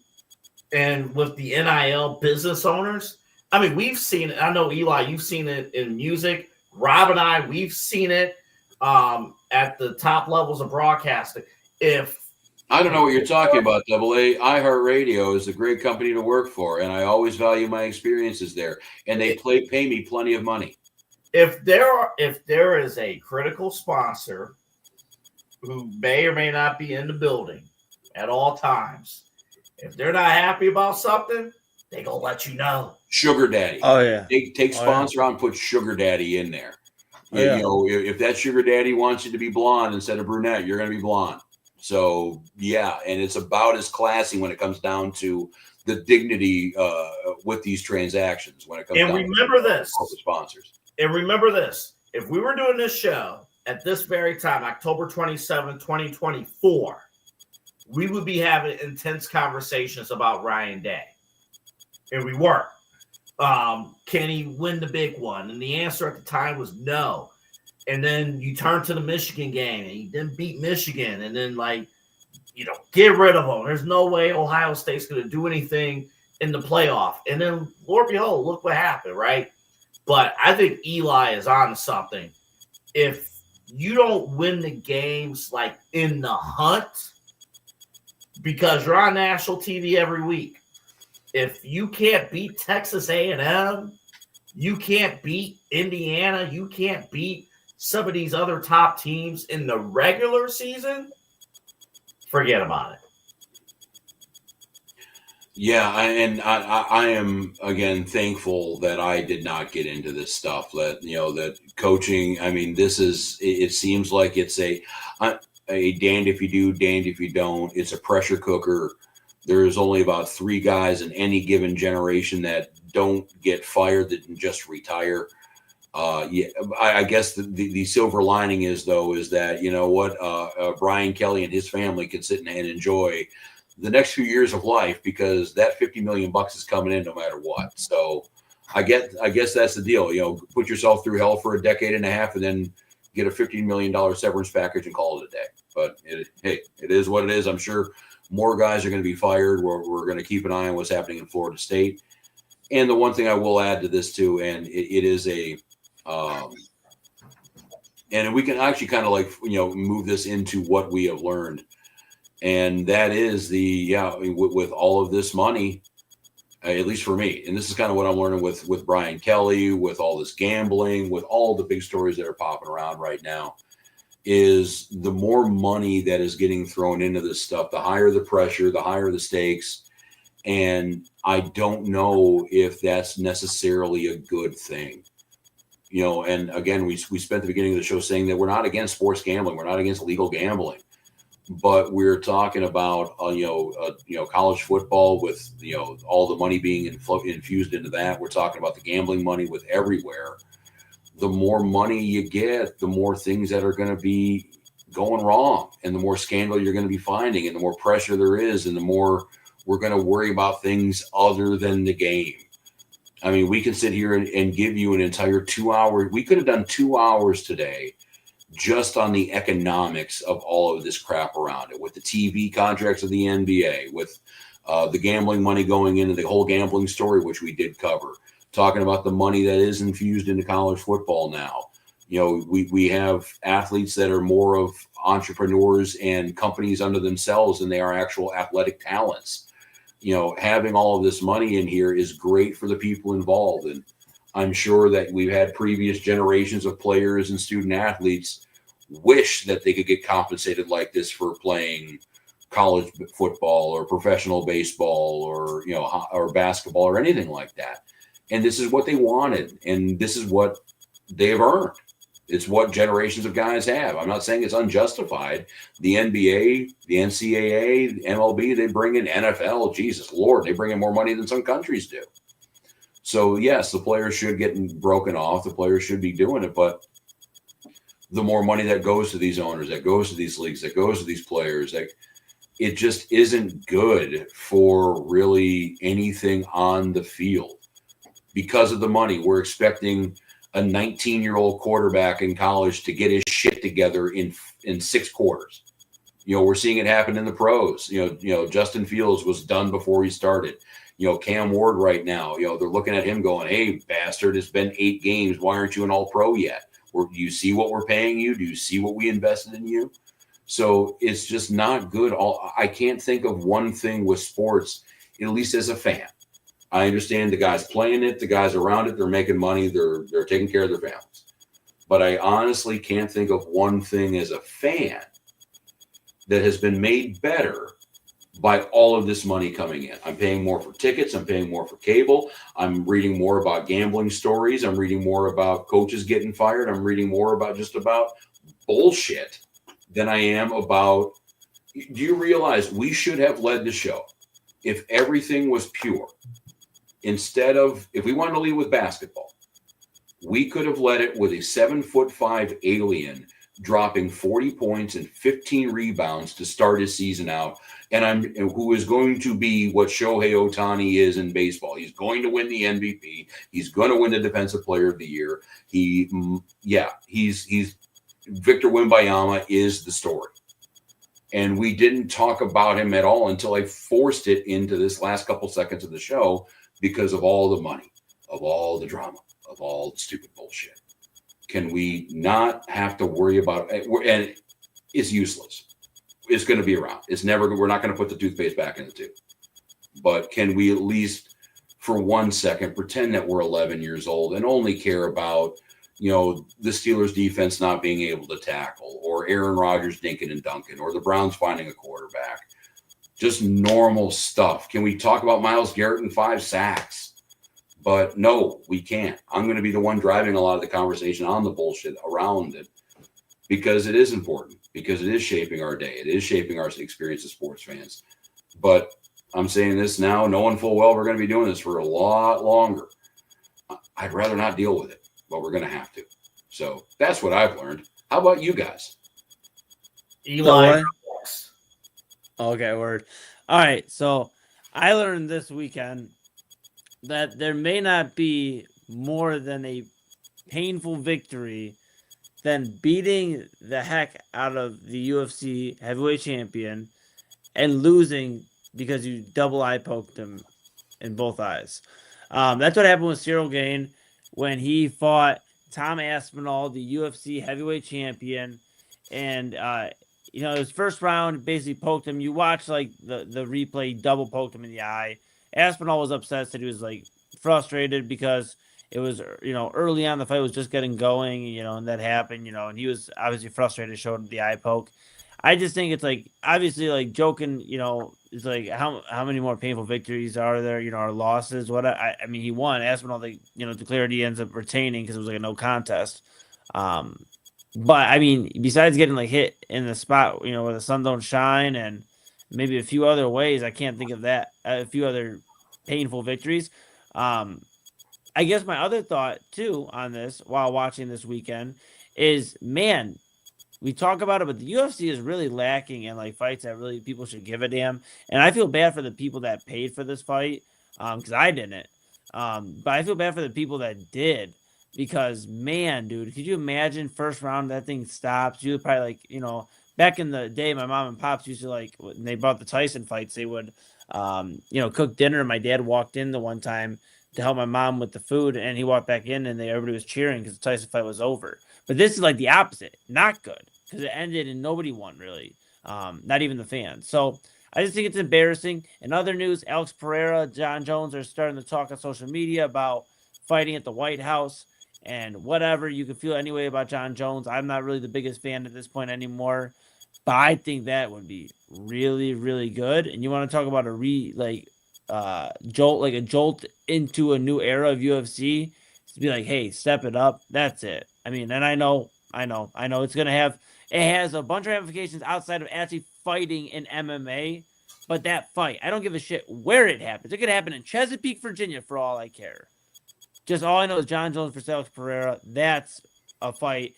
with the NIL business owners, I mean, we've seen it. I know, Eli, you've seen it in music. Rob and I, we've seen it at the top levels of broadcasting. I don't know what you're talking about, Double A. iHeartRadio is a great company to work for, and I always value my experiences there. And they pay me plenty of money. If there is a critical sponsor who may or may not be in the building at all times, if they're not happy about something, they gonna let you know. Sugar Daddy. Oh yeah. Take sponsor on, put Sugar Daddy in there. Yeah. You know, if that Sugar Daddy wants you to be blonde instead of brunette, you're going to be blonde. So yeah, and it's about as classy when it comes down to the dignity with these transactions. When it comes down remember to this, sponsors. And remember this: if we were doing this show at this very time, October 27, 2024, we would be having intense conversations about Ryan Day, and we weren't. Can he win the big one? And the answer at the time was no. And then you turn to the Michigan game, and he didn't beat Michigan. And then, get rid of him. There's no way Ohio State's going to do anything in the playoff. And then, Lord behold, look what happened, right? But I think Eli is on something. If you don't win the games, like, in the hunt, because you're on national TV every week, if you can't beat Texas A&M, you can't beat Indiana, you can't beat some of these other top teams in the regular season, forget about it. Yeah, I am again thankful that I did not get into this stuff. That coaching. I mean, this is. It seems like it's a damned if you do, damned if you don't. It's a pressure cooker. There's only about 3 guys in any given generation that don't get fired, that can just retire. I guess the silver lining is that, you know what, Brian Kelly and his family can sit and enjoy the next few years of life, because that $50 million is coming in no matter what. So I guess that's the deal. You know, put yourself through hell for a decade and a half and then get a $15 million severance package and call it a day. But it is what it is. I'm sure more guys are going to be fired. We're going to keep an eye on what's happening in Florida State. And the one thing I will add to this too, and it is and we can actually kind of move this into what we have learned. And that is with all of this money, at least for me, and this is kind of what I'm learning with Brian Kelly, with all this gambling, with all the big stories that are popping around right now, is the more money that is getting thrown into this stuff, the higher the pressure, the higher the stakes. And I don't know if that's necessarily a good thing. And again, we spent the beginning of the show saying that we're not against sports gambling. We're not against legal gambling. But we're talking about, college football with, all the money being infused into that. We're talking about the gambling money with everywhere. The more money you get, the more things that are going to be going wrong, and the more scandal you're going to be finding, and the more pressure there is, and the more we're going to worry about things other than the game. I mean, we can sit here and give you an entire 2 hour. We could have done 2 hours today just on the economics of all of this crap around it, with the TV contracts of the NBA, with the gambling money going into the whole gambling story, which we did cover, talking about the money that is infused into college football now. We have athletes that are more of entrepreneurs and companies under themselves than they are actual athletic talents. Having all of this money in here is great for the people involved. And I'm sure that we've had previous generations of players and student athletes wish that they could get compensated like this for playing college football or professional baseball or basketball or anything like that. And this is what they wanted, and this is what they've earned. It's what generations of guys have. I'm not saying it's unjustified. The NBA, the NCAA, the MLB, they bring in NFL. Jesus Lord, they bring in more money than some countries do. So, yes, the players should get broken off. The players should be doing it. But the more money that goes to these owners, that goes to these leagues, that goes to these players, it just isn't good for really anything on the field. Because of the money, we're expecting a 19-year-old quarterback in college to get his shit together in 6 quarters. We're seeing it happen in the pros. Justin Fields was done before he started. Cam Ward right now, they're looking at him going, hey, bastard, it's been 8 games. Why aren't you an all-pro yet? Do you see what we're paying you? Do you see what we invested in you? So it's just not good. I can't think of one thing with sports, at least as a fan. I understand the guys playing it, the guys around it, they're making money, they're taking care of their families. But I honestly can't think of one thing as a fan that has been made better by all of this money coming in. I'm paying more for tickets, I'm paying more for cable, I'm reading more about gambling stories, I'm reading more about coaches getting fired, I'm reading more about just about bullshit than I am about. Do you realize we should have led the show if everything was pure? Instead of, if we wanted to lead with basketball, we could have led it with a 7'5" alien dropping 40 points and 15 rebounds to start his season out, and who is going to be what Shohei Ohtani is in baseball. He's going to win the MVP. He's going to win the Defensive Player of the Year. He's Victor Wembanyama is the story. And we didn't talk about him at all until I forced it into this last couple seconds of the show because of all the money, of all the drama, of all the stupid bullshit. Can we not have to worry about it? And it's useless. It's going to be around. We're not going to put the toothpaste back in the tube. But can we at least, for 1 second, pretend that we're 11 years old and only care about, the Steelers defense not being able to tackle, or Aaron Rodgers dinking and dunking, or the Browns finding a quarterback? Just normal stuff. Can we talk about Myles Garrett and 5 sacks? But no, we can't. I'm going to be the one driving a lot of the conversation on the bullshit around it because it is important, because it is shaping our day. It is shaping our experience as sports fans. But I'm saying this now, knowing full well we're going to be doing this for a lot longer. I'd rather not deal with it, but we're going to have to. So that's what I've learned. How about you guys? Eli. Okay, word. All right, so I learned this weekend that there may not be more than a painful victory than beating the heck out of the UFC heavyweight champion and losing because you double eye poked him in both eyes. That's what happened with Cyril Gane when he fought Tom Aspinall, the UFC heavyweight champion, and his first round basically poked him. You watch the replay, double poked him in the eye. Aspinall was upset, said he was frustrated because it was early on, the fight was just getting going, and that happened, and he was obviously frustrated, showed him the eye poke. I just think it's obviously joking, it's how many more painful victories are there, or losses. I mean, he won. Aspinall, declared he ends up retaining because it was a no contest. But I mean, besides getting hit in the spot, where the sun don't shine, and maybe a few other ways, I can't think of that. A few other painful victories. I guess my other thought too on this while watching this weekend is, man, we talk about it, but the UFC is really lacking in fights that really people should give a damn. And I feel bad for the people that paid for this fight because I didn't. But I feel bad for the people that did. Because, man, dude, could you imagine first round that thing stops? You would probably, back in the day, my mom and pops used to, when they bought the Tyson fights, they would, cook dinner. My dad walked in the one time to help my mom with the food, and he walked back in, and everybody was cheering because the Tyson fight was over. But this is the opposite. Not good, because it ended and nobody won, really. Not even the fans. So I just think it's embarrassing. In other news, Alex Pereira, John Jones are starting to talk on social media about fighting at the White House. And whatever, you can feel anyway about John Jones. I'm not really the biggest fan at this point anymore. But I think that would be really, really good. And you want to talk about jolt into a new era of UFC to be like, hey, step it up. That's it. I mean, and I know it's it has a bunch of ramifications outside of actually fighting in MMA, but that fight, I don't give a shit where it happens. It could happen in Chesapeake, Virginia, for all I care. Just all I know is John Jones versus Alex Pereira. That's a fight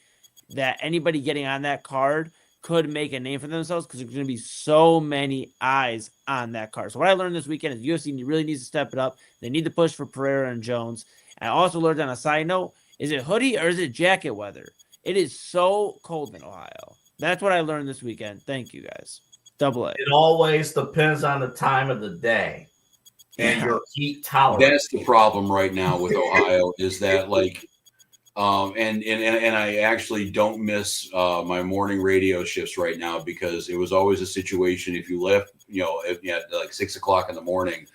that anybody getting on that card could make a name for themselves because there's going to be so many eyes on that card. So what I learned this weekend is UFC really needs to step it up. They need to push for Pereira and Jones. And I also learned on a side note, is it hoodie or is it jacket weather? It is so cold in Ohio. That's what I learned this weekend. Thank you, guys. Double A. It always depends on the time of the day and your heat tolerance. That's the problem right now with Ohio is that and I actually don't miss my morning radio shifts right now because it was always a situation if you left, at like 6 o'clock in the morning,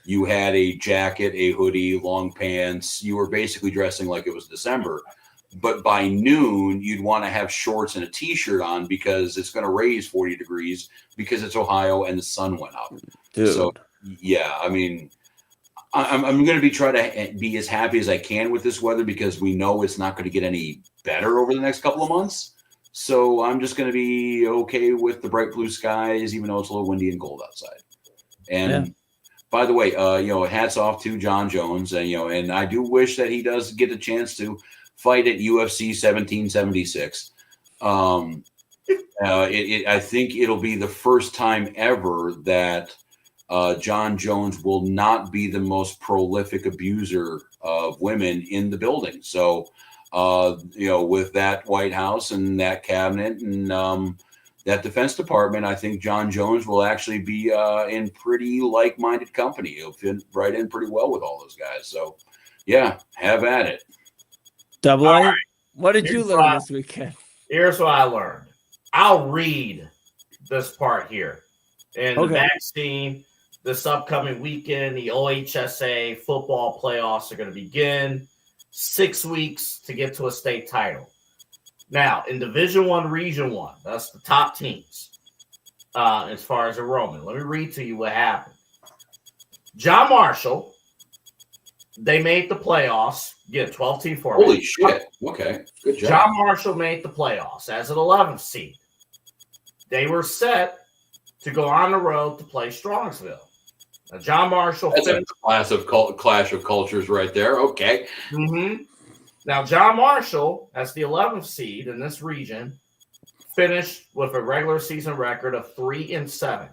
you had a jacket, a hoodie, long pants. You were basically dressing like it was December. But by noon, you'd want to have shorts and a T-shirt on because it's going to raise 40 degrees because it's Ohio and the sun went up. Dude. So, yeah, I mean, I'm going to try to be as happy as I can with this weather because we know it's not going to get any better over the next couple of months. So I'm just going to be okay with the bright blue skies, even though it's a little windy and cold outside. And by the way, hats off to John Jones, and I do wish that he does get a chance to fight at UFC 1776. I think it'll be the first time ever that John Jones will not be the most prolific abuser of women in the building. So, with that White House and that cabinet and that Defense Department, I think John Jones will actually be in pretty like-minded company. He'll fit right in pretty well with all those guys. So, yeah, have at it. Double A. Right. What did you learn this weekend? Here's what I learned. I'll read this part here. In the vaccine, this upcoming weekend, the OHSA football playoffs are going to begin. 6 weeks to get to a state title. Now, in Division I, Region 1, that's the top teams as far as enrollment. Let me read to you what happened. John Marshall, they made the playoffs. Again, 12-team format. Holy shit. Okay. Good job. John Marshall made the playoffs as an 11th seed. They were set to go on the road to play Strongsville. Now, John Marshall. That's a clash of cultures right there. Okay. Mm-hmm. Now, John Marshall, as the 11th seed in this region, finished with a regular season record of 3-7.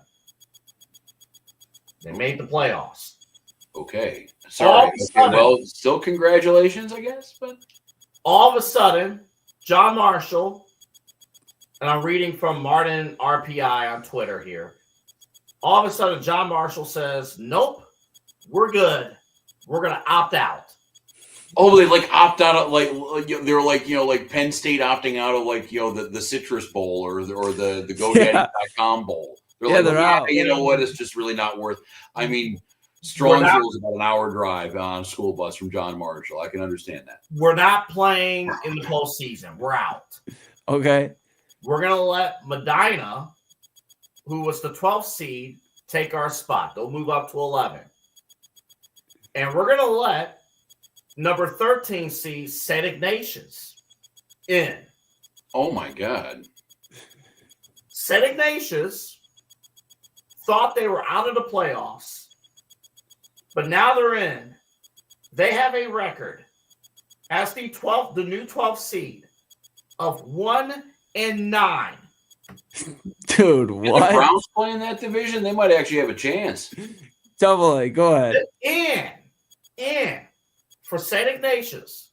They made the playoffs. Okay. Sorry. Well, still congratulations, I guess. But all of a sudden, John Marshall, and I'm reading from Martin RPI on Twitter here. All of a sudden, John Marshall says, nope, we're good. We're going to opt out. Oh, they opt out of they're like Penn State opting out of the Citrus Bowl or the GoDaddy.com Bowl. They're out. You know what? It's just really not worth. I mean, Strongsville is about an hour drive on a school bus from John Marshall. I can understand that. We're not playing in the postseason. We're out. Okay. We're going to let Medina, who was the 12th seed, take our spot. They'll move up to 11. And we're going to let number 13 seed St. Ignatius in. Oh, my God. St. Ignatius thought they were out of the playoffs, but now they're in. They have a record as the new 12th seed of 1-9. Dude, what? If the Browns play in that division, they might actually have a chance. Double A, go ahead. And for St. Ignatius,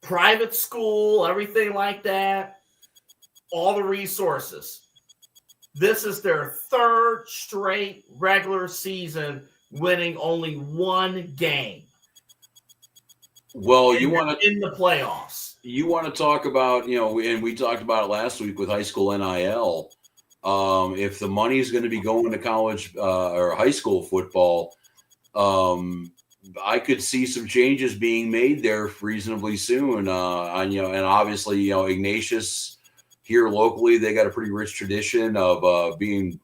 private school, everything like that, all the resources. This is their third straight regular season winning only one game. Well, you want to in the playoffs. You want to talk about, and we talked about it last week with high school NIL. If the money is going to be going to college or high school football, I could see some changes being made there reasonably soon. And obviously, Ignatius here locally, they got a pretty rich tradition of being,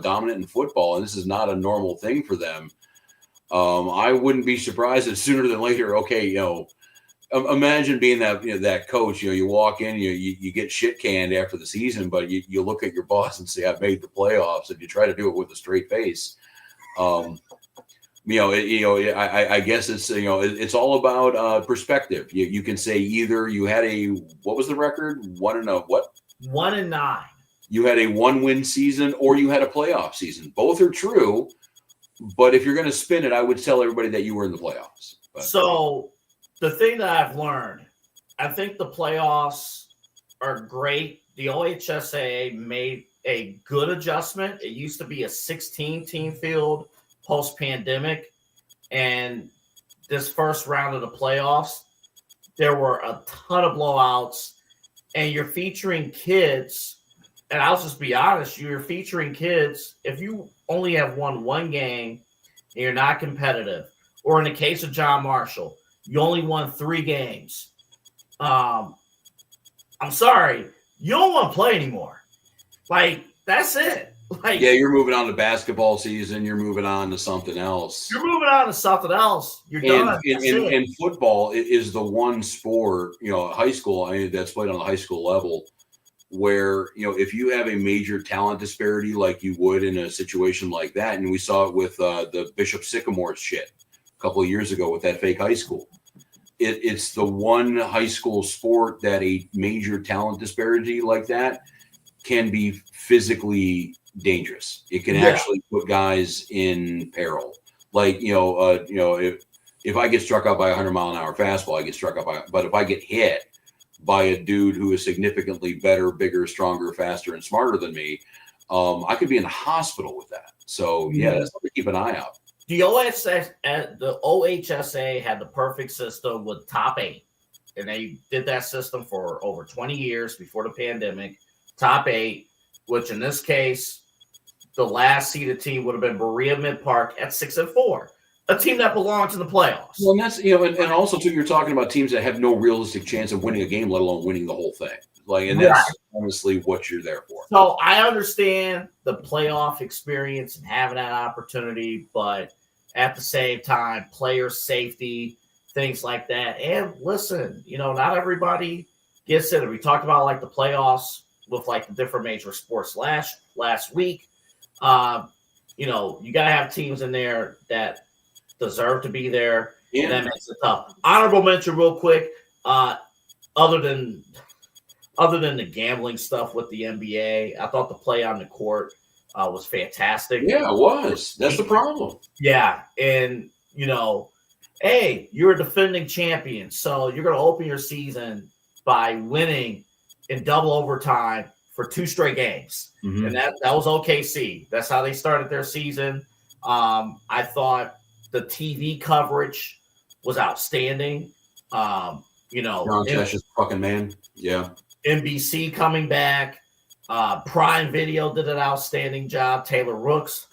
dominant in football, and this is not a normal thing for them. I wouldn't be surprised if sooner than later. Okay, imagine being that coach. You walk in, you get shit canned after the season, but you look at your boss and say, "I've made the playoffs," and you try to do it with a straight face. I guess it's all about perspective. You can say either you had what was the record? 1-9. You had a 1-win season or you had a playoff season. Both are true, but if you're going to spin it, I would tell everybody that you were in the playoffs. So the thing that I've learned, I think the playoffs are great. The OHSAA made a good adjustment. It used to be a 16-team field post-pandemic, and this first round of the playoffs, there were a ton of blowouts, and you're featuring kids. And I'll just be honest, you're featuring kids. If you only have won one game and you're not competitive, or in the case of John Marshall, you only won 3 games. I'm sorry, you don't want to play anymore. Like, that's it. Like, yeah, you're moving on to basketball season. You're moving on to something else. You're moving on to something else. You're done. And football is the one sport, high school, that's played on the high school level, where, if you have a major talent disparity like you would in a situation like that, and we saw it with the Bishop Sycamore shit a couple of years ago with that fake high school. It's the one high school sport that a major talent disparity like that can be physically dangerous. It can actually put guys in peril. Like, if I get struck out by a 100-mile-an-hour fastball, I get struck out but if I get hit by a dude who is significantly better, bigger, stronger, faster, and smarter than me, I could be in the hospital with that. So that's something to keep an eye out. The OHSA had the perfect system with top 8, and they did that system for over 20 years before the pandemic. Top 8, which in this case, the last seeded team would have been Berea Mid Park at 6-4, a team that belongs in the playoffs. Well, and that's and also too, you're talking about teams that have no realistic chance of winning a game, let alone winning the whole thing. That's honestly what you're there for. So I understand the playoff experience and having that opportunity, but at the same time, player safety, things like that. And listen, not everybody gets it. We talked about like the playoffs with like the different major sports last week. You got to have teams in there that deserve to be there. Yeah. And that makes it tough. Honorable mention real quick. Other than the gambling stuff with the NBA, I thought the play on the court was fantastic. Yeah, it was. That's the problem. Yeah. And, hey, you're a defending champion. So you're going to open your season by winning in double overtime for 2 straight games. Mm-hmm. And that was OKC. That's how they started their season. I thought the TV coverage was outstanding. John Tesh's fucking man. Yeah. NBC coming back. Prime Video did an outstanding job. Taylor Rooks.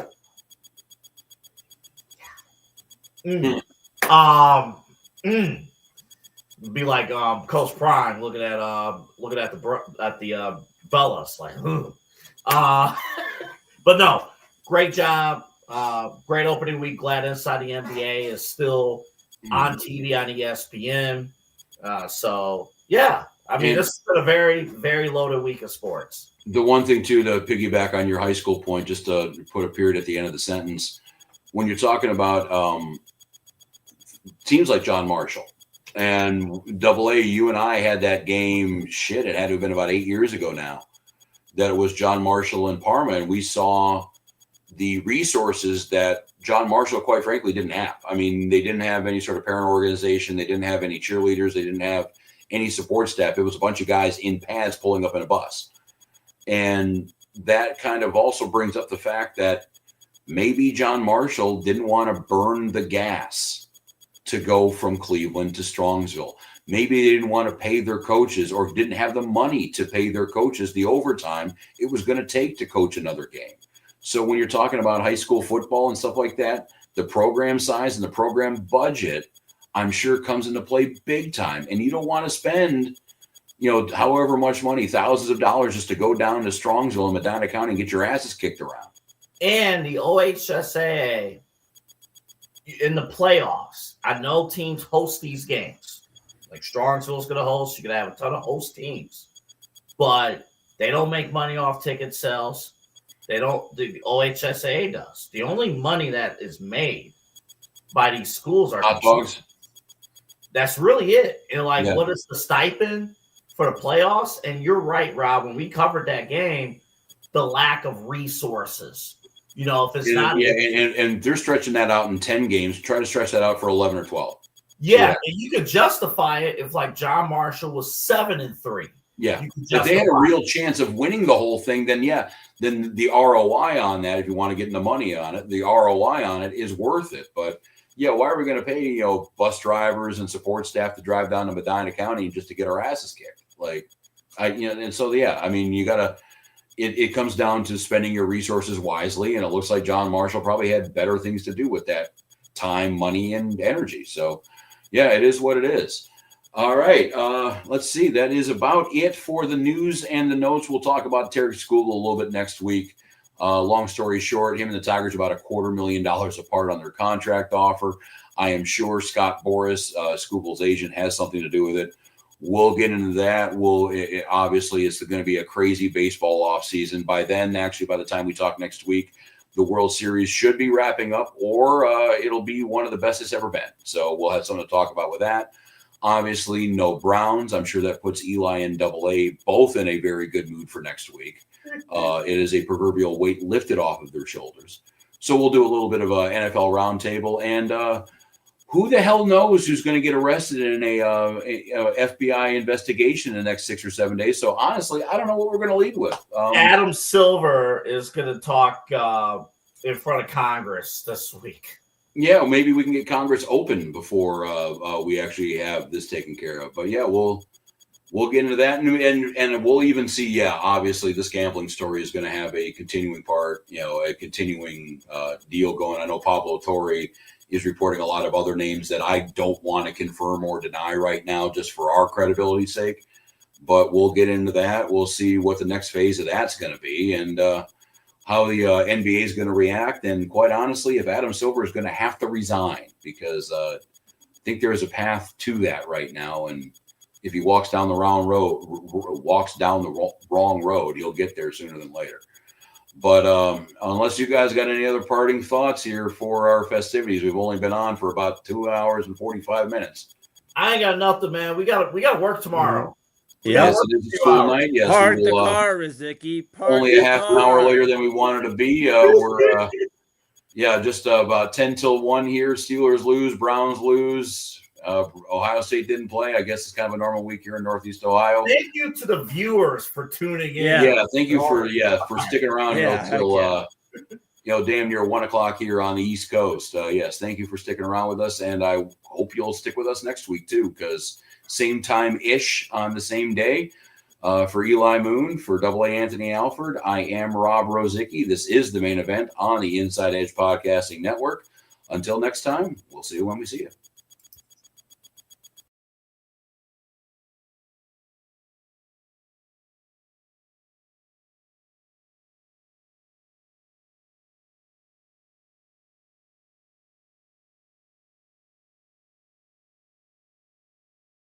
Be like Coach Prime looking at the Bellas like, but no, great job. Great opening week. Glad Inside the NBA is still on TV on ESPN. So yeah, this has been a very, very loaded week of sports. The one thing too, to piggyback on your high school point, just to put a period at the end of the sentence, when you're talking about teams like John Marshall and AA, you and I had that game. Shit, it had to have been about 8 years ago now. That it was John Marshall and Parma, and we saw the resources that John Marshall, quite frankly, didn't have. They didn't have any sort of parent organization. They didn't have any cheerleaders. They didn't have any support staff. It was a bunch of guys in pads pulling up in a bus. And that kind of also brings up the fact that maybe John Marshall didn't want to burn the gas to go from Cleveland to Strongsville. Maybe they didn't want to pay their coaches or didn't have the money to pay their coaches the overtime it was going to take to coach another game. So when you're talking about high school football and stuff like that, the program size and the program budget, I'm sure comes into play big time. And you don't want to spend, however much money, thousands of dollars just to go down to Strongsville in Medina County and get your asses kicked around. And the OHSAA in the playoffs, I know teams host these games. Like Strongsville's going to host. You're going to have a ton of host teams. But they don't make money off ticket sales. They don't. The OHSAA does. The only money that is made by these schools are hot dogs. That's really it. And what is the stipend for the playoffs? And you're right, Rob. When we covered that game, the lack of resources. If it's not. Yeah, and they're stretching that out in 10 games. Try to stretch that out for 11 or 12. Yeah, and you could justify it if John Marshall was 7-3. Yeah, if they had a real chance of winning the whole thing, then the ROI on that, if you want to get the money on it, the ROI on it is worth it. But yeah, why are we going to pay bus drivers and support staff to drive down to Medina County just to get our asses kicked? You gotta. It comes down to spending your resources wisely, and it looks like John Marshall probably had better things to do with that time, money, and energy. So, yeah, it is what it is. All right, let's see. That is about it for the news and the notes. We'll talk about Terry Skubal a little bit next week. Long story short, him and the Tigers are about $250,000 apart on their contract offer. I am sure Scott Boras, Skubal's agent, has something to do with it. We'll get into that. Obviously, it's going to be a crazy baseball offseason. By then, actually, by the time we talk next week, the World Series should be wrapping up, or it'll be one of the best it's ever been. So we'll have something to talk about with that. Obviously, no Browns. I'm sure that puts Eli and AA both in a very good mood for next week. It is a proverbial weight lifted off of their shoulders. So we'll do a little bit of a NFL roundtable, and who the hell knows who's going to get arrested in a FBI investigation in the next 6 or 7 days. So honestly, I don't know what we're going to lead with. Adam Silver is going to talk in front of Congress this week. Yeah, maybe we can get Congress open before we actually have this taken care of. But yeah, we'll get into that, and we'll even see. Yeah, obviously, this gambling story is going to have a continuing part. A continuing deal going. I know Pablo Torre is reporting a lot of other names that I don't want to confirm or deny right now, just for our credibility's sake. But we'll get into that. We'll see what the next phase of that's going to be, and how the NBA is going to react. And quite honestly, if Adam Silver is going to have to resign, because I think there is a path to that right now. And if he walks down the wrong road, he'll get there sooner than later. But unless you guys got any other parting thoughts here for our festivities, we've only been on for about 2 hours and 45 minutes. I ain't got nothing, man. We got to work tomorrow. Yes, it is a school night. Yes, Park the car, Rozycki. Only a half an hour later than we wanted to be. We're just about 10 till 1 here. Steelers lose, Browns lose. Ohio State didn't play. I guess it's kind of a normal week here in Northeast Ohio. Thank you to the viewers for tuning in. Yeah, thank you for sticking around until damn near 1 o'clock here on the East Coast. Yes, thank you for sticking around with us, and I hope you'll stick with us next week too, because same time ish on the same day. For Eli Moon, for AA Anthony Alford, I am Rob Rozycki. This is the main event on the Inside Edge Podcasting Network. Until next time, we'll see you when we see you.